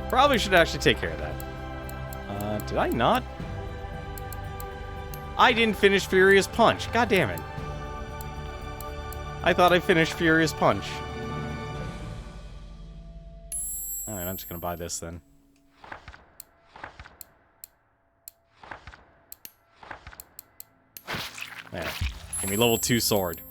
Probably should actually take care of that. Did I not? I didn't finish Furious Punch. God damn it. I thought I finished Furious Punch. Alright, I'm just gonna buy this then. There. Give me level 2 sword.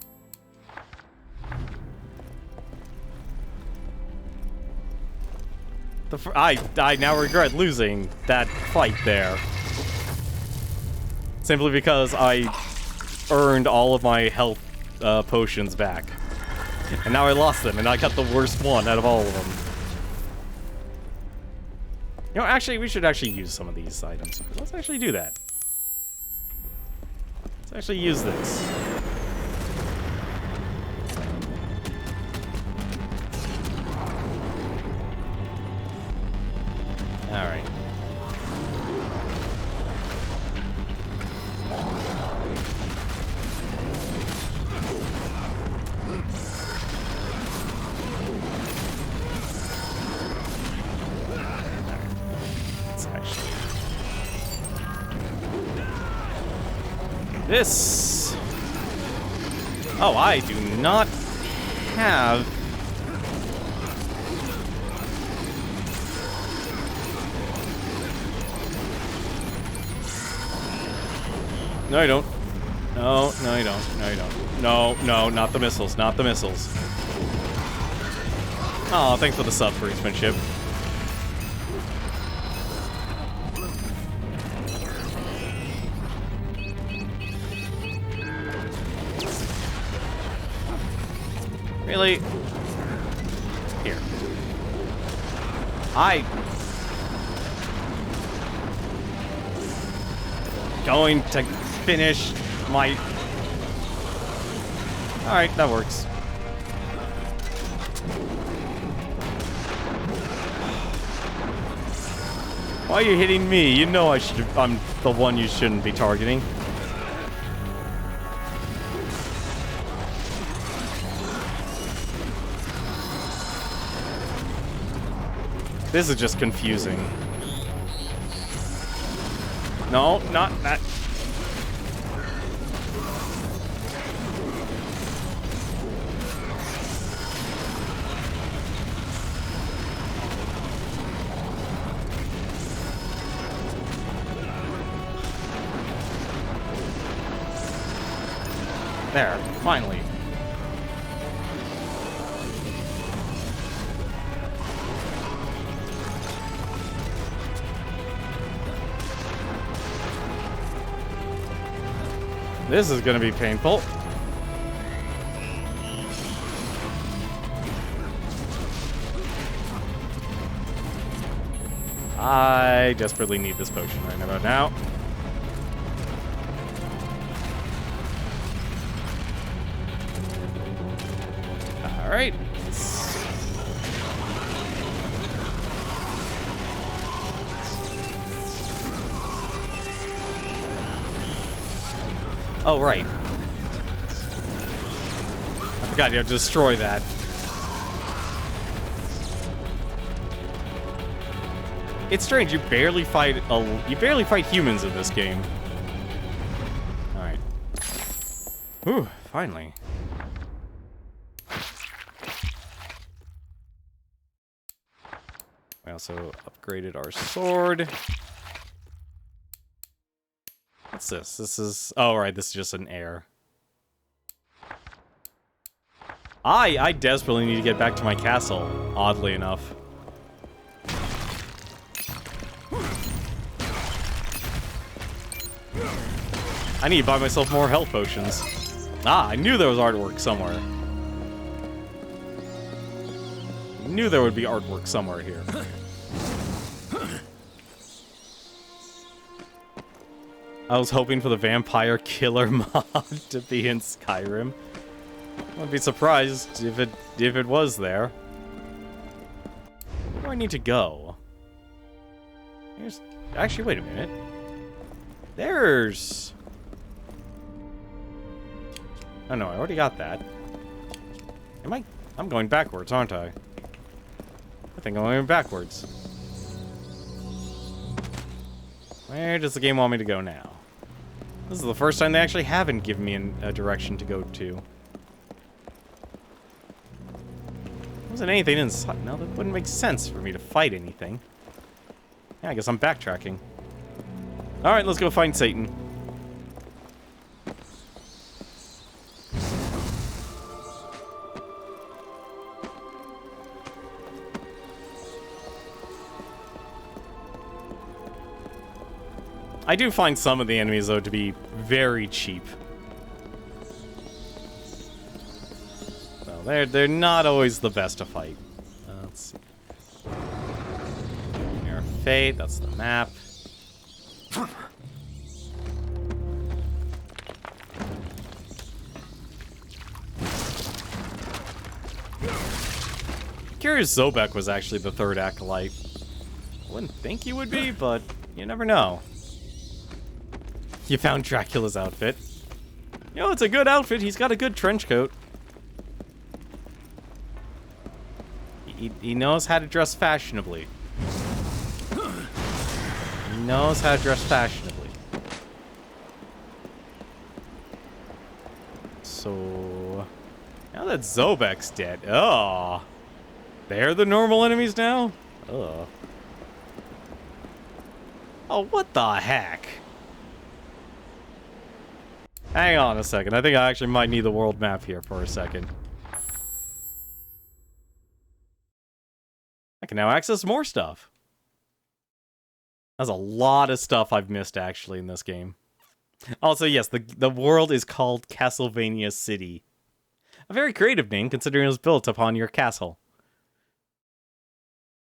I now regret losing that fight there. Simply because I earned all of my health potions back. And now I lost them, and I got the worst one out of all of them. You know, actually, we should actually use some of these items. Let's actually do that. Let's actually use this. This... Oh, I do not have... No, you don't. No, no, you don't. No, you don't. No, no, not the missiles. Not the missiles. Oh, thanks for the sub, briefmanship. Really? Here. Going to finish my... Alright, that works. Why are you hitting me? You know I'm the one you shouldn't be targeting. This is just confusing. No, not that. There, finally. This is gonna be painful. I desperately need this potion right about now. Alright. Oh, right. I forgot you have to destroy that. It's strange, you barely fight humans in this game. Alright. Whew, finally. We also upgraded our sword. What's this? This is... Oh, right, this is just an air. I desperately need to get back to my castle, oddly enough. I need to buy myself more health potions. Ah, I knew there was artwork somewhere. I knew there would be artwork somewhere here. I was hoping for the vampire killer mod to be in Skyrim. I wouldn't be surprised if it was there. Where do I need to go? Actually, wait a minute. There's... Oh no, I already got that. I'm going backwards, aren't I? I think I'm going backwards. Where does the game want me to go now? This is the first time they actually haven't given me a direction to go to. Wasn't anything inside. No, that wouldn't make sense for me to fight anything. Yeah, I guess I'm backtracking. Alright, let's go find Satan. I do find some of the enemies, though, to be very cheap. So they're not always the best to fight. Let's see. Mirror of Fate, that's the map. Curious Zobek was actually the third acolyte. Wouldn't think he would be, but you never know. You found Dracula's outfit. You know, it's a good outfit. He's got a good trench coat. He knows how to dress fashionably. He knows how to dress fashionably. So now that Zobek's dead, they're the normal enemies now? Oh, what the heck? Hang on a second. I think I actually might need the world map here for a second. I can now access more stuff. That's a lot of stuff I've missed, actually, in this game. Also, yes, the world is called Castlevania City. A very creative name, considering it was built upon your castle.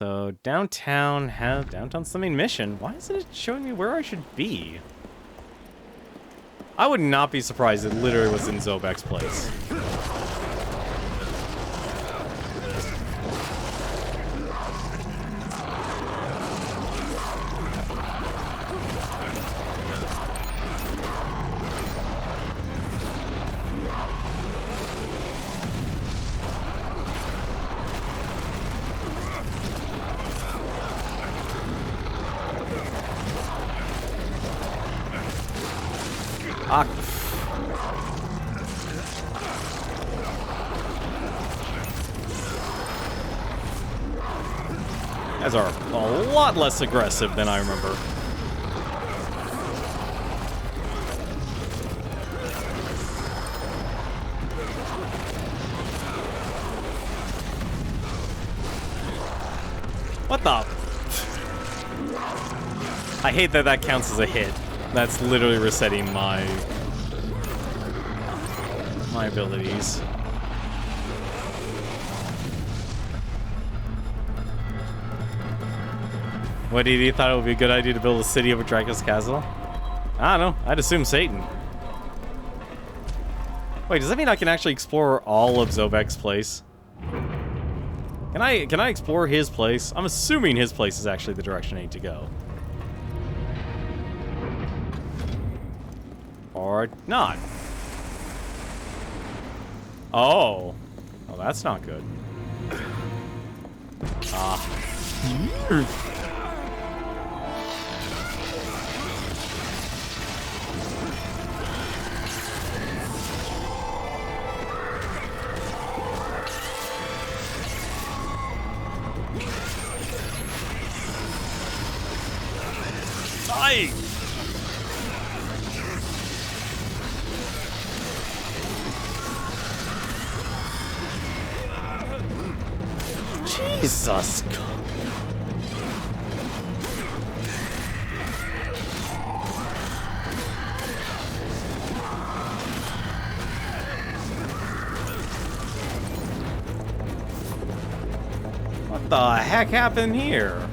So, downtown's the main mission. Why isn't it showing me where I should be? I would not be surprised it literally was in Zobek's place. Guys are a lot less aggressive than I remember. What the? I hate that that counts as a hit. That's literally resetting my abilities. What, did he thought it would be a good idea to build a city over Dracula's castle? I don't know. I'd assume Satan. Wait, does that mean I can actually explore all of Zobek's place? Can I explore his place? I'm assuming his place is actually the direction I need to go. Or not. Oh. Oh, that's not good. Die! Jesus. What the heck happened here?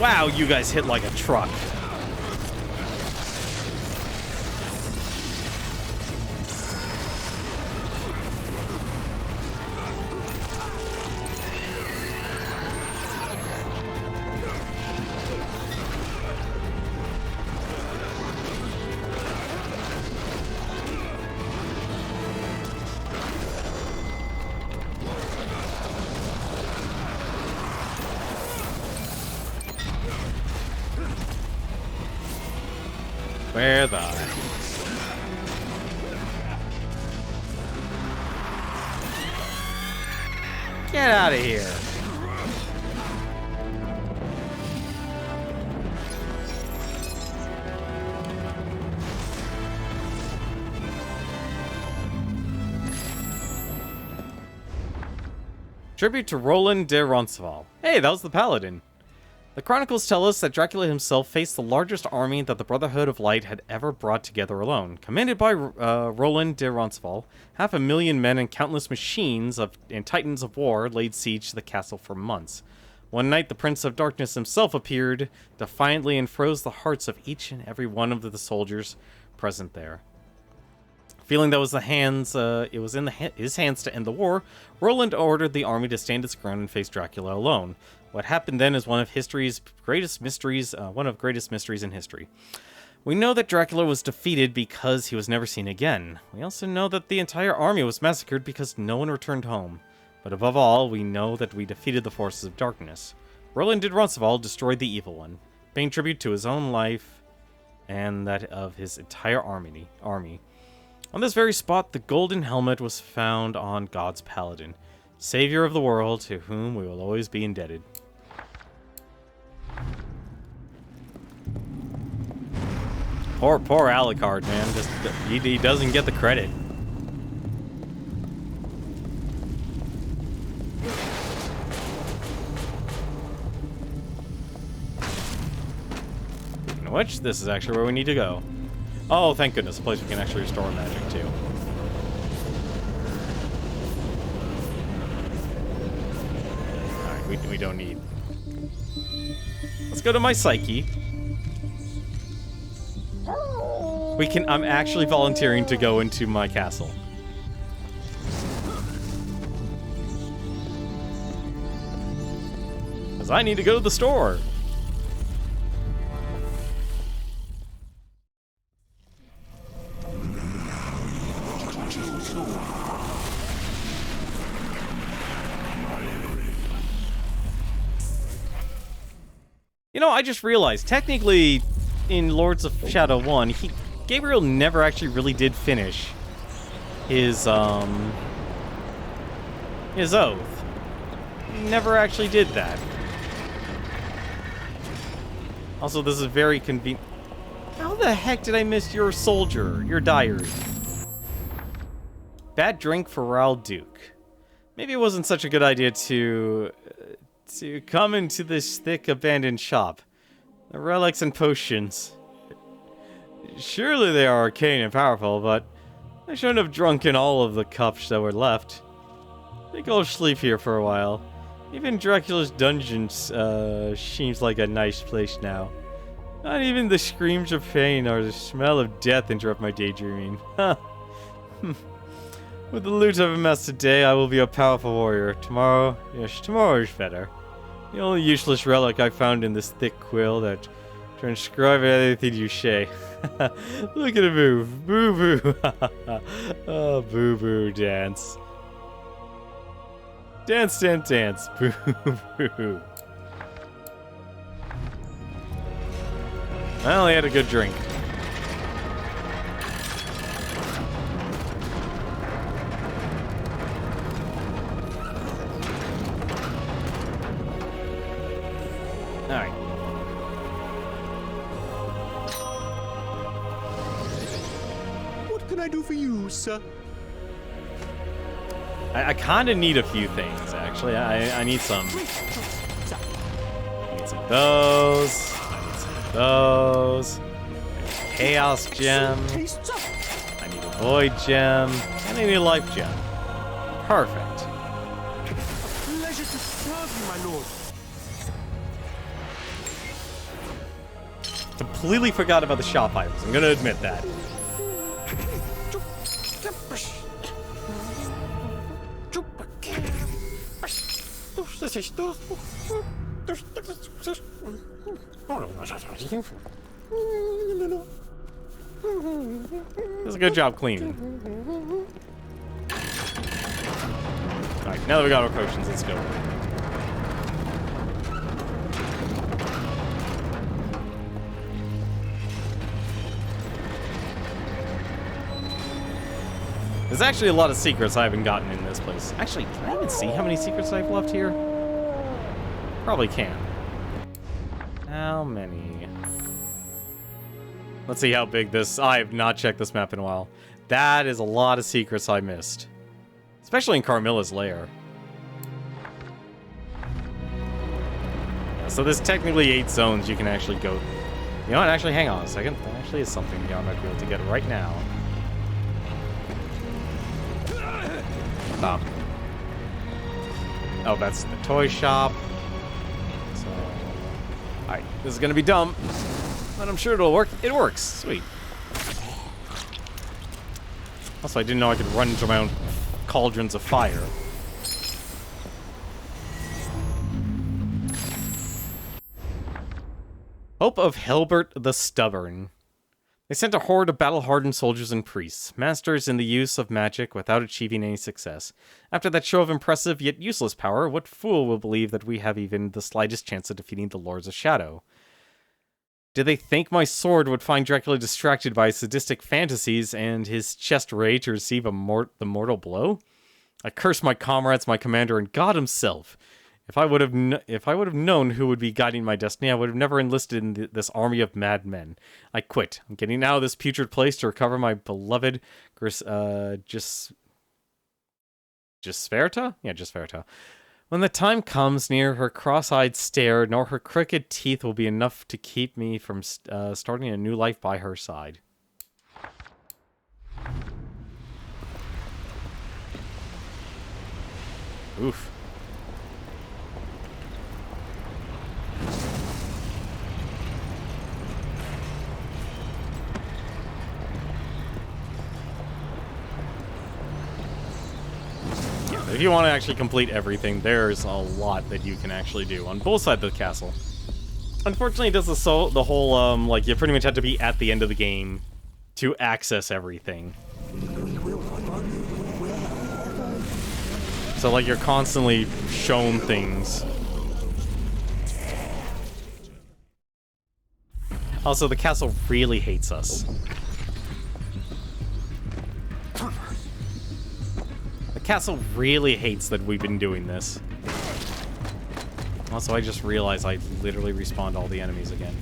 Wow, you guys hit like a truck. Where the... Get out of here. Tribute to Roland de Roncesvalles. Hey, that was the Paladin. The chronicles tell us that Dracula himself faced the largest army that the Brotherhood of Light had ever brought together alone. Commanded by Roland de Roncesvalles, 500,000 men and countless machines and titans of war laid siege to the castle for months. One night, the Prince of Darkness himself appeared defiantly and froze the hearts of each and every one of the soldiers present there. Feeling that it was in his hands to end the war, Roland ordered the army to stand its ground and face Dracula alone. What happened then is one of history's greatest mysteries, in history. We know that Dracula was defeated because he was never seen again. We also know that the entire army was massacred because no one returned home. But above all, we know that we defeated the forces of darkness. Roland did Roncesvalles destroy the Evil One, paying tribute to his own life and that of his entire army. On this very spot, the golden helmet was found on God's paladin, savior of the world, to whom we will always be indebted. Poor Alucard, man. Just he doesn't get the credit. Speaking of which, this is actually where we need to go. Oh, thank goodness, a place we can actually restore magic to. Alright, we don't need. Let's go to my psyche. I'm actually volunteering to go into my castle. Because I need to go to the store. You know, I just realized, technically, in Lords of Shadow 1, Gabriel never actually really did finish his oath. He never actually did that. Also, this is very convenient. How the heck did I miss your soldier, your diary? Bad drink for Raoul Duke. Maybe it wasn't such a good idea to come into this thick abandoned shop. The relics and potions. Surely they are arcane and powerful, but I shouldn't have drunken all of the cups that were left. I think I'll sleep here for a while. Even Dracula's dungeon seems like a nice place now. Not even the screams of pain or the smell of death interrupt my daydreaming. With the loot I've amassed today, I will be a powerful warrior. Tomorrow is better. The only useless relic I found in this thick quill that transcribes everything you say. Look at it move. Boo boo. Oh, boo boo dance. Dance, dance, dance. Boo boo. I only had a good drink. Alright. What can I do for you, sir? I kind of need a few things, actually. I need some. I need some of those. I need some of those. I need a Chaos Gem. I need a Void Gem. And I need a Life Gem. Perfect. Pleasure to serve you, my lord. Completely forgot about the shop items. I'm gonna admit that. Does a good job cleaning. Alright, now that we got our potions, let's go. There's actually a lot of secrets I haven't gotten in this place. Actually, can I even see how many secrets I've left here? Probably can. How many? Let's see how big this... I have not checked this map in a while. That is a lot of secrets I missed. Especially in Carmilla's lair. Yeah, so there's technically 8 zones you can actually go... You know what? Actually, hang on a second. There actually is something here I might be able to get right now. Oh, that's the toy shop. So, alright, this is gonna be dumb, but I'm sure it'll work. It works. Sweet. Also, I didn't know I could run into my own cauldrons of fire. Hope of Hilbert the Stubborn. They sent a horde of battle-hardened soldiers and priests, masters in the use of magic without achieving any success. After that show of impressive yet useless power, what fool will believe that we have even the slightest chance of defeating the Lords of Shadow? Did they think my sword would find Dracula distracted by sadistic fantasies and his chest ready to receive the mortal blow? I curse my comrades, my commander, and God himself. If I would have known who would be guiding my destiny, I would have never enlisted in this army of madmen. I quit. I'm getting out of this putrid place to recover my beloved Gisverta? Yeah, Gisverta. When the time comes, near her cross-eyed stare, nor her crooked teeth will be enough to keep me from starting a new life by her side. Oof. If you want to actually complete everything, there's a lot that you can actually do on both sides of the castle. Unfortunately, it does the whole, like, you pretty much have to be at the end of the game to access everything. So, like, you're constantly shown things. Also, the castle really hates us. The castle really hates that we've been doing this. Also, I just realized I literally respawned all the enemies again.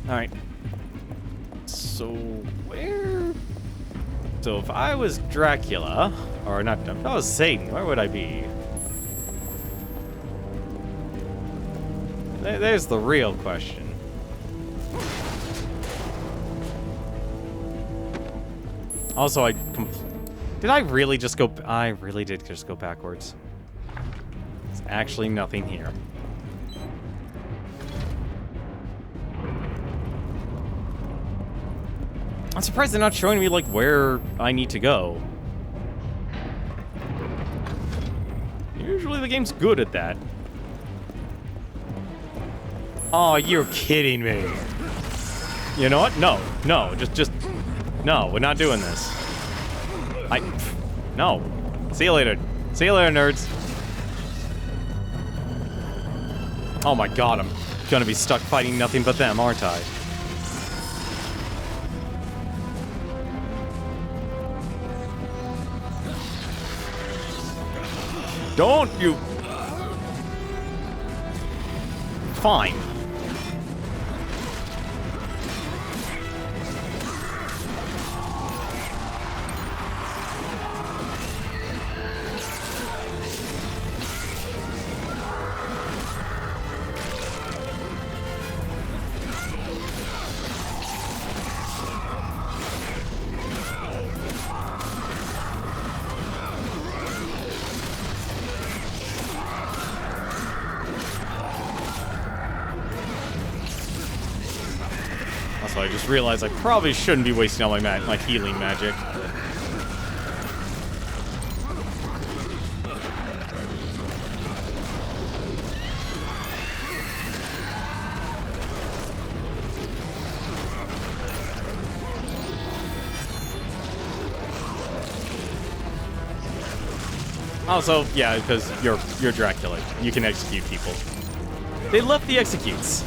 Alright. So, where... So, if I was Dracula... Or not, if I was Satan, where would I be? There's the real question. Also, did I really just go... I really did just go backwards. There's actually nothing here. I'm surprised they're not showing me, like, where I need to go. Usually the game's good at that. Oh, you're kidding me. You know what? No. Just... No, we're not doing this. No. See you later. See you later, nerds. Oh my god, I'm gonna be stuck fighting nothing but them, aren't I? Don't you... Fine. I just realized I probably shouldn't be wasting all my healing magic. Also, yeah, because you're Dracula. You can execute people. They left the executes.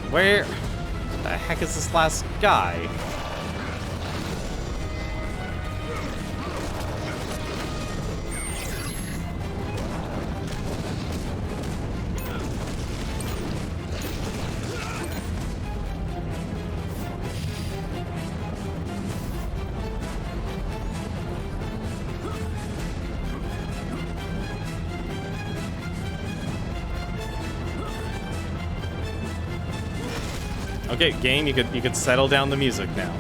Where the heck is this last guy? Okay, game, you could settle down the music now.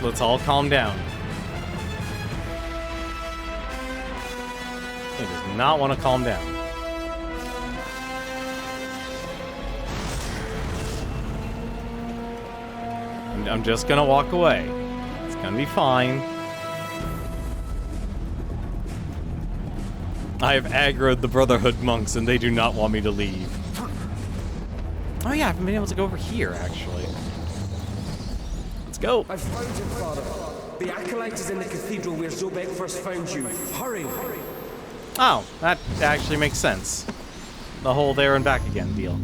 Let's all calm down. He does not want to calm down. I'm just gonna walk away. It's gonna be fine. I have aggroed the Brotherhood monks, and they do not want me to leave. Oh yeah, I haven't been able to go over here, actually. Let's go. I've found him, Father. The Acolyte is in the cathedral where Zobek first found you. Hurry! Oh, that actually makes sense. The whole there and back again deal.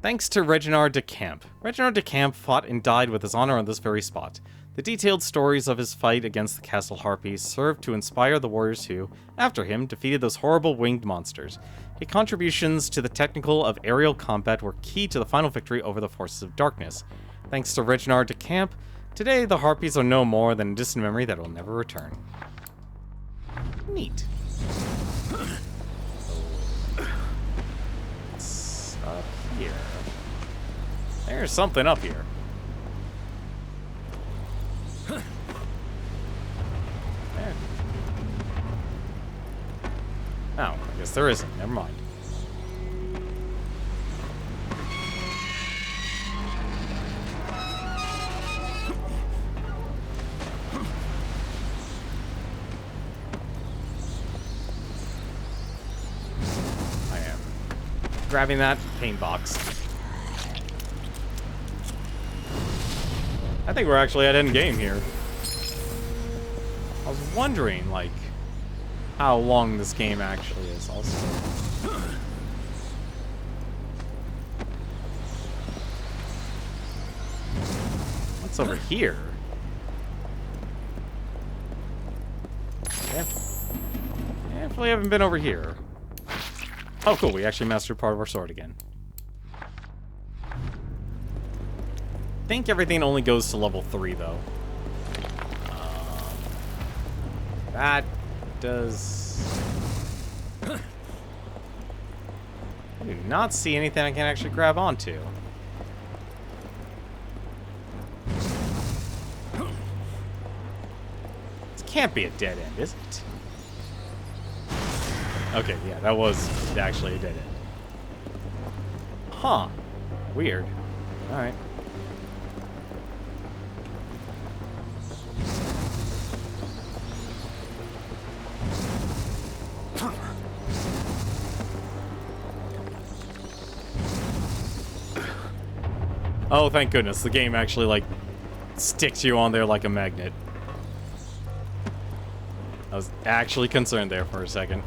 Thanks to Reginald de Camp. Reginald de Camp fought and died with his honor on this very spot. The detailed stories of his fight against the Castle Harpies served to inspire the warriors who, after him, defeated those horrible winged monsters. His contributions to the technical of aerial combat were key to the final victory over the forces of darkness. Thanks to Reginald de Camp, today the Harpies are no more than a distant memory that will never return. Neat. What's up here? There's something up here. There. Oh, I guess there isn't. Never mind. I am grabbing that paint box. I think we're actually at end game here. I was wondering, like, how long this game actually is also. What's over here? Definitely haven't been over here. Oh, cool. We actually mastered part of our sword again. I think everything only goes to level 3, though. That does... I do not see anything I can actually grab onto. This can't be a dead end, is it? Okay, yeah, that was actually a dead end. Huh. Weird. Alright. Oh, thank goodness. The game actually, like, sticks you on there like a magnet. I was actually concerned there for a second.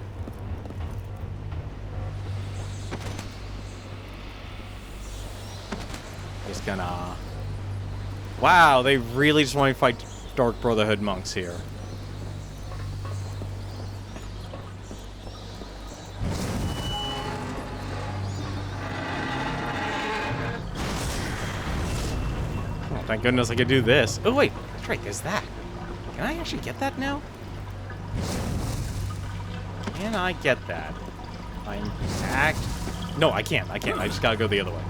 Just gonna... Wow, they really just want to fight Dark Brotherhood monks here. Thank goodness I could do this. Oh, wait. That's right. There's that. Can I actually get that now? Can I get that? I'm act... No, I can't. I can't. I just gotta go the other way.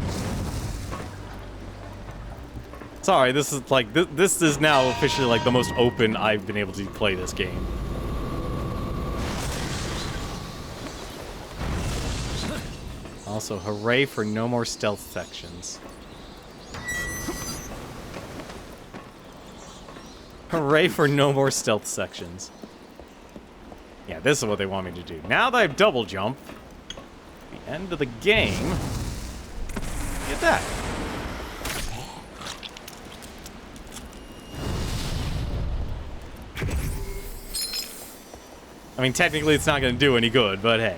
Sorry, this is like... This is now officially like the most open I've been able to play this game. Also, hooray for no more stealth sections. Hooray for no more stealth sections. Yeah, this is what they want me to do. Now that I've double jumped, the end of the game, get that. I mean, technically it's not going to do any good, but hey.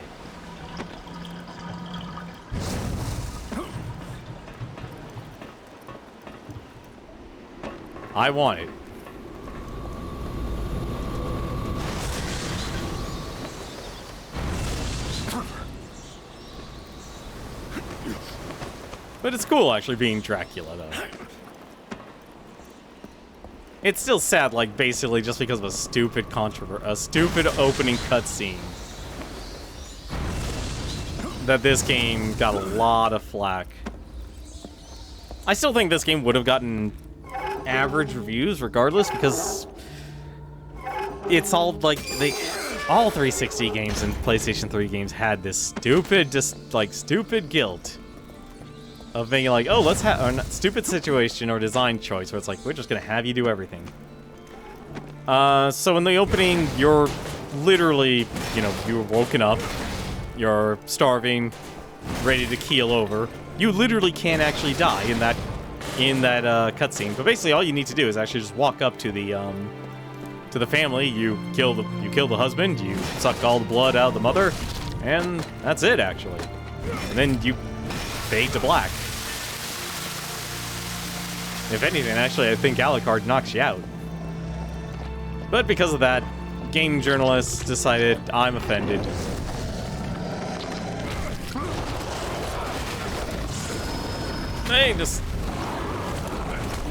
I want it. But it's cool, actually, being Dracula, though. It's still sad, like, basically just because of a stupid a stupid opening cutscene. That this game got a lot of flack. I still think this game would have gotten average reviews regardless, because it's all, like, all 360 games and PlayStation 3 games had this stupid, stupid guilt of being like, oh, let's have a stupid situation or design choice where it's like, we're just gonna have you do everything. So in the opening, you're literally, you know, you were woken up, you're starving, ready to keel over. You literally can't actually die in that cutscene. But basically, all you need to do is actually just walk up to the family. You kill the husband. You suck all the blood out of the mother, and that's it actually. And then you fade to black. If anything, actually, I think Alucard knocks you out. But because of that, game journalists decided I'm offended.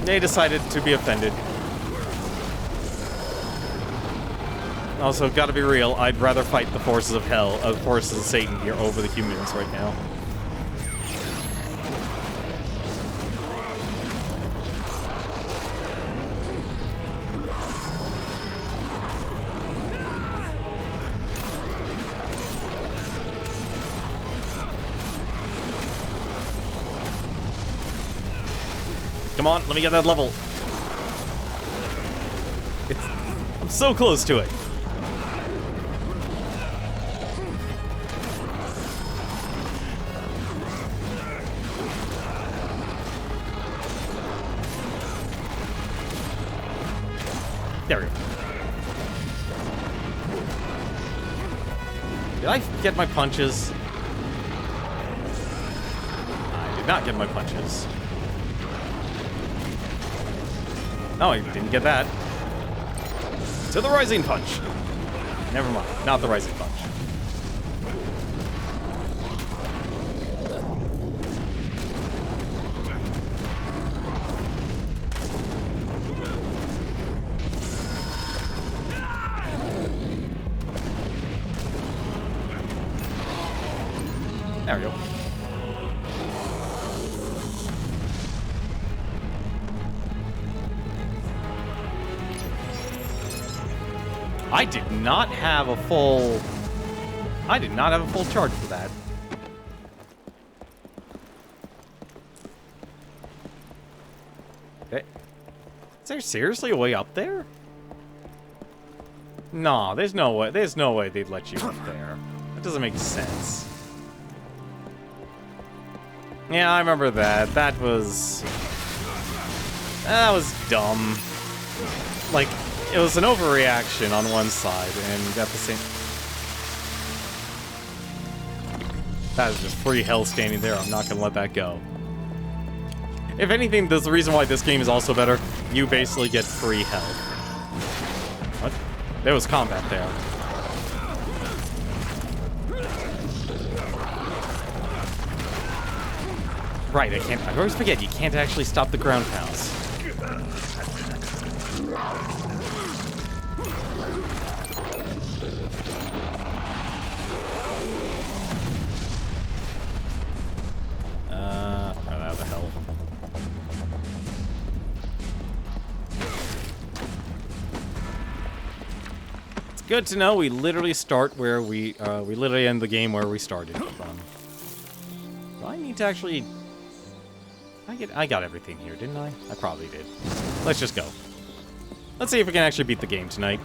They decided to be offended. Also, gotta be real, I'd rather fight the forces of hell, forces of Satan here over the humans right now. Come on, let me get that level. I'm so close to it. There we go. Did I get my punches? I did not get my punches. No, I didn't get that. To the Rising Punch. Never mind, not the Rising Punch. There we go. I did not have a full charge for that. Okay. Is there seriously a way up there? No, there's no way they'd let you up there. That doesn't make sense. Yeah, I remember that. That was dumb. Like, it was an overreaction on one side, and at the same... That is just free hell standing there. I'm not gonna let that go. If anything, there's the reason why this game is also better. You basically get free hell. What? There was combat there. Right, I always forget, you can't actually stop the ground pounds. How the hell? It's good to know we literally start where we literally end the game where we started from. Do I need to actually... I got everything here, didn't I? I probably did. Let's just go. Let's see if we can actually beat the game tonight.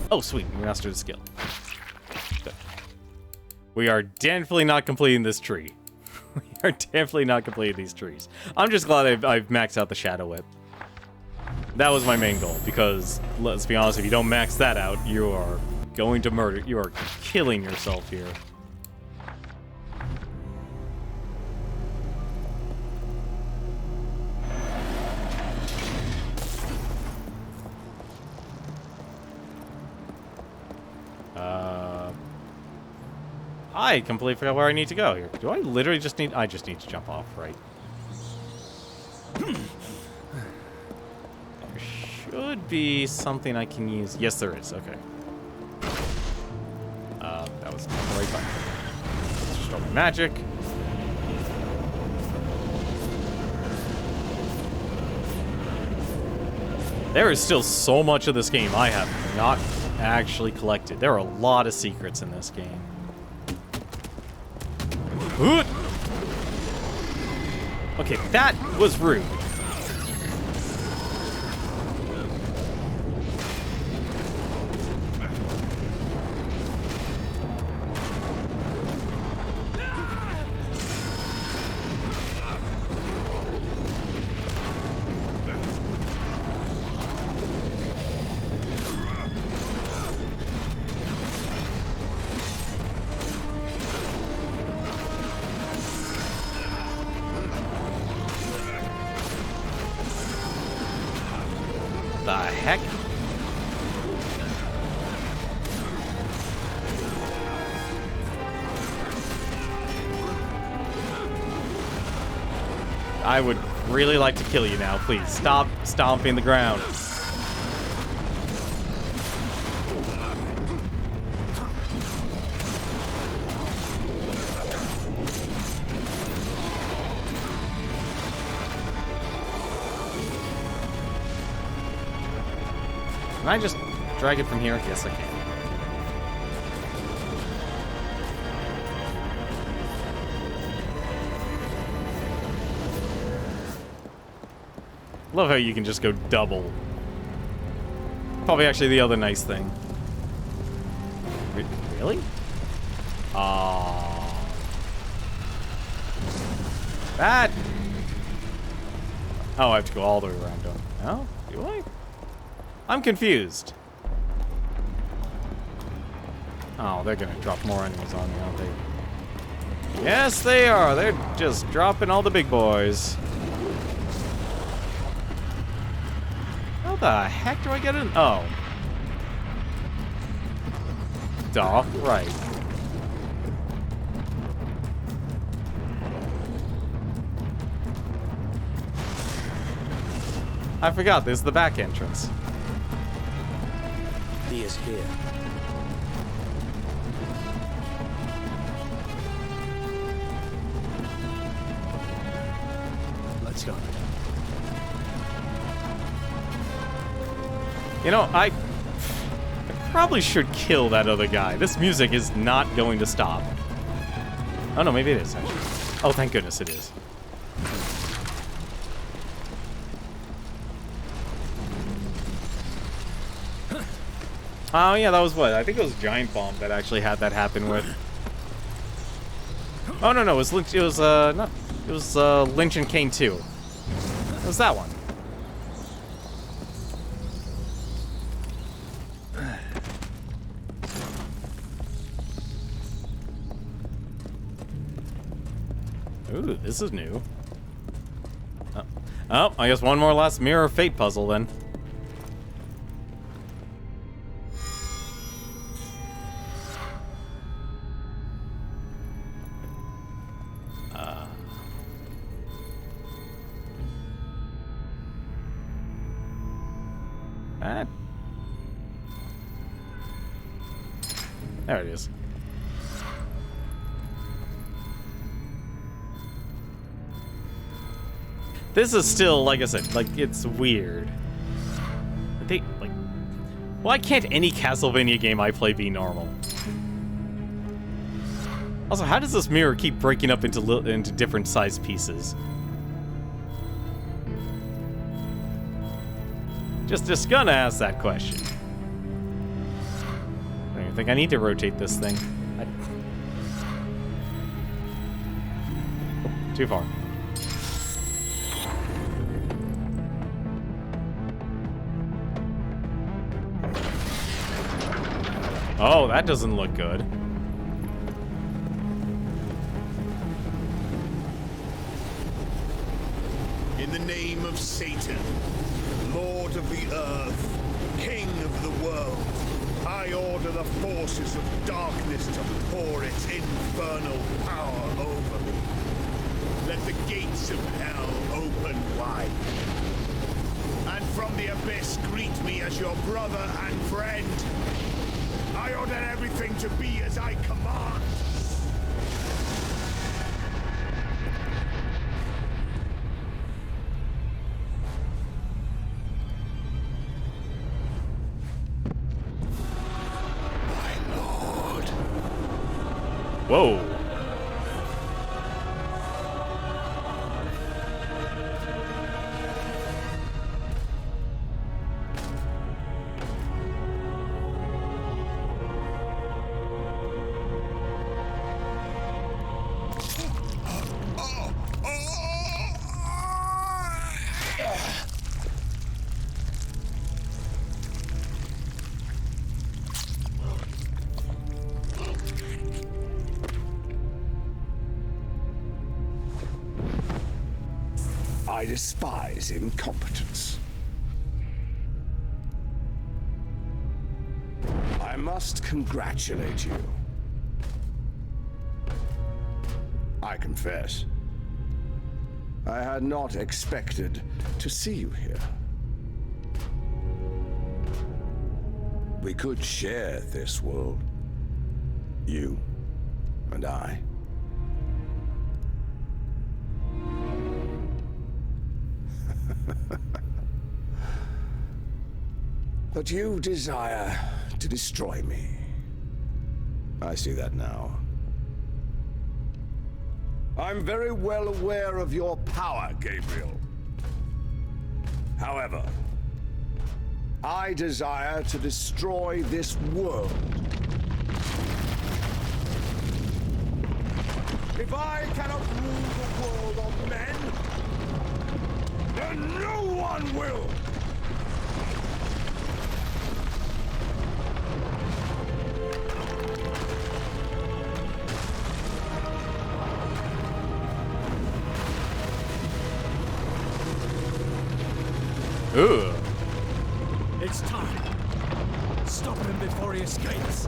Oh, sweet. We mastered a skill. Good. We are definitely not completing this tree. We are definitely not completing these trees. I'm just glad I've maxed out the Shadow Whip. That was my main goal, because, let's be honest, if you don't max that out, you are going to murder. You are killing yourself here. I completely forgot where I need to go here. Do I literally just need... I just need to jump off, right? There should be something I can use. Yes, there is. Okay. That was not the right button. Let's just go my magic. There is still so much of this game I have not actually collected. There are a lot of secrets in this game. Okay, that was rude. What the heck? I would really like to kill you now. Please stop stomping the ground. Can I just drag it from here? Yes, I can. Love how you can just go double. Probably actually the other nice thing. Really? That. Oh, I have to go all the way around, don't I? No? Do I? I'm confused. Oh, they're gonna drop more enemies on me, aren't they? Yes, they are. They're just dropping all the big boys. How the heck do I get in? Oh. Duh, right. I forgot, this is the back entrance. He is here. Let's go. You know, I probably should kill that other guy. This music is not going to stop. Oh no, maybe it is, actually. Oh, thank goodness it is. Oh yeah, that was what? I think it was Giant Bomb that actually had that happen with. Oh no, it was Lynch. It was not. It was Lynch and Kane 2. It was that one. Ooh, this is new. Oh, I guess one more last Mirror of Fate puzzle then. There it is. This is still, like I said, like, it's weird. They, like... Why can't any Castlevania game I play be normal? Also, how does this mirror keep breaking up into different size pieces? Just gonna ask that question. I don't even think I need to rotate this thing. Too far. Oh, that doesn't look good. In the name of Satan, Lord of the Earth, King of the world, I order the forces of darkness to pour its infernal power over me. Let the gates of hell open wide. And from the abyss greet me as your brother and friend. I order everything to be as I command. My lord. Whoa. I despise incompetence. I must congratulate you. I confess, I had not expected to see you here. We could share this world, you and I. But you desire to destroy me. I see that now. I'm very well aware of your power, Gabriel. However, I desire to destroy this world. If I cannot rule the world of men, then no one will! Ooh. It's time. Stop him before he escapes.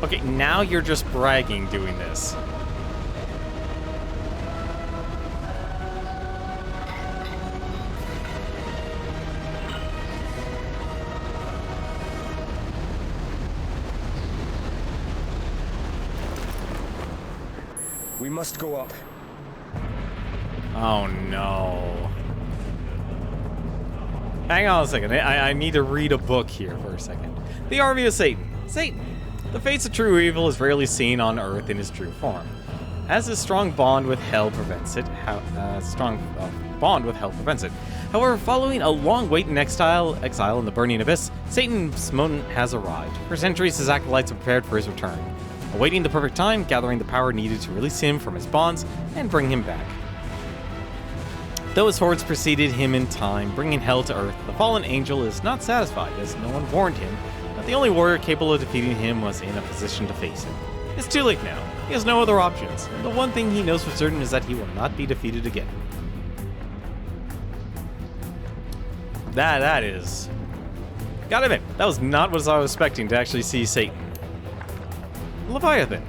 Okay, now you're just bragging doing this. We must go up. Oh no. Hang on a second. I need to read a book here for a second. The Army of Satan. Satan. The face of true evil is rarely seen on Earth in his true form, as his strong bond with hell prevents it. However, following a long wait in exile in the burning abyss, Satan's moment has arrived. For centuries, his acolytes have prepared for his return, awaiting the perfect time, gathering the power needed to release him from his bonds and bring him back. Though his hordes preceded him in time, bringing hell to Earth, the fallen angel is not satisfied, as no one warned him that the only warrior capable of defeating him was in a position to face him. It's too late now. He has no other options, and the one thing he knows for certain is that he will not be defeated again. That is... Gotta admit, that was not what I was expecting to actually see Satan. Leviathan.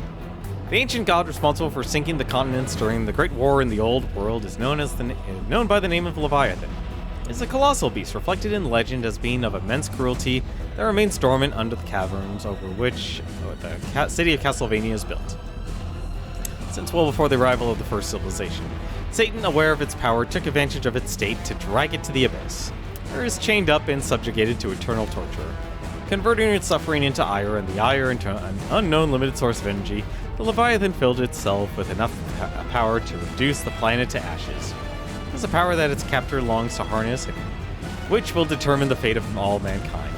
The ancient god responsible for sinking the continents during the Great War in the Old World is known by the name of Leviathan. It's a colossal beast reflected in legend as being of immense cruelty that remains dormant under the caverns over which the city of Castlevania is built. Since well before the arrival of the first civilization, Satan, aware of its power, took advantage of its state to drag it to the abyss, where it is chained up and subjugated to eternal torture. Converting its suffering into ire and the ire into an unknown limited source of energy, the Leviathan filled itself with enough power to reduce the planet to ashes. It's a power that its captor longs to harness, which will determine the fate of all mankind.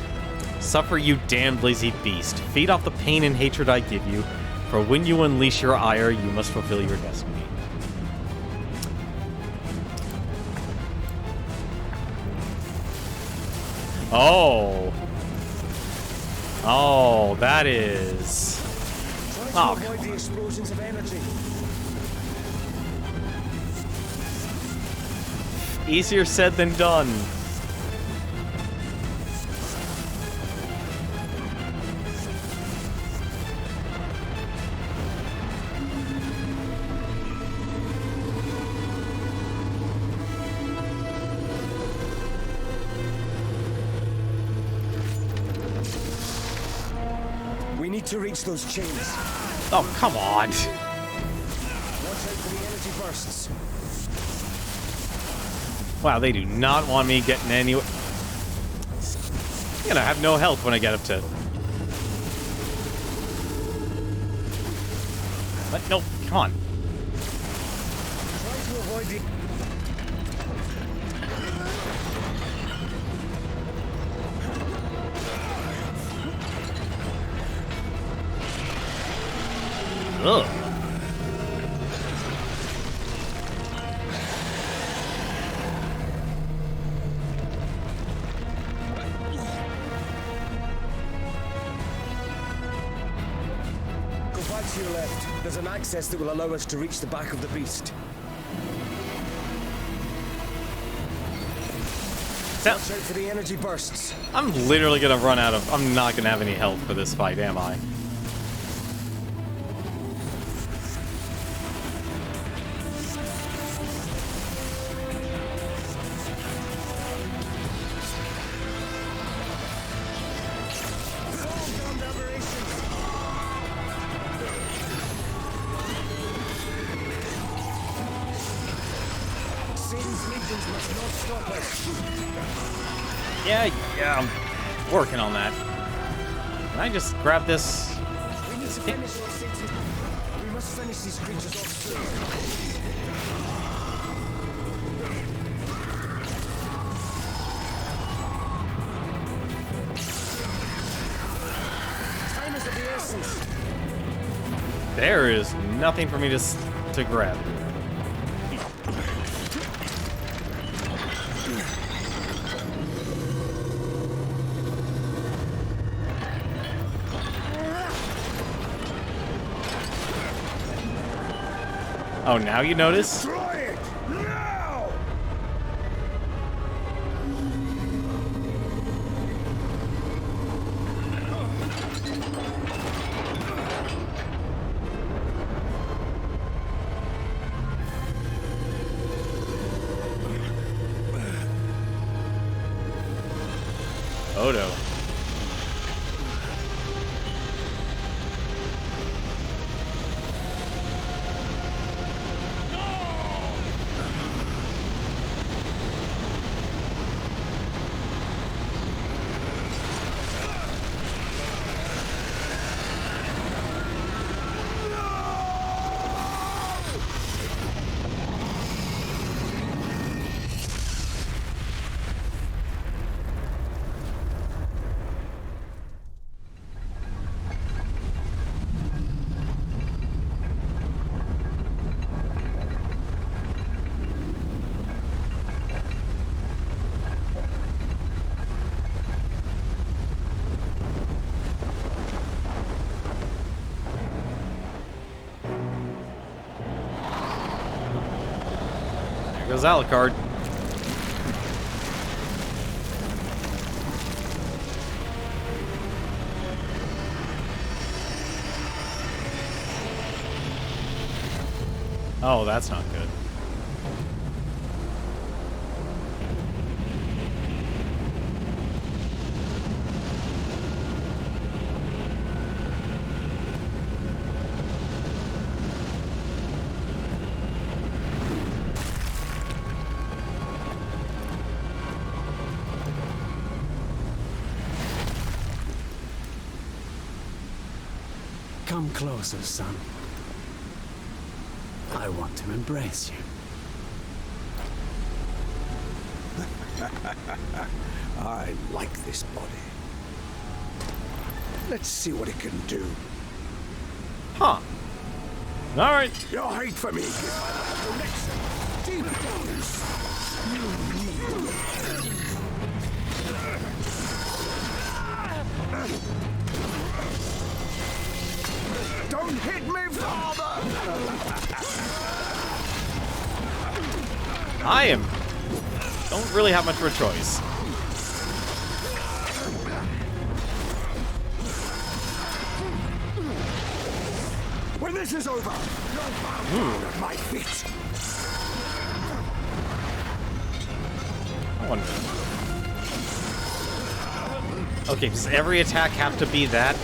Suffer, you damned lazy beast. Feed off the pain and hatred I give you, for when you unleash your ire, you must fulfill your destiny. Oh. Oh, that is... Try to avoid the explosions of energy. Easier said than done. We need to reach those chains. Oh, come on. Watch out for the energy bursts. Wow, they do not want me getting anywhere. I'm gonna have no health when I get up to... What? No, come on. Try to avoid the... Ugh. To your left, there's an access that will allow us to reach the back of the beast. Watch out for the energy bursts. I'm literally gonna run out of... I'm not gonna have any health for this fight, am I? Yeah, I'm working on that. Can I just grab this? We need to finish what Satan. We must finish these creatures off soon. Time is of the essence. There is nothing for me to grab. Oh, now you notice? Destroy it! Now! Odo. Goes Alucard. Oh, that's not good. Come closer, son. I want to embrace you. I like this body. Let's see what it can do. Huh. Alright. Your hate for me gives my life direction. Deep down inside, you need me. Don't hit me, father! Don't really have much of a choice. When this is over, you'll bow down at my feet. I wonder. Okay, does every attack have to be that?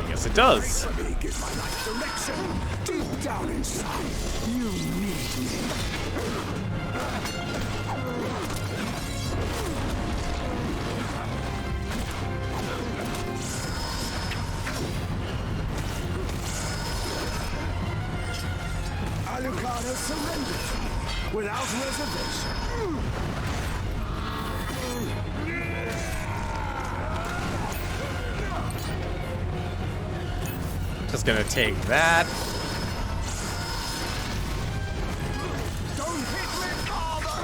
Yes, it does. Me gives my life direction. Deep down inside, you need me. Alucard has surrendered without reservation. Just gonna take that. Don't hit me, father!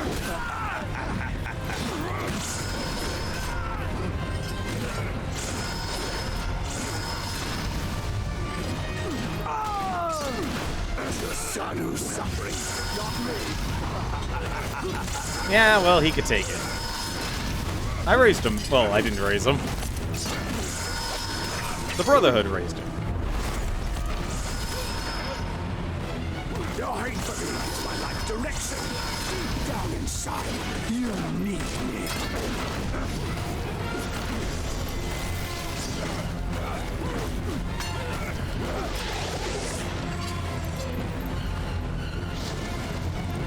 Yeah, well, he could take it. I raised him. Well, I didn't raise him. The Brotherhood raised him. Your hate for me is my life direction. Deep down inside, you need me.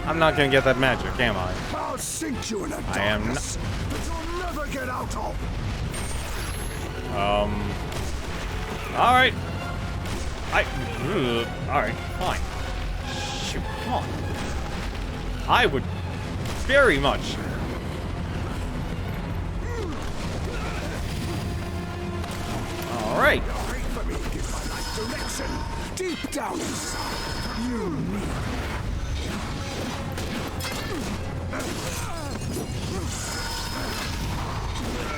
I'm not gonna get that magic, am I? I'll sink you in a darkness I am that you'll never get out of. Alright. Alright, fine. Shoot, come on. I would very much. Alright. Your hate for me gives my life direction. Deep down inside, you need me.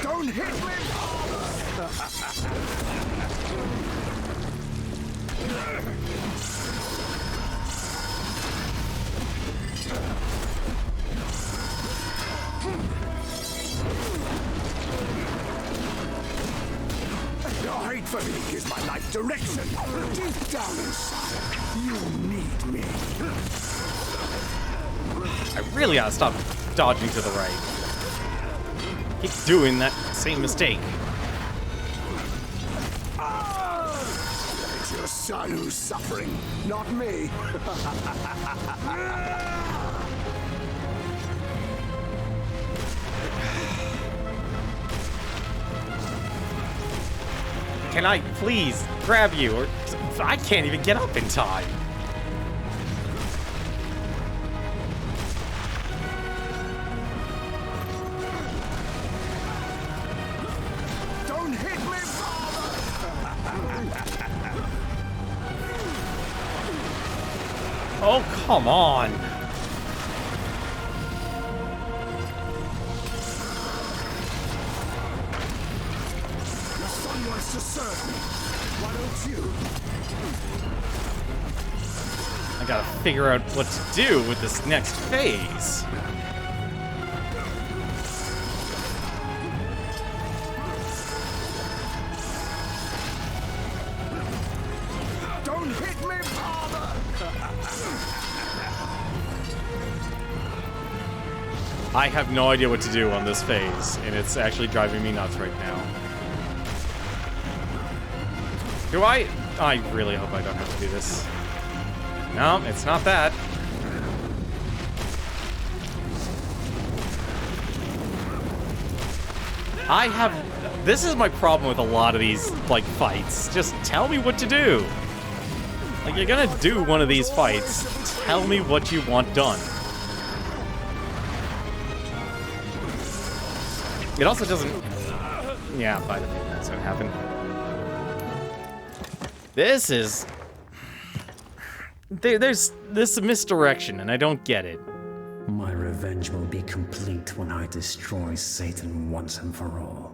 Don't hit me! Your hate for me gives my life direction. Deep down inside, you need me. I really gotta stop dodging to the right. Keep doing that same mistake. It's your son who's suffering, not me. Can I please grab you? Or I can't even get up in time. Don't hit me, father! Oh, come on. Your son wants to serve me. Why don't you? I gotta figure out what to do with this next phase. Don't hit me, father! I have no idea what to do on this phase, and it's actually driving me nuts right now. Do I? I really hope I don't have to do this. No, it's not that. I have... This is my problem with a lot of these, like, fights. Just tell me what to do. Like, you're gonna do one of these fights. Tell me what you want done. It also doesn't... Yeah, fine. That's what happened. This is... There's this misdirection, and I don't get it. My revenge will be complete when I destroy Satan once and for all.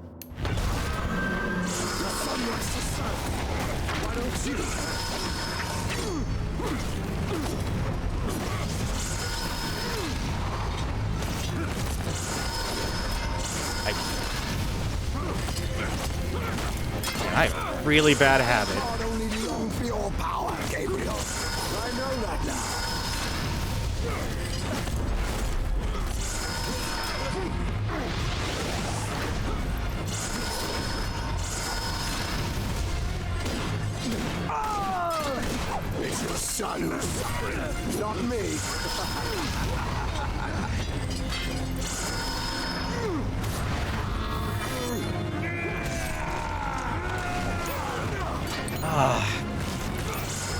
Why don't you? I have a really bad habit. God only long for your power, Gabriel. I know that now. It's your son who's suffering, not me.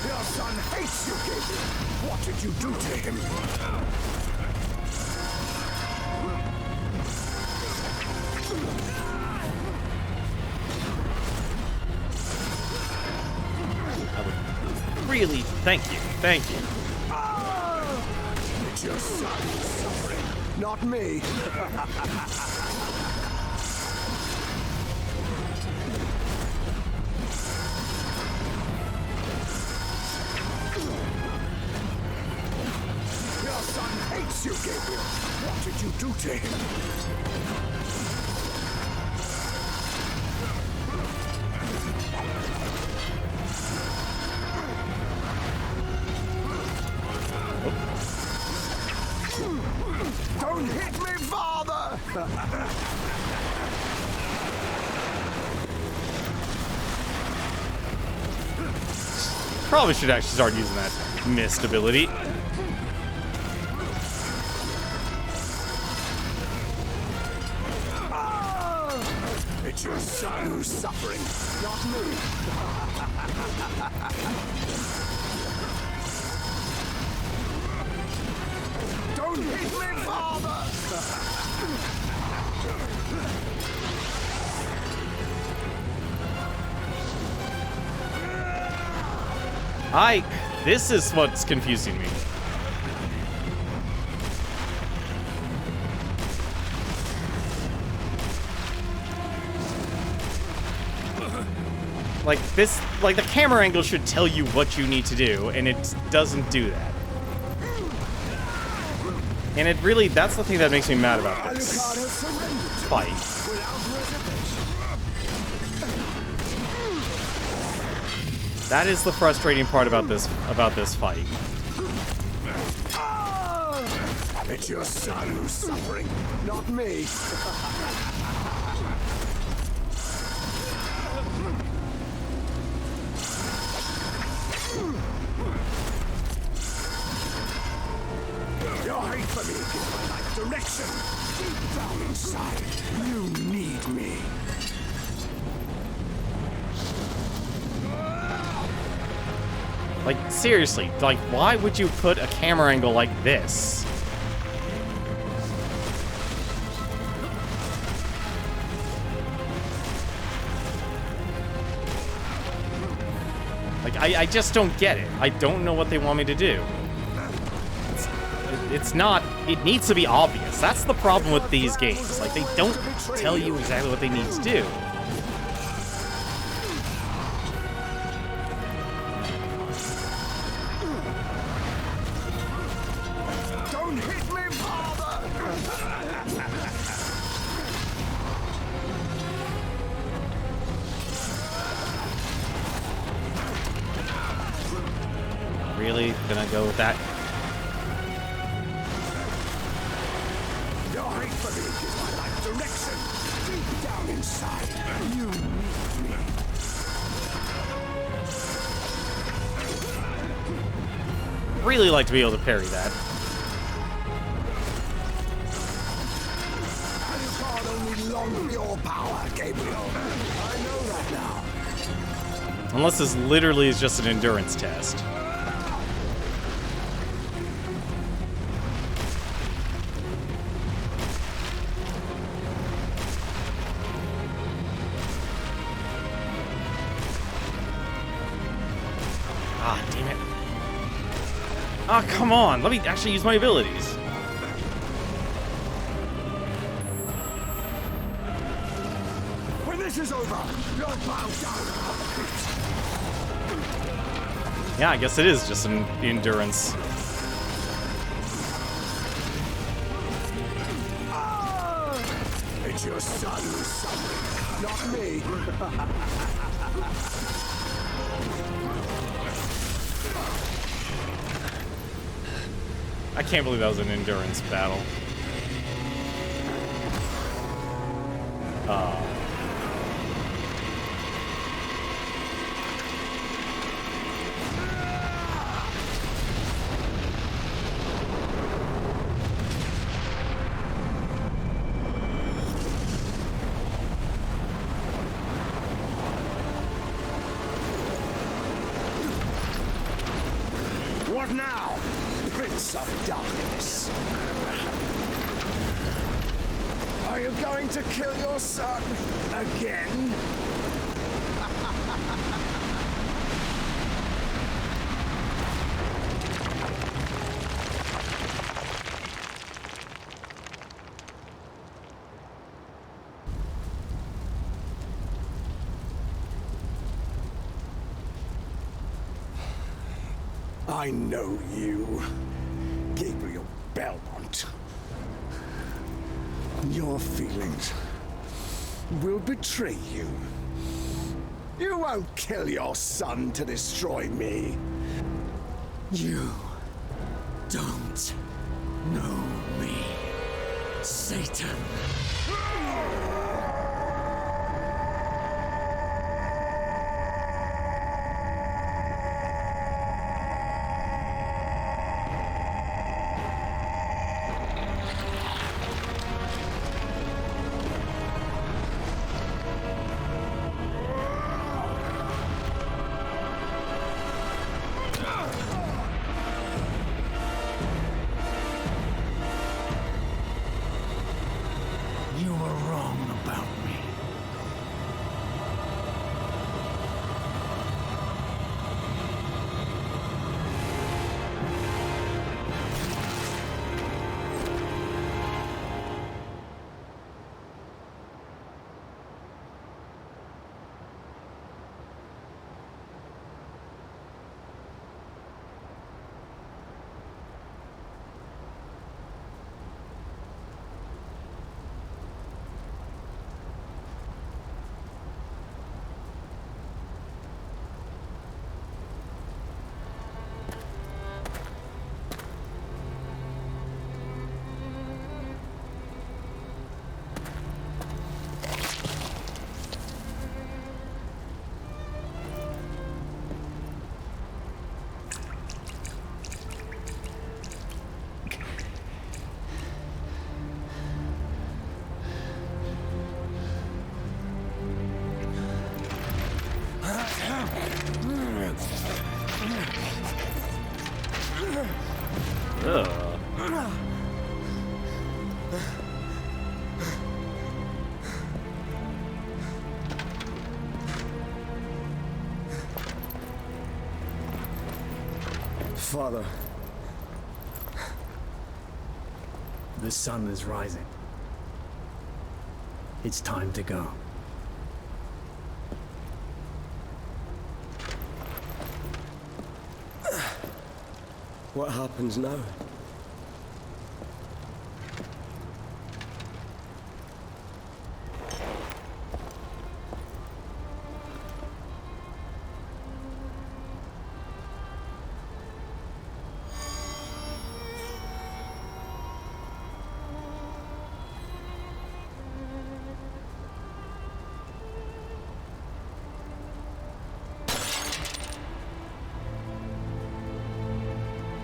Your son hates you, Gabriel. What did you do to him? I would really... Thank you. Thank you. It's your son who's suffering, not me. Your son hates you, Gabriel. What did you do to him? Don't hit me, father! Probably should actually start using that mist ability. It's your son who's suffering, not me. Don't hit me, father! This is what's confusing me. Like the camera angle should tell you what you need to do, and it doesn't do that. And it really, that's the thing that makes me mad about this fight. That is the frustrating part about this fight. It's your son who's suffering, not me. Your hate for me gives my life direction. Deep down inside, you need me. Like, seriously, like, why would you put a camera angle like this? Like, I just don't get it. I don't know what they want me to do. It's not, it needs to be obvious. That's the problem with these games. Like, they don't tell you exactly what they need to do. Don't hit me, father! Really? Gonna go with that? Your hate for me gives my life direction. Deep down inside, you need me. Really like to be able to parry that. And you can't only long for your power, Gabriel. I know that now. Unless this literally is just an endurance test. Ah, damn it. Ah, come on. Let me actually use my abilities. When this is over, you'll bow down. Yeah, I guess it is just an endurance. It's your son who's suffering, not me. I can't believe that was an endurance battle. What now, Prince of Darkness? Are you going to kill your son again? I know you, Gabriel Belmont. and your feelings will betray you. You won't kill your son to destroy me. You don't know me, Satan. You were wrong about me. Father. The sun is rising. It's time to go. What happens now?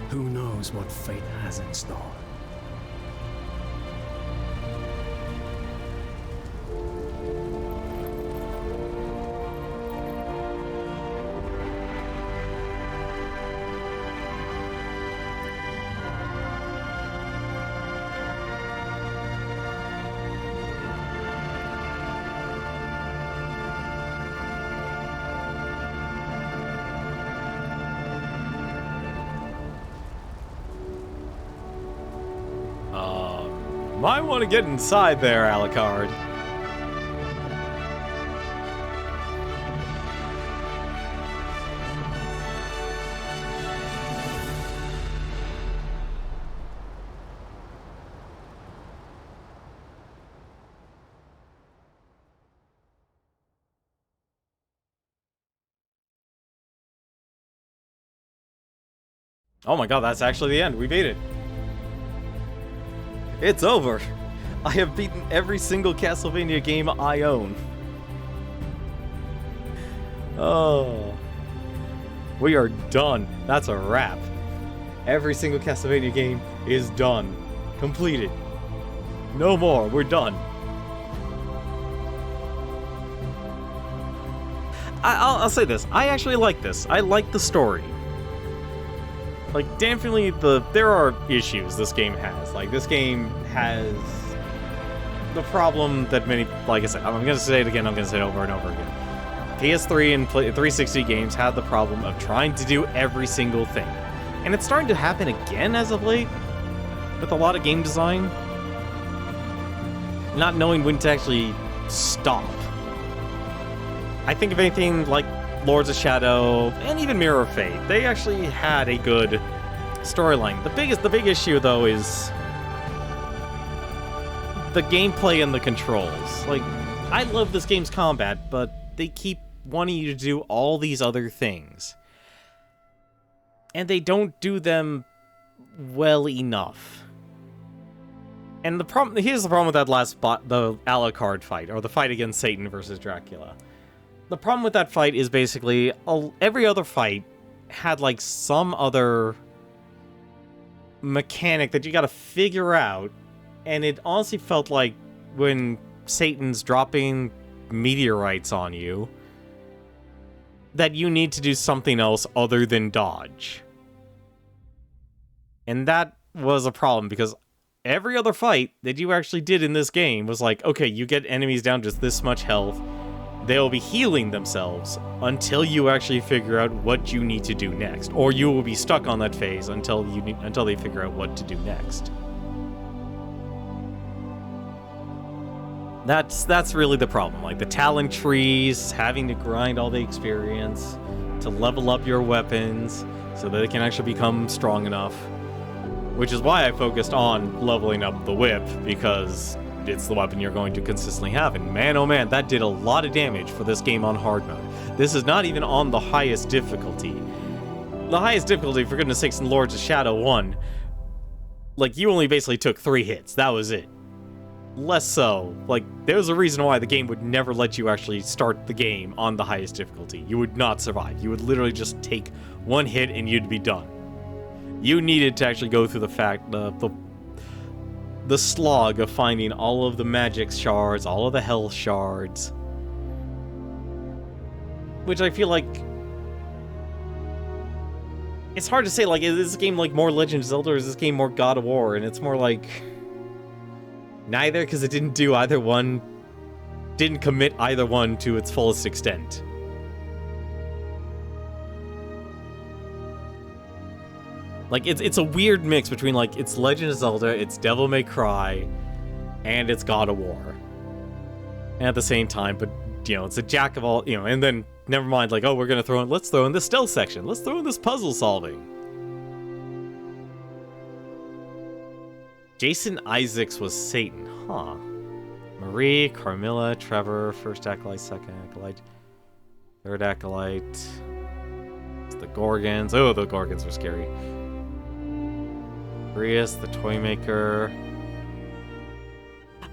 Who knows what fate has in store? Might want to get inside there, Alucard. Oh my god, that's actually the end. We beat it. It's over. I have beaten every single Castlevania game I own. Oh. We are done. That's a wrap. Every single Castlevania game is done. Completed. No more. We're done. I'll say this. I actually like this. I like the story. Like, definitely there are issues this game has. Like, this game has the problem that many, like I said, I'm going to say it again, I'm going to say it over and over again. PS3 and 360 games had the problem of trying to do every single thing. And it's starting to happen again as of late, with a lot of game design. Not knowing when to actually stop. I think if anything, like Lords of Shadow, and even Mirror of Fate, they actually had a good storyline. The big issue, though, is the gameplay and the controls. Like, I love this game's combat, but they keep wanting you to do all these other things. And they don't do them well enough. And the problem, here's the problem with that last the Alucard fight, or the fight against Satan versus Dracula. The problem with that fight is basically, every other fight had, like, some other mechanic that you gotta figure out, and it honestly felt like when Satan's dropping meteorites on you, that you need to do something else other than dodge. And that was a problem, because every other fight that you actually did in this game was like, okay, you get enemies down just this much health, they'll be healing themselves until you actually figure out what you need to do next, or you will be stuck on that phase until they figure out what to do next. That's really the problem. Like the talent trees, having to grind all the experience to level up your weapons so that they can actually become strong enough. Which is why I focused on leveling up the whip, because it's the weapon you're going to consistently have. And man, oh man, that did a lot of damage for this game on hard mode. This is not even on the highest difficulty. The highest difficulty, for goodness sakes, in Lords of Shadow 1, like, you only basically took 3 hits. That was it. Less so. Like, there's a reason why the game would never let you actually start the game on the highest difficulty. You would not survive. You would literally just take 1 hit and you'd be done. You needed to actually go through the slog of finding all of the magic shards, all of the health shards. Which I feel like... It's hard to say, like, is this game like more Legend of Zelda, or is this game more God of War? And it's more like... neither, because it didn't do either one... didn't commit either one to its fullest extent. Like, it's a weird mix between, like, it's Legend of Zelda, it's Devil May Cry, and it's God of War. And at the same time, but, you know, it's a jack of all, you know, and then, never mind, like, oh, let's throw in this stealth section, let's throw in this puzzle solving. Jason Isaacs was Satan, huh? Marie, Carmilla, Trevor, first acolyte, second acolyte, third acolyte. It's the Gorgons. Oh, the Gorgons were scary. Brius, the Toymaker.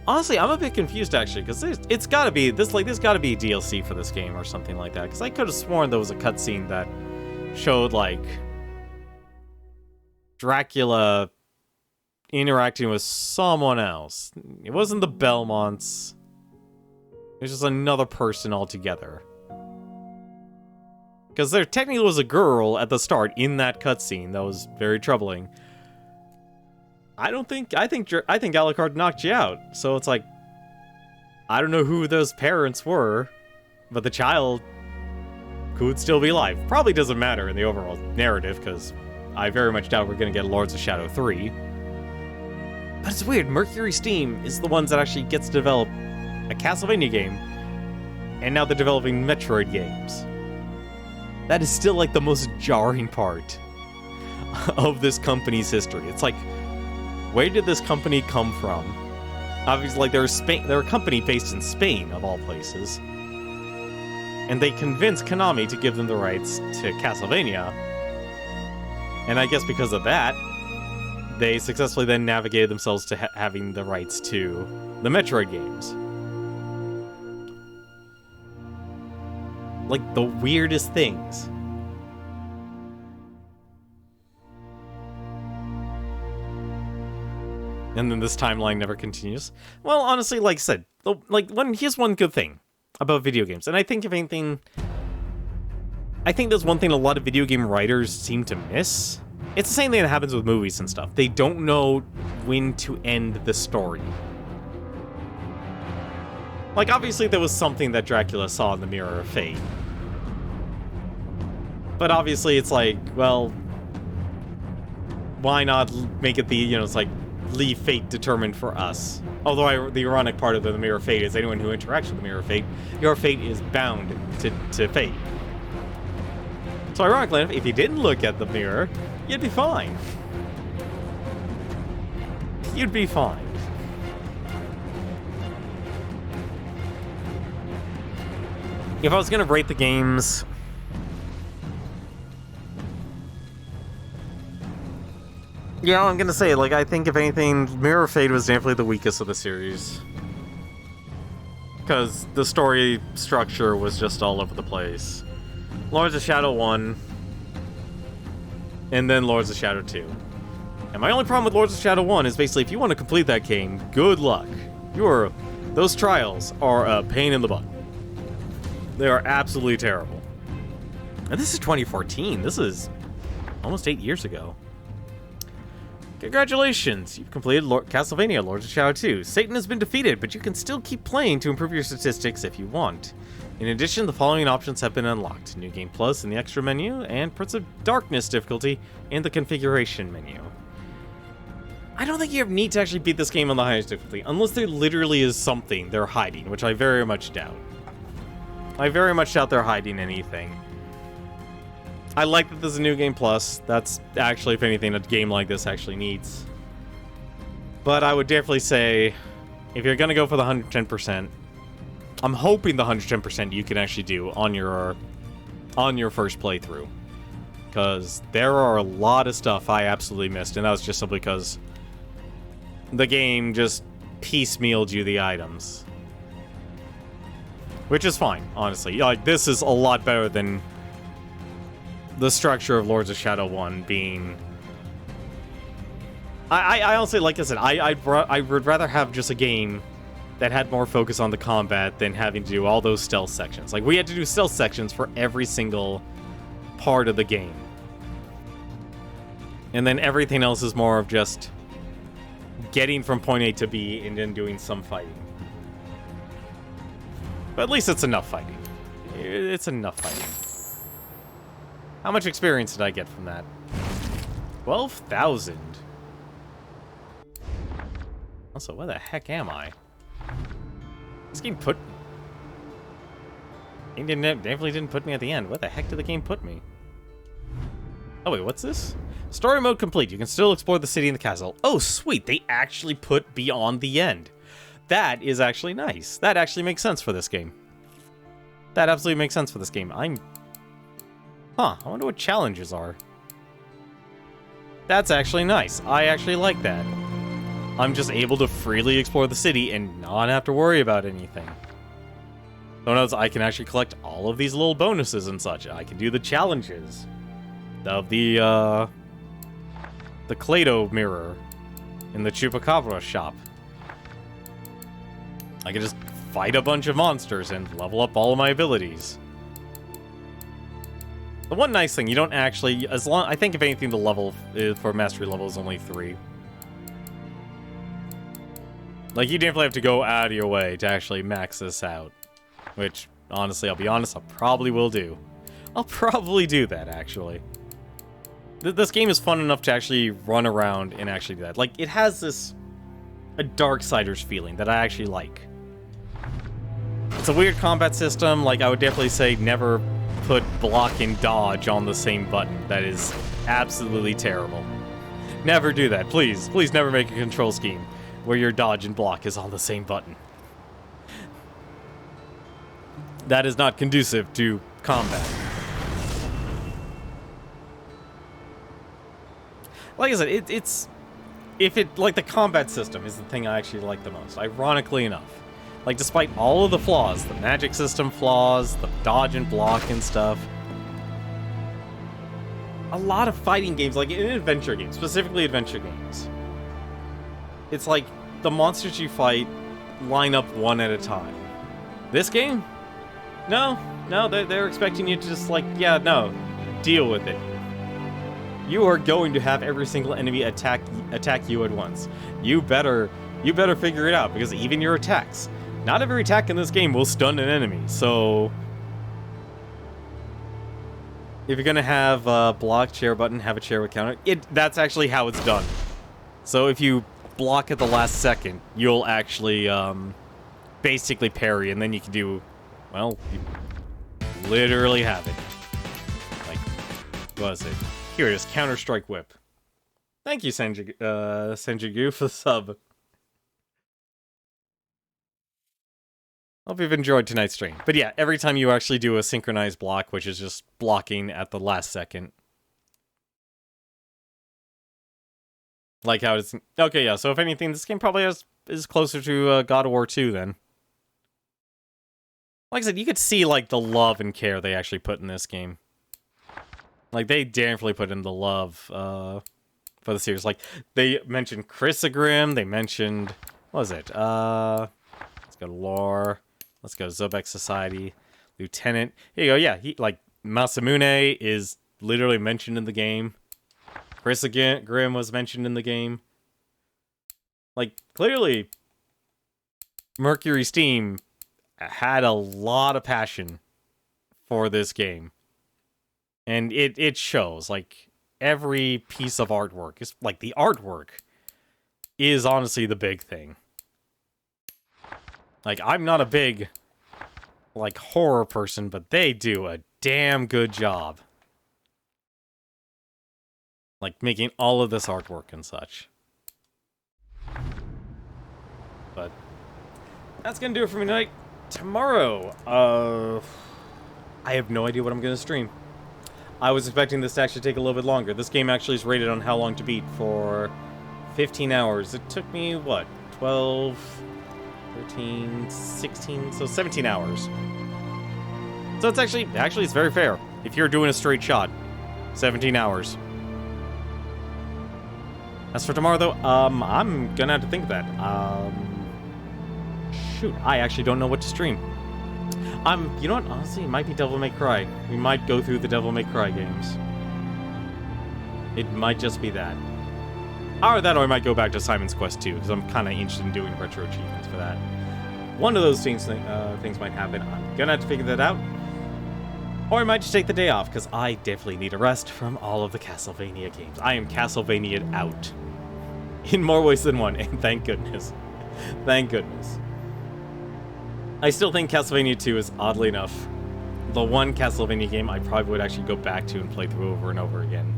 Honestly, I'm a bit confused actually, because it's gotta be there's gotta be DLC for this game or something like that. Because I could have sworn there was a cutscene that showed like Dracula interacting with someone else. It wasn't the Belmonts. It was just another person altogether. Because there technically was a girl at the start in that cutscene that was very troubling. I think Alucard knocked you out. So it's like, I don't know who those parents were, but the child could still be alive. Probably doesn't matter in the overall narrative, because I very much doubt we're going to get Lords of Shadow 3. But it's weird, Mercury Steam is the ones that actually gets to develop a Castlevania game, and now they're developing Metroid games. That is still like the most jarring part of this company's history. It's like, where did this company come from? Obviously, like, they're a company based in Spain, of all places. And they convinced Konami to give them the rights to Castlevania. And I guess because of that, they successfully then navigated themselves to having the rights to the Metroid games. Like, the weirdest things. And then this timeline never continues. Well, honestly, like I said, here's one good thing about video games. And I think, if anything, there's one thing a lot of video game writers seem to miss. It's the same thing that happens with movies and stuff. They don't know when to end the story. Like, obviously, there was something that Dracula saw in the Mirror of Fate. But obviously, it's like, well, why not make it it's like, leave fate determined for us. Although the ironic part of the Mirror of Fate is anyone who interacts with the Mirror of Fate, your fate is bound to fate. So ironically enough, if you didn't look at the mirror, you'd be fine. You'd be fine. If I was gonna rate the games, yeah, I'm gonna say, like, I think if anything, Mirror of Fate was definitely the weakest of the series. Because the story structure was just all over the place. Lords of Shadow 1, and then Lords of Shadow 2. And my only problem with Lords of Shadow 1 is basically if you want to complete that game, good luck. Those trials are a pain in the butt. They are absolutely terrible. And this is 2014. This is almost 8 years ago. Congratulations! You've completed Castlevania Lords of Shadow 2. Satan has been defeated, but you can still keep playing to improve your statistics if you want. In addition, the following options have been unlocked. New Game Plus in the extra menu, and Prince of Darkness difficulty in the configuration menu. I don't think you need to actually beat this game on the highest difficulty, unless there literally is something they're hiding, which I very much doubt. I very much doubt they're hiding anything. I like that there's a New Game Plus. That's actually, if anything, a game like this actually needs. But I would definitely say, if you're gonna go for the 110%, I'm hoping the 110% you can actually do on your first playthrough. Because there are a lot of stuff I absolutely missed, and that was just simply because the game just piecemealed you the items. Which is fine, honestly. Like, this is a lot better than the structure of Lords of Shadow 1 being... I honestly, like I said, I would rather have just a game that had more focus on the combat than having to do all those stealth sections. Like, we had to do stealth sections for every single part of the game. And then everything else is more of just getting from point A to B and then doing some fighting. But at least it's enough fighting. It's enough fighting. How much experience did I get from that? 12,000. Also, where the heck am I? This game put... It definitely didn't put me at the end. Where the heck did the game put me? Oh wait, what's this? Story mode complete. You can still explore the city and the castle. Oh, sweet. They actually put beyond the end. That is actually nice. That actually makes sense for this game. That absolutely makes sense for this game. Huh, I wonder what challenges are. That's actually nice. I actually like that. I'm just able to freely explore the city and not have to worry about anything. So notice I can actually collect all of these little bonuses and such. I can do the challenges of the Clado mirror in the Chupacabra shop. I can just fight a bunch of monsters and level up all of my abilities. The one nice thing, you don't actually, I think if anything the level for mastery level is only 3. Like, you definitely have to go out of your way to actually max this out. Which, honestly, I'll be honest, I probably will do. I'll probably do that, actually. This game is fun enough to actually run around and actually do that. Like, it has a Darksiders feeling that I actually like. It's a weird combat system. Like, I would definitely say never put block and dodge on the same button. That is absolutely terrible. Never do that, please. Please never make a control scheme where your dodge and block is on the same button. That is not conducive to combat. Like I said, like, the combat system is the thing I actually like the most, ironically enough. Like, despite all of the flaws, the magic system flaws, the dodge and block and stuff, a lot of fighting games, like in adventure games, specifically adventure games, it's like the monsters you fight line up one at a time. This game? No, they're expecting you to just, like, yeah, no, deal with it. You are going to have every single enemy attack you at once. You better figure it out, because even your attacks, not every attack in this game will stun an enemy, so if you're gonna have a block chair button, have a chair with counter, that's actually how it's done. So if you block at the last second, you'll actually basically parry, and then you can do, well, you literally have it. Like, what is it? Here it is, Counter-Strike Whip. Thank you, Senjigu, for the sub. Hope you've enjoyed tonight's stream. But yeah, every time you actually do a synchronized block, which is just blocking at the last second. Like how it's... Okay, yeah, so if anything, this game probably is closer to God of War 2 then. Like I said, you could see, like, the love and care they actually put in this game. Like, they definitely put in the love for the series. Like, they mentioned Chrysogrim, they mentioned... What was it? Let's go to Lore. Let's go to Zobek Society. Lieutenant. Here you go, yeah. Masamune is literally mentioned in the game. Chrysogrim was mentioned in the game. Like, clearly, Mercury Steam had a lot of passion for this game. And it shows. Like, every piece of artwork is, like, the artwork is honestly the big thing. Like, I'm not a big, like, horror person, but they do a damn good job. Like, making all of this artwork and such. But that's gonna do it for me tonight. Tomorrow, I have no idea what I'm gonna stream. I was expecting this to actually take a little bit longer. This game actually is rated on how long to beat for 15 hours. It took me, what, 12, 13, 16, so 17 hours. So it's actually it's very fair. If you're doing a straight shot, 17 hours. As for tomorrow, though, I'm gonna have to think of that. Shoot, I actually don't know what to stream. You know what? Honestly, it might be Devil May Cry. We might go through the Devil May Cry games. It might just be that. Or I might go back to Simon's Quest 2, because I'm kind of interested in doing retro achievements for that. One of those things might happen. I'm gonna have to figure that out. Or I might just take the day off, because I definitely need a rest from all of the Castlevania games. I am Castlevania'd out. In more ways than one, and thank goodness. Thank goodness. I still think Castlevania 2 is, oddly enough, the one Castlevania game I probably would actually go back to and play through over and over again.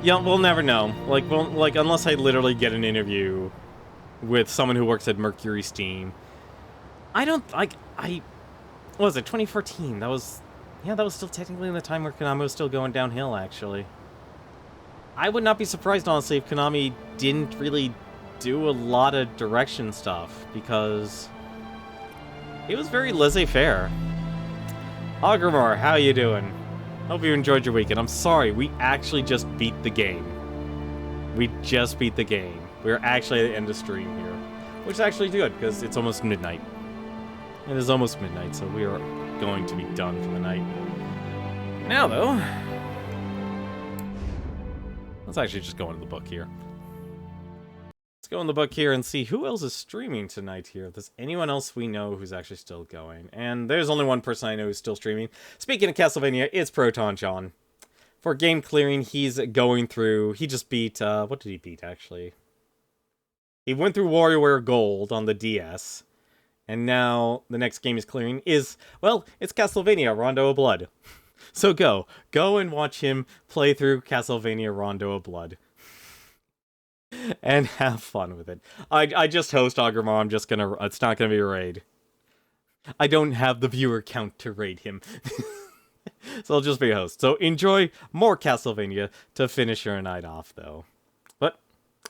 Yeah, we'll never know. Like, unless I literally get an interview with someone who works at Mercury Steam. What was it, 2014? That was still technically in the time where Konami was still going downhill, actually. I would not be surprised, honestly, if Konami didn't really do a lot of direction stuff, because it was very laissez-faire. Ogrimmar, how you doing? Hope you enjoyed your weekend. I'm sorry, we actually just beat the game. We just beat the game. We're actually at the end of stream here, which is actually good, because it's almost midnight. It is almost midnight, so we are going to be done for the night. Now, though, let's actually just go into the book here. Let's go in the book here and see who else is streaming tonight here. If there's anyone else we know who's actually still going. And there's only one person I know who's still streaming. Speaking of Castlevania, it's Proton John. For game clearing, he's going through... He just beat... what did he beat, actually? He went through WarioWare Gold on the DS. And now the next game he's clearing is... Well, it's Castlevania Rondo of Blood. So go and watch him play through Castlevania Rondo of Blood. And have fun with it. I just host Ogrimmar, I'm just gonna... It's not gonna be a raid. I don't have the viewer count to raid him. So I'll just be a host. So enjoy more Castlevania to finish your night off, though. But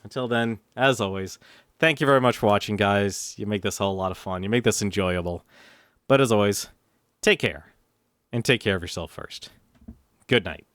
until then, as always, thank you very much for watching, guys. You make this a whole lot of fun. You make this enjoyable. But as always, take care. And take care of yourself first. Good night.